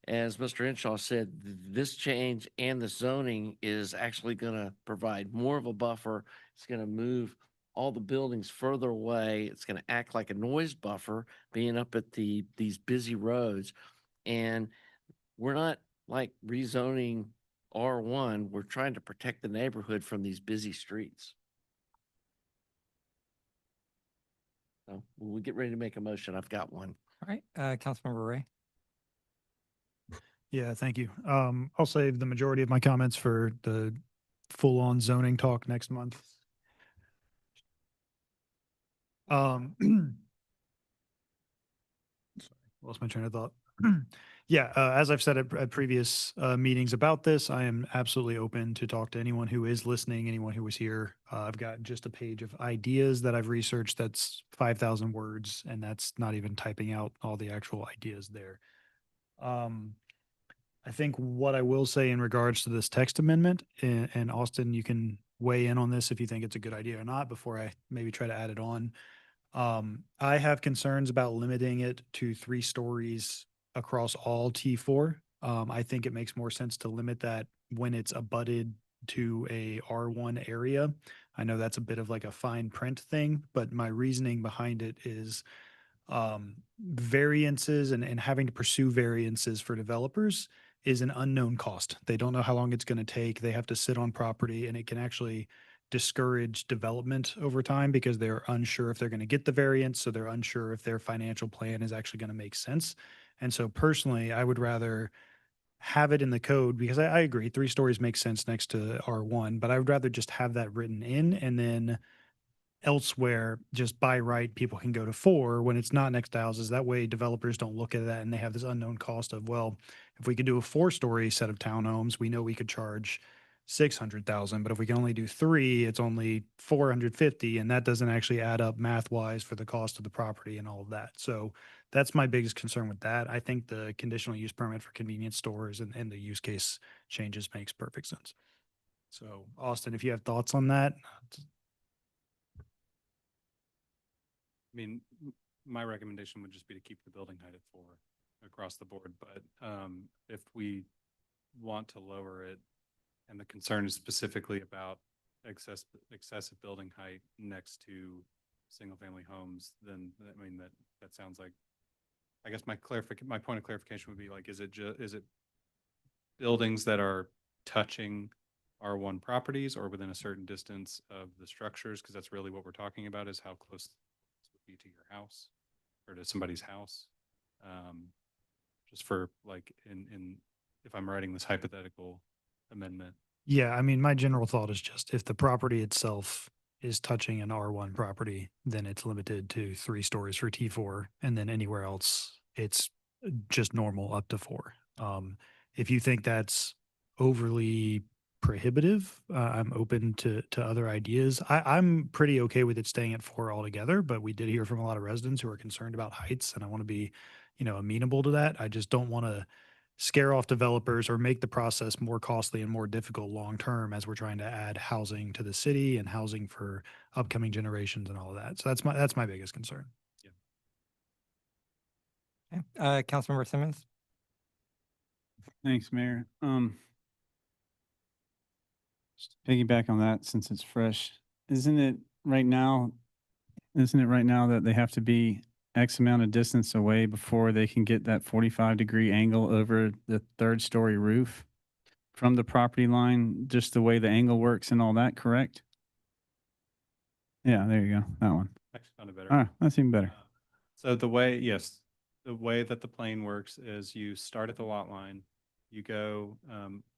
as Mr. Henshaw said, this change and the zoning is actually going to provide more of a buffer. It's going to move all the buildings further away. It's going to act like a noise buffer being up at these busy roads. And we're not like rezoning R1. We're trying to protect the neighborhood from these busy streets. So when we get ready to make a motion, I've got one. All right, Councilmember Ray. Yeah, thank you. I'll save the majority of my comments for the full-on zoning talk next month. Sorry, lost my train of thought. Yeah, as I've said at previous meetings about this, I am absolutely open to talk to anyone who is listening, anyone who was here. I've got just a page of ideas that I've researched that's 5,000 words, and that's not even typing out all the actual ideas there. I think what I will say in regards to this text amendment, and Austin, you can weigh in on this if you think it's a good idea or not before I maybe try to add it on. I have concerns about limiting it to 3 stories across all T4. I think it makes more sense to limit that when it's abutted to a R1 area. I know that's a bit of like a fine print thing, but my reasoning behind it is variances and having to pursue variances for developers is an unknown cost. They don't know how long it's going to take. They have to sit on property, and it can actually discourage development over time because they're unsure if they're going to get the variance. So they're unsure if their financial plan is actually going to make sense. And so personally, I would rather have it in the code because I agree 3 stories makes sense next to R1, but I would rather just have that written in, and then elsewhere, just by right, people can go to 4 when it's not next to houses. That way developers don't look at that and they have this unknown cost of, well, if we could do a 4-story set of townhomes, we know we could charge 600,000, but if we can only do 3, it's only 450, and that doesn't actually add up math wise for the cost of the property and all of that. So that's my biggest concern with that. I think the conditional use permit for convenience stores and the use case changes makes perfect sense. So Austin, if you have thoughts on that. I mean, my recommendation would just be to keep the building height at 4 across the board, but if we want to lower it, and the concern is specifically about excessive building height next to single-family homes, then I mean that sounds like, I guess my point of clarification would be like, is it buildings that are touching R1 properties or within a certain distance of the structures? Because that's really what we're talking about, is how close this would be to your house or to somebody's house. Just for like if I'm writing this hypothetical amendment. Yeah, I mean, my general thought is just if the property itself is touching an R1 property, then it's limited to 3 stories for T4, and then anywhere else, it's just normal up to 4. If you think that's overly prohibitive, I'm open to other ideas. I'm pretty okay with it staying at 4 altogether, but we did hear from a lot of residents who are concerned about heights, and I want to be, amenable to that. I just don't want to scare off developers or make the process more costly and more difficult long-term as we're trying to add housing to the city and housing for upcoming generations and all of that. So that's my biggest concern. Okay. Councilmember Simmons. Thanks, Mayor. Just to piggyback on that, since it's fresh, isn't it right now that they have to be X amount of distance away before they can get that 45-degree angle over the 3rd-story roof from the property line, just the way the angle works and all that, correct? Yeah, there you go. That one. Actually found it better. Ah, that's even better. So the way that the plane works is you start at the lot line, you go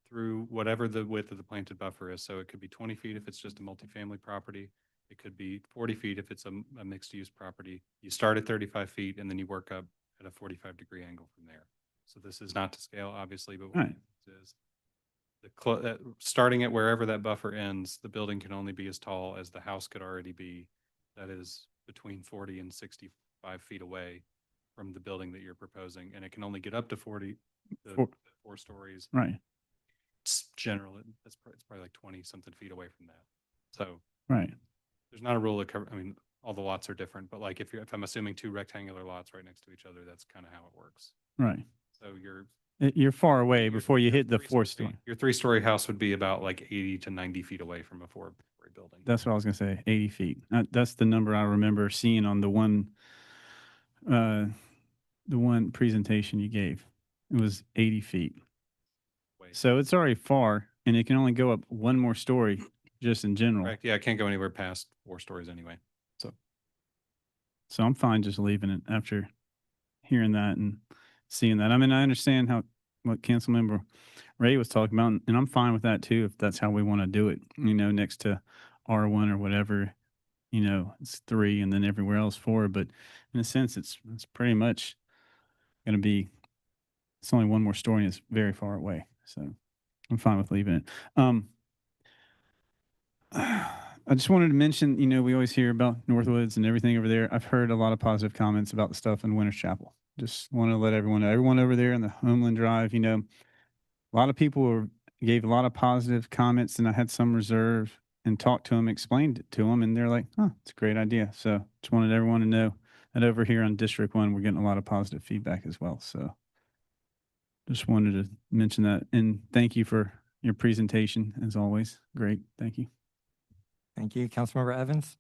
through whatever the width of the planted buffer is. So it could be 20 feet if it's just a multifamily property. It could be 40 feet if it's a mixed use property. You start at 35 feet and then you work up at a 45-degree angle from there. So this is not to scale, obviously, but what Right. it is. Starting at wherever that buffer ends, the building can only be as tall as the house could already be. That is between 40 and 65 feet away from the building that you're proposing, and it can only get up to 40, the Four- 4 stories. Right, It's general, it's probably like 20 something feet away from that. So right. there's not a rule that cover, I mean, all the lots are different, but like if I'm assuming 2 rectangular lots right next to each other, that's kind of how it works. Right. So You're far away your- before you your hit the 3-story 4-story. Your 3-story house would be about like 80 to 90 feet away from a 4-story building. That's what I was gonna say, 80 feet. That's the number I remember seeing on the one presentation you gave. It was 80 feet. So it's already far, and it can only go up one more story just in general. Correct. Yeah, I can't go anywhere past 4 stories anyway. So I'm fine just leaving it after hearing that and seeing that. I mean, I understand what Councilmember Ray was talking about, and I'm fine with that too, if that's how we want to do it, next to R1 or whatever, it's 3 and then everywhere else 4, but in a sense, it's pretty much going to be, it's only one more story and it's very far away. So I'm fine with leaving it. I just wanted to mention, we always hear about Northwoods and everything over there. I've heard a lot of positive comments about the stuff in Winters Chapel. Just want to let everyone know, everyone over there in the Homeland Drive, a lot of people gave a lot of positive comments, and I had some reserve and talked to them, explained it to them, and they're like, oh, it's a great idea. So just wanted everyone to know that over here on District 1, we're getting a lot of positive feedback as well. So just wanted to mention that. And thank you for your presentation, as always. Great. Thank you. Thank you. Councilmember Evans?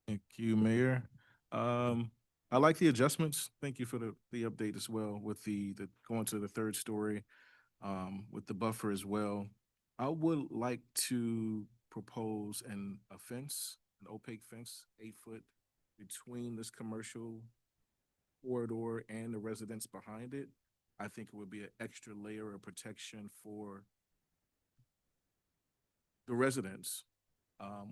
Thank you, Mayor. I like the adjustments. Thank you for the update as well with the going to the 3rd story, with the buffer as well. I would like to propose a fence, an opaque fence, 8 foot between this commercial corridor and the residents behind it. I think it would be an extra layer of protection for the residents.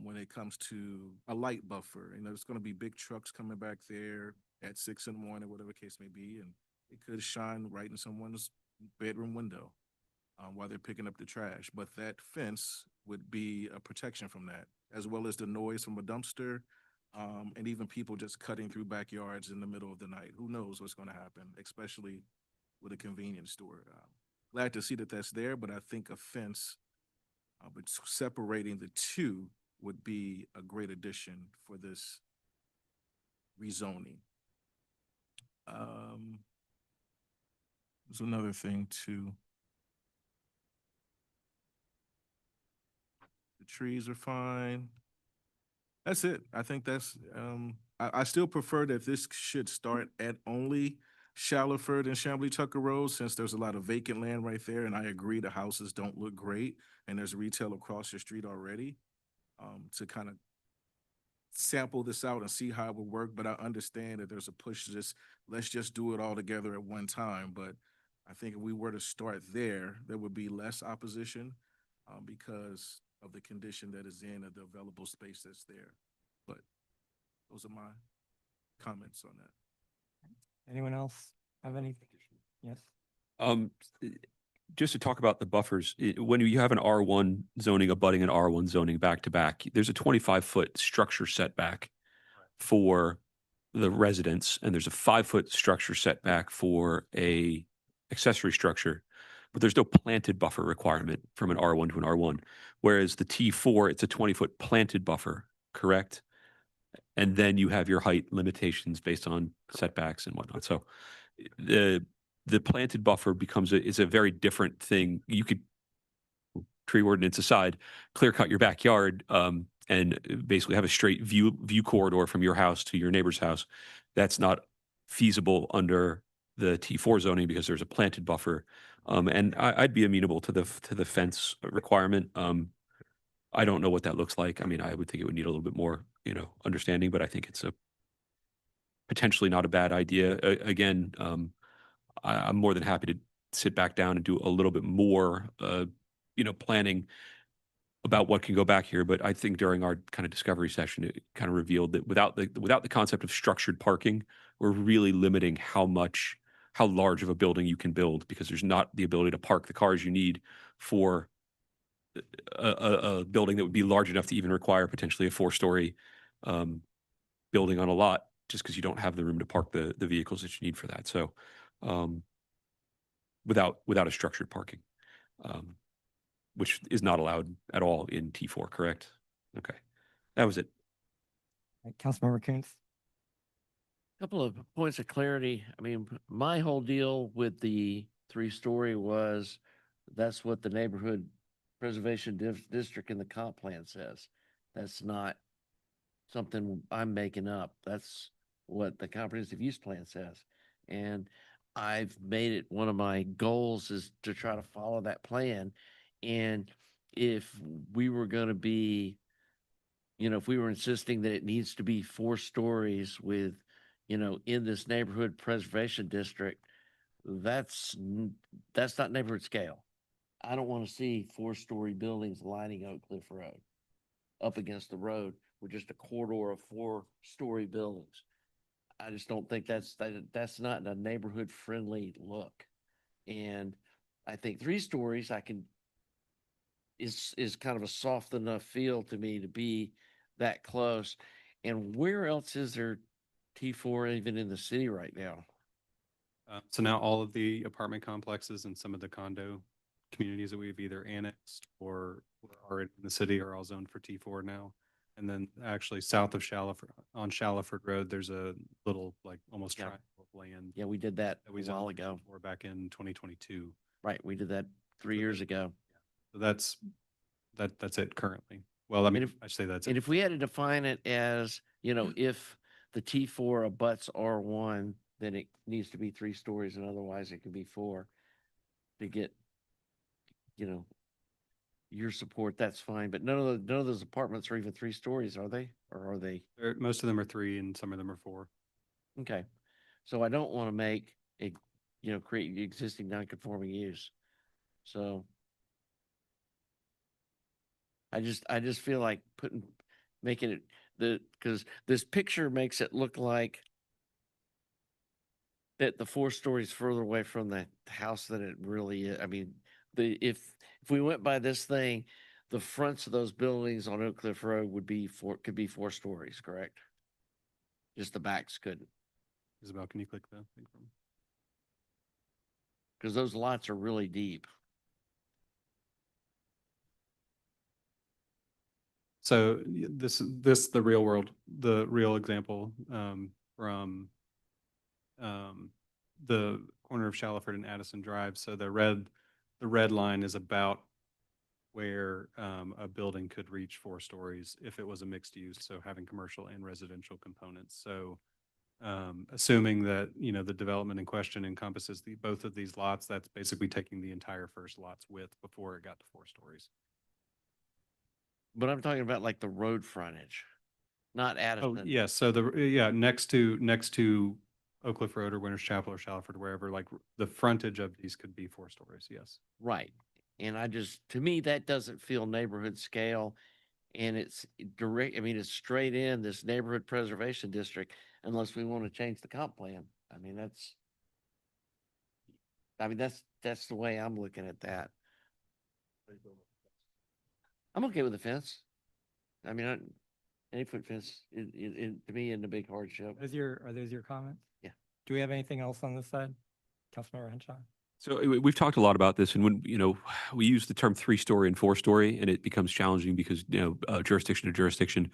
When it comes to a light buffer, there's going to be big trucks coming back there at 6 in the morning, whatever the case may be, and it could shine right in someone's bedroom window while they're picking up the trash. But that fence would be a protection from that, as well as the noise from a dumpster, and even people just cutting through backyards in the middle of the night. Who knows what's going to happen, especially with a convenience store. Glad to see that that's there, but I think a fence but separating the two would be a great addition for this rezoning. There's another thing too. The trees are fine. That's it. I think that's, I still prefer that this should start at only Shallowford and Chamblee Tucker Road, since there's a lot of vacant land right there, and I agree the houses don't look great, and there's retail across the street already. To kind of sample this out and see how it would work, but I understand that there's a push to let's just do it all together at one time. But I think if we were to start there would be less opposition because of the condition that is in, of the available space that's there. But those are my comments on that. Anyone else have anything? Yes. Just to talk about the buffers, when you have an R1 zoning abutting an R1 zoning back to back, there's a 25-foot structure setback for the residence, and there's a 5-foot structure setback for a accessory structure, but there's no planted buffer requirement from an R1 to an R1. Whereas the T4, it's a 20-foot planted buffer, correct? And then you have your height limitations based on setbacks and whatnot. So the planted buffer is a very different thing. You could, tree ordinance aside, clear cut your backyard and basically have a straight view corridor from your house to your neighbor's house. That's not feasible under the T4 zoning because there's a planted buffer. And I'd be amenable to the fence requirement. I don't know what that looks like. I mean, I would think it would need a little bit more, understanding, but I think it's potentially not a bad idea. Again, I'm more than happy to sit back down and do a little bit more, planning about what can go back here. But I think during our kind of discovery session, it kind of revealed that without the concept of structured parking, we're really limiting how much how large of a building you can build, because there's not the ability to park the cars you need for a building that would be large enough to even require potentially a 4-story building on a lot, just because you don't have the room to park the vehicles that you need for that. So without a structured parking, which is not allowed at all in T4, correct? Okay, that was it. Councilmember Coons. Couple of points of clarity. I mean, my whole deal with the 3-story was that's what the neighborhood preservation district in the comp plan says. That's not something I'm making up. That's what the comprehensive use plan says. And I've made it one of my goals is to try to follow that plan. And if we were going to be, if we were insisting that it needs to be 4 stories with, in this neighborhood preservation district, that's not neighborhood scale. I don't want to see 4-story buildings lining Oak Cliff Road up against the road with just a corridor of 4-story buildings. I just don't think that's not a neighborhood friendly look. And I think 3 stories is kind of a soft enough feel to me to be that close. And where else is there T4 even in the city right now? So now all of the apartment complexes and some of the condo communities that we've either annexed or are in the city are all zoned for T4 now. And then actually south of on Shallowford Road, there's a little almost triangle of land. Yeah, we did that a we while zoned ago. for back in 2022. Right, we did that 3 years ago. So that's it currently. Well, I mean, I say that's it. And if we had to define it as, if the T4 abuts R1, then it needs to be 3 stories, and otherwise it could be 4 to get, your support. That's fine. But none of those apartments are even 3 stories, are they? Or are they? Most of them are 3 and some of them are 4. Okay. So I don't want to make a, create existing non-conforming use. So I just feel like making it because this picture makes it look like that the 4 stories further away from the house than it really is. I mean, if we went by this thing, the fronts of those buildings on Oak Cliff Road could be 4 stories, correct? Just the backs couldn't. Isabel, can you click that? Because those lots are really deep. So the real example from the corner of Shallowford and Addison Drive. So the red line is about where a building could reach 4 stories if it was a mixed use, so having commercial and residential components. So assuming that, the development in question encompasses both of these lots, that's basically taking the entire first lot's width before it got to 4 stories. But I'm talking about like the road frontage, not Addison. Oh, yes. So next to Oak Cliff Road or Winters Chapel or Shallowford, wherever, the frontage of these could be 4 stories. Yes. Right. And to me, that doesn't feel neighborhood scale. And it's direct. I mean, it's straight in this neighborhood preservation district, unless we want to change the comp plan. I mean, that's the way I'm looking at that. I'm okay with the fence. I mean, any foot fence to me isn't a big hardship. Are those your comments? Yeah. Do we have anything else on this side? Councilmember Henshaw? So we've talked a lot about this, and when we use the term 3-story and 4-story, and it becomes challenging because jurisdiction to jurisdiction.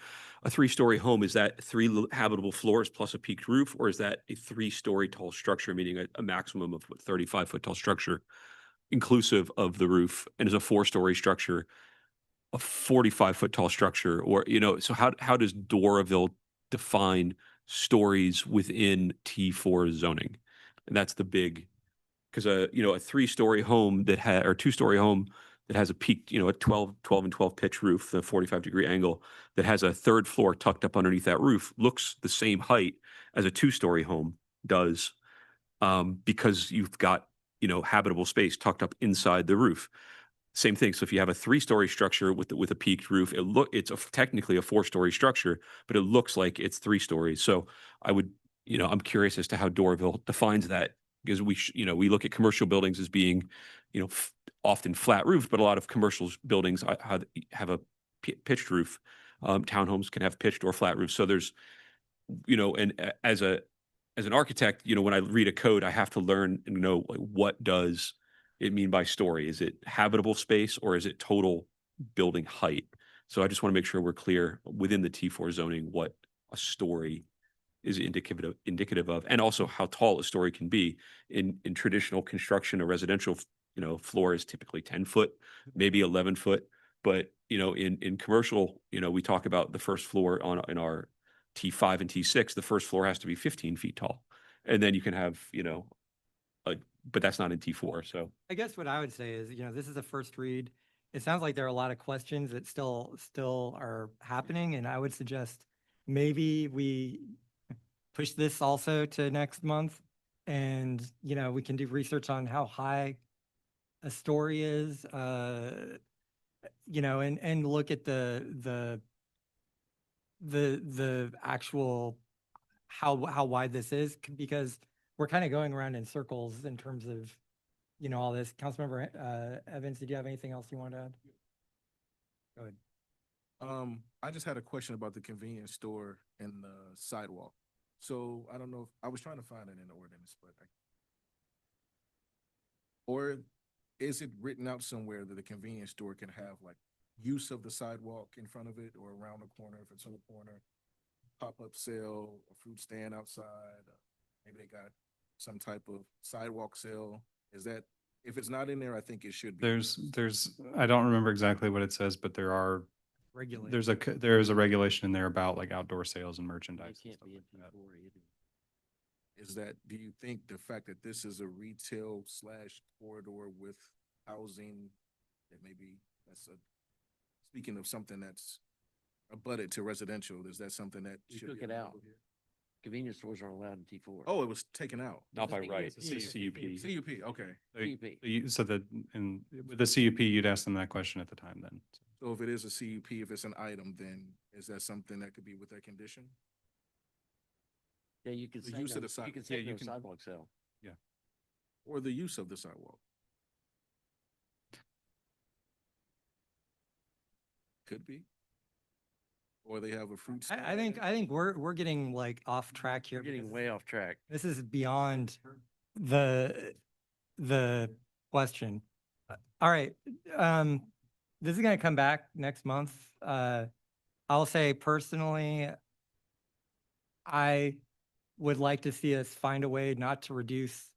A 3-story home, is that 3 habitable floors plus a peaked roof, or is that a 3-story tall structure, meaning a maximum of 35-foot tall structure, inclusive of the roof? And is a 4-story structure a 45-foot tall structure? Or so how does Doraville define stories within T4 zoning? And that's the big. Because a 3-story home or 2-story home that has a peaked, a 12 and 12 pitch roof, the 45-degree angle, that has a 3rd floor tucked up underneath that roof, looks the same height as a 2-story home does, because you've got habitable space tucked up inside the roof. Same thing. So if you have a 3-story structure with a peaked roof, it's technically a 4-story structure, but it looks like it's 3 stories. So I would, I'm curious as to how Doraville defines that because we look at commercial buildings as being, often flat roof, but a lot of commercial buildings have a pitched roof. Townhomes can have pitched or flat roofs. So there's, and as an architect, when I read a code, I have to learn and know, like, what does it mean by story? Is it habitable space or is it total building height? So I just want to make sure we're clear within the T4 zoning what a story is indicative of, and also how tall a story can be. In traditional construction, a residential, floor is typically 10 foot, maybe 11 foot. But, in commercial, we talk about the first floor in our T5 and T6, the first floor has to be 15 feet tall. And then you can have, but that's not in T4. So I guess what I would say is, this is a first read. It sounds like there are a lot of questions that still are happening, and I would suggest maybe we push this also to next month, and we can do research on how high a story is, and look at the actual how wide this is, because we're kind of going around in circles in terms of all this. Councilmember Evans, did you have anything else you wanted to add? Go ahead. I just had a question about the convenience store and the sidewalk. So I don't know if I was trying to find it in the ordinance, but or is it written out somewhere that the convenience store can have like use of the sidewalk in front of it or around the corner if it's on the corner, pop-up sale, a fruit stand outside, maybe they got some type of sidewalk sale. Is that, if it's not in there, I think it should be. I don't remember exactly what it says, but there is a regulation in there about like outdoor sales and merchandise. It can't be in T4 either. Is that, do you think the fact that this is a retail / corridor with housing, that maybe speaking of something that's abutted to residential, is that something that You should took be it out. available here? Convenience stores aren't allowed in T4. Oh, it was taken out. not by right, It's it's a CUP. CUP, okay. So with the CUP, you'd ask them that question at the time then. So if it is a CUP, if it's an item, then is that something that could be with that condition? Yeah, you could The say use of no, the you could yeah, say you no can- sidewalk sale. Or the use of the sidewalk? Could be. Or they have a fruit stand. I think we're getting like off track here. You're getting because way off track. This is beyond the question. All right, this is gonna come back next month. I'll say personally, I would like to see us find a way not to reduce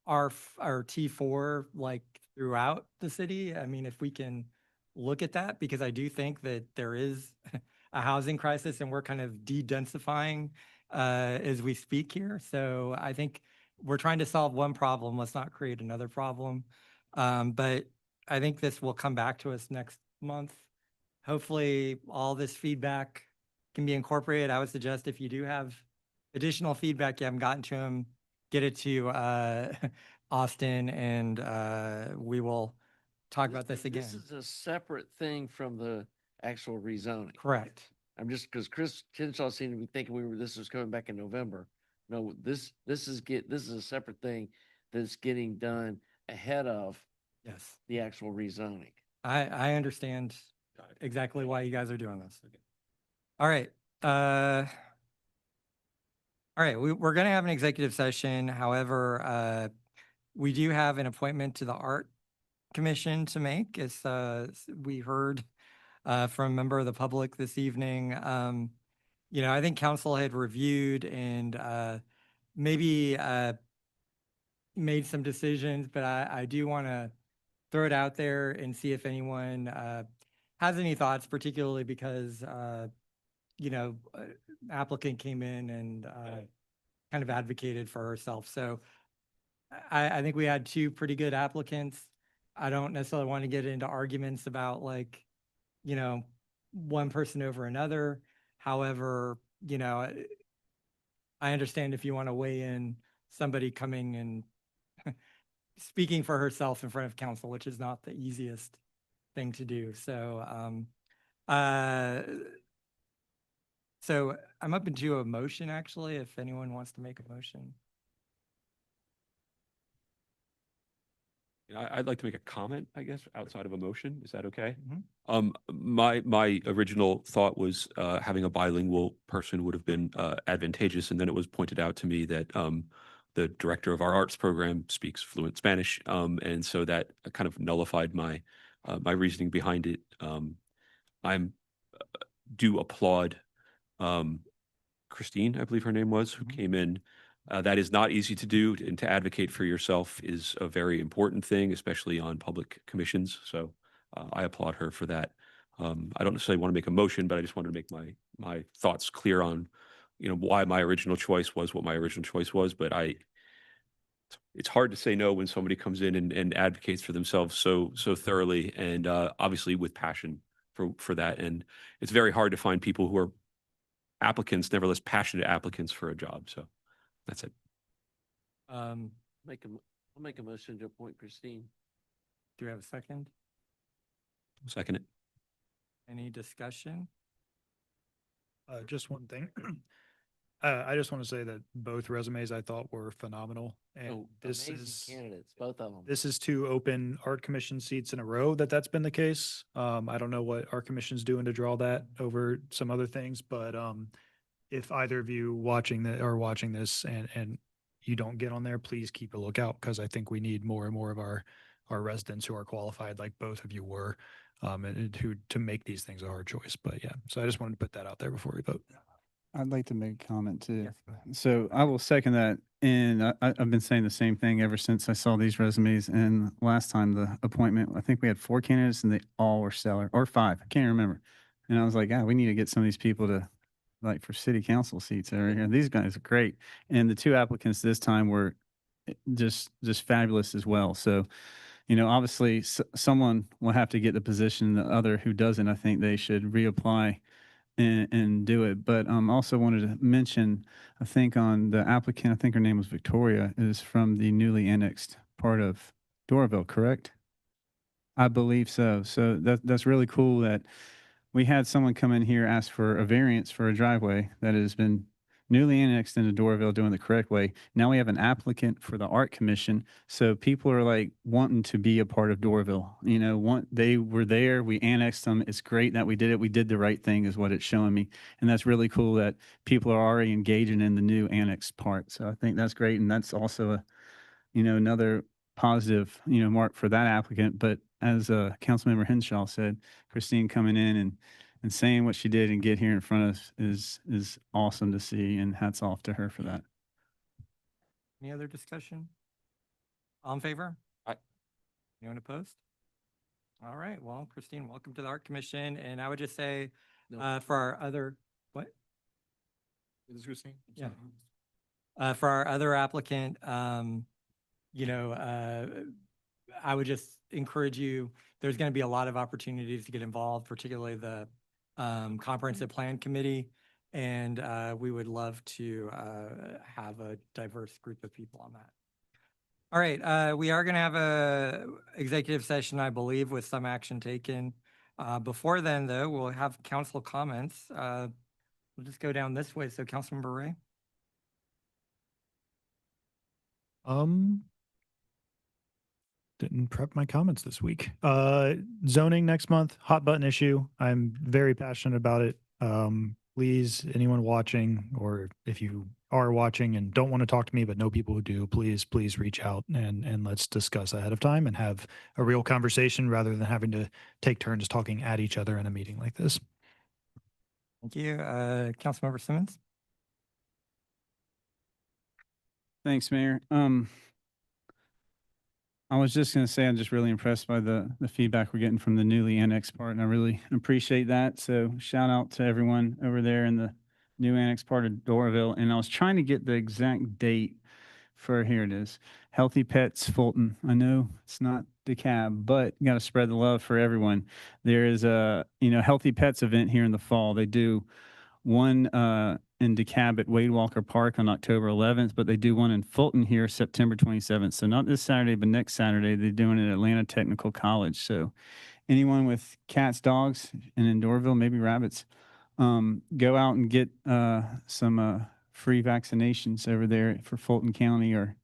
our T4 like throughout the city. I mean, if we can look at that, because I do think that there is a housing crisis and we're kind of de-densifying as we speak here. So I think we're trying to solve one problem. Let's not create another problem. But I think this will come back to us next month. Hopefully all this feedback can be incorporated. I would suggest if you do have additional feedback you haven't gotten to him, get it to Austin, and we will talk about this again. This is a separate thing from the actual rezoning. Correct. I'm just, because Chris Kinshaw seemed to be thinking this was coming back in November. No, this is a separate thing that's getting done ahead of Yes. the actual rezoning. I understand exactly why you guys are doing this. All right. All right, we're going to have an executive session. However, we do have an appointment to the Art Commission to make. As we heard from a member of the public this evening. I think council had reviewed and maybe made some decisions, but I do want to throw it out there and see if anyone has any thoughts, particularly because applicant came in and kind of advocated for herself. So I think we had two pretty good applicants. I don't necessarily want to get into arguments about one person over another. However, I understand if you want to weigh in somebody coming and speaking for herself in front of council, which is not the easiest thing to do. So, so I'm open to a motion, actually, if anyone wants to make a motion. I'd like to make a comment, I guess, outside of a motion. Is that okay? Mhm. My original thought was having a bilingual person would have been advantageous, and then it was pointed out to me that the director of our arts program speaks fluent Spanish, and so that kind of nullified my my reasoning behind it. I'm do applaud Christine, I believe her name was, who came in. That is not easy to do, and to advocate for yourself is a very important thing, especially on public commissions. So I applaud her for that. I don't necessarily want to make a motion, but I just wanted to make my thoughts clear on, why my original choice was what my original choice was. But it's hard to say no when somebody comes in and advocates for themselves so thoroughly and obviously with passion for that. And it's very hard to find people who are applicants, nevertheless passionate applicants for a job. So that's it. I'll make a motion to appoint Christine. Do we have a second? Second it. Any discussion? Just one thing. I just want to say that both resumes I thought were phenomenal. And Oh, this amazing is, candidates, both of them. this is 2 open art commission seats in a row that's been the case. I don't know what art commission's doing to draw that over some other things, but if either of you watching this and you don't get on there, please keep a lookout, because I think we need more and more of our residents who are qualified, like both of you were, and who to make these things a hard choice. But yeah, so I just wanted to put that out there before we vote. I'd like to make a comment too. So I will second that. And I've been saying the same thing ever since I saw these resumes. And last time the appointment, I think we had 4 candidates and they all were stellar, or 5. I can't remember. And I was like, we need to get some of these people to, like, for city council seats over here. These guys are great. And the 2 applicants this time were just fabulous as well. So, obviously someone will have to get the position. The other who doesn't, I think they should reapply and do it. But also wanted to mention, I think on the applicant, I think her name was Victoria, is from the newly annexed part of Doraville, correct? I believe so. So that's really cool that we had someone come in here, ask for a variance for a driveway that has been newly annexed into Doraville doing the correct way. Now we have an applicant for the art commission. So people are like wanting to be a part of Doraville. They were there, we annexed them. It's great that we did it. We did the right thing is what it's showing me. And that's really cool that people are already engaging in the new annexed part. So I think that's great. And that's also another positive, mark for that applicant. But as Councilmember Henshaw said, Christine coming in and saying what she did and get here in front of us is awesome to see, and hats off to her for that. Any other discussion? All in favor? Aye. Anyone opposed? All right, well, Christine, welcome to the Art Commission. And I would just say, No. for our other, what? Is this Christine? Yeah. For our other applicant, I would just encourage you, there's going to be a lot of opportunities to get involved, particularly the Comprehensive Plan Committee. And we would love to have a diverse group of people on that. All right, we are going to have a executive session, I believe, with some action taken. Before then, though, we'll have council comments. We'll just go down this way. So Councilmember Ray. Didn't prep my comments this week. Zoning next month, hot button issue. I'm very passionate about it. Please, anyone watching, or if you are watching and don't want to talk to me, but know people who do, please reach out and let's discuss ahead of time and have a real conversation rather than having to take turns talking at each other in a meeting like this. Thank you. Councilmember Simmons. Thanks, Mayor. I was just going to say I'm just really impressed by the feedback we're getting from the newly annexed part, and I really appreciate that. So shout out to everyone over there in the new annexed part of Doraville. And I was trying to get the exact date for, here it is, Healthy Pets Fulton. I know it's not DeKalb, but you got to spread the love for everyone. There is a Healthy Pets event here in the fall. They do one in DeKalb at Wade Walker Park on October 11th, but they do one in Fulton here September 27th. So not this Saturday, but next Saturday, they're doing it at Atlanta Technical College. So anyone with cats, dogs, and in Doraville, maybe rabbits, go out and get some free vaccinations over there for Fulton County, or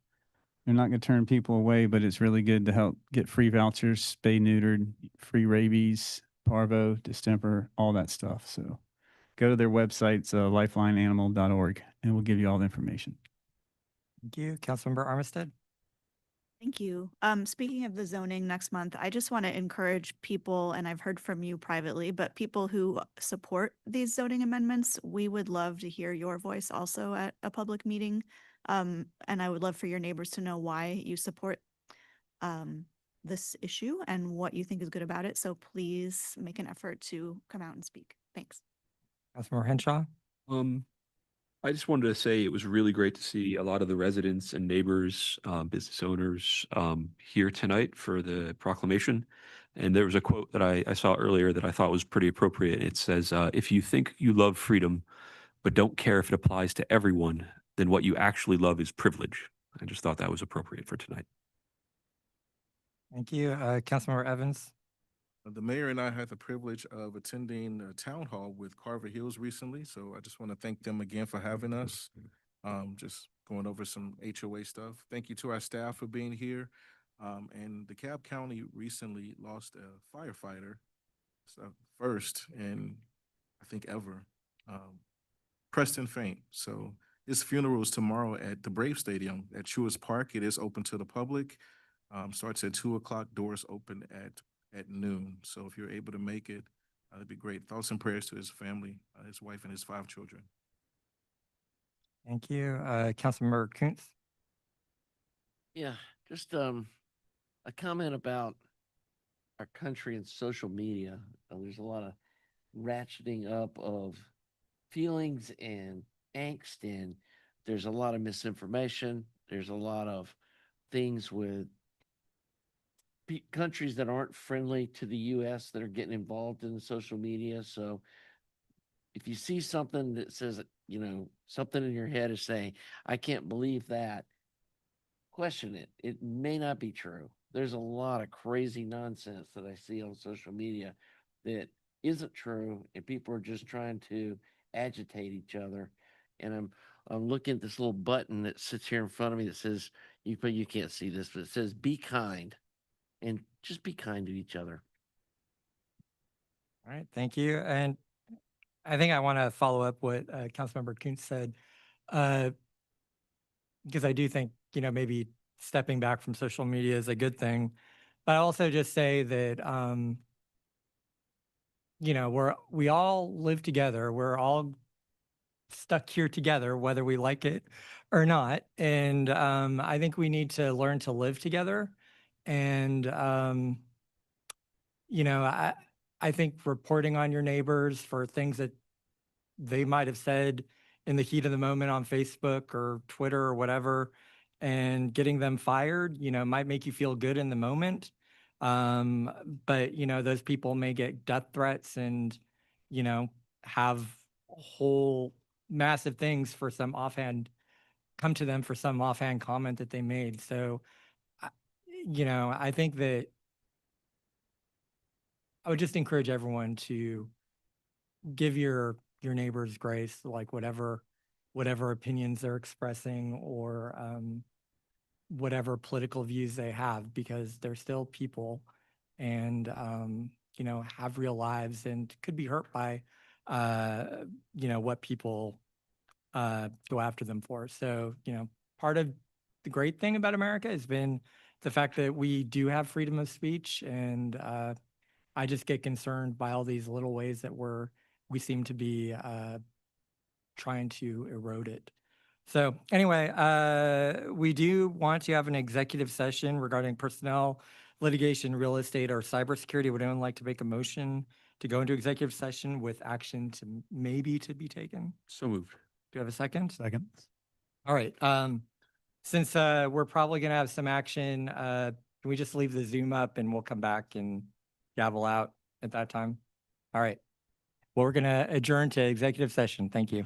They're not going to turn people away, but it's really good to help get free vouchers, spay neutered, free rabies, parvo, distemper, all that stuff. So go to their websites, lifelineanimal.org, and we'll give you all the information. Thank you. Councilmember Armistead? Thank you. Speaking of the zoning next month, I just want to encourage people, and I've heard from you privately, but people who support these zoning amendments, we would love to hear your voice also at a public meeting. And I would love for your neighbors to know why you support this issue and what you think is good about it. So please make an effort to come out and speak. Thanks. Councilmember Henshaw? I just wanted to say it was really great to see a lot of the residents and neighbors, business owners here tonight for the proclamation. And there was a quote that I saw earlier that I thought was pretty appropriate. It says, if you think you love freedom, but don't care if it applies to everyone, then what you actually love is privilege. I just thought that was appropriate for tonight. Thank you. Councilmember Evans? The mayor and I had the privilege of attending a town hall with Carver Hills recently, so I just want to thank them again for having us. Just going over some HOA stuff. Thank you to our staff for being here. And DeKalb County recently lost a firefighter, so first and I think ever, Preston Faint. So his funeral is tomorrow at the Brave Stadium at Truist Park. It is open to the public. Starts at 2:00. Doors open at noon. So if you're able to make it, that'd be great. Thoughts and prayers to his family, his wife and his 5 children. Thank you. Councilmember Kuntz? Yeah, just a comment about our country and social media. There's a lot of ratcheting up of feelings and angst, and there's a lot of misinformation. There's a lot of things with countries that aren't friendly to the U.S. that are getting involved in the social media. So if you see something that says, something in your head is saying, I can't believe that, question it. It may not be true. There's a lot of crazy nonsense that I see on social media that isn't true, and people are just trying to agitate each other. And I'm looking at this little button that sits here in front of me that says, you can't see this, but it says, be kind. And just be kind to each other. All right, thank you. And I think I want to follow up what Councilmember Kuntz said, because I do think, maybe stepping back from social media is a good thing. But I also just say that, we all live together. We're all stuck here together, whether we like it or not. And I think we need to learn to live together. And, I think reporting on your neighbors for things that they might have said in the heat of the moment on Facebook or Twitter or whatever, and getting them fired, might make you feel good in the moment. But, those people may get death threats and, have whole massive things for some offhand, come to them for some offhand comment that they made. So, I think that I would just encourage everyone to give your neighbors grace, like whatever opinions they're expressing or whatever political views they have, because they're still people and have real lives and could be hurt by what people go after them for. So, part of the great thing about America has been the fact that we do have freedom of speech, and I just get concerned by all these little ways that we seem to be trying to erode it. So anyway, we do want to have an executive session regarding personnel, litigation, real estate, or cybersecurity. Would anyone like to make a motion to go into executive session with action to be taken? So moved. Do you have a second? Second. All right. Since we're probably going to have some action, can we just leave the Zoom up and we'll come back and gavel out at that time? All right. Well, we're going to adjourn to executive session. Thank you.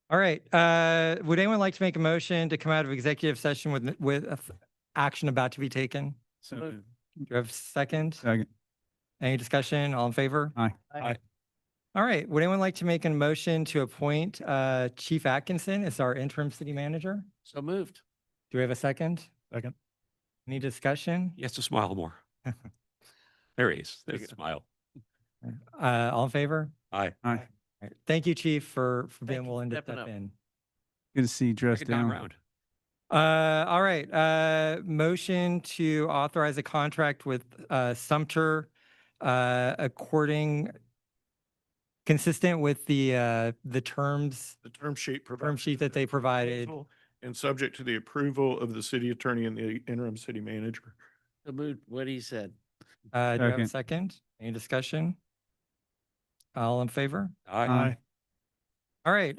All right, would anyone like to make a motion to come out of executive session with action about to be taken? So, Do you have a second? second. Any discussion? All in favor? Aye. Aye. All right, would anyone like to make a motion to appoint Chief Atkinson as our interim city manager? So moved. Do we have a second? Second. Any discussion? He has to smile more. There he is. There's you a go. smile. All in favor? Aye. All Aye. right. Thank you, Chief, for Thank being you for willing to stepping step up. in. Good to see you dressed Second time down. around. All right, motion to authorize a contract with Sumter consistent with the terms, The term sheet. term sheet that they provided. And subject to the approval of the city attorney and the interim city manager. So moved what he said. Do you have a Second. second? Any discussion? All in favor? Aye. All right,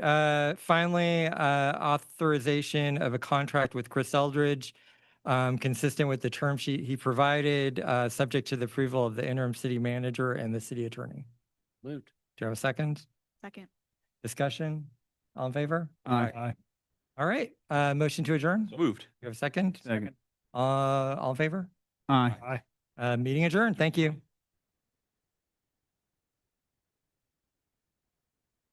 finally, authorization of a contract with Chris Eldridge, consistent with the term sheet he provided, subject to the approval of the interim city manager and the city attorney. Moved. Do you have a second? Second. Discussion? All in favor? Aye. All right, motion to adjourn? So moved. You have a second? Second. All in favor? Aye. Meeting adjourned. Thank you.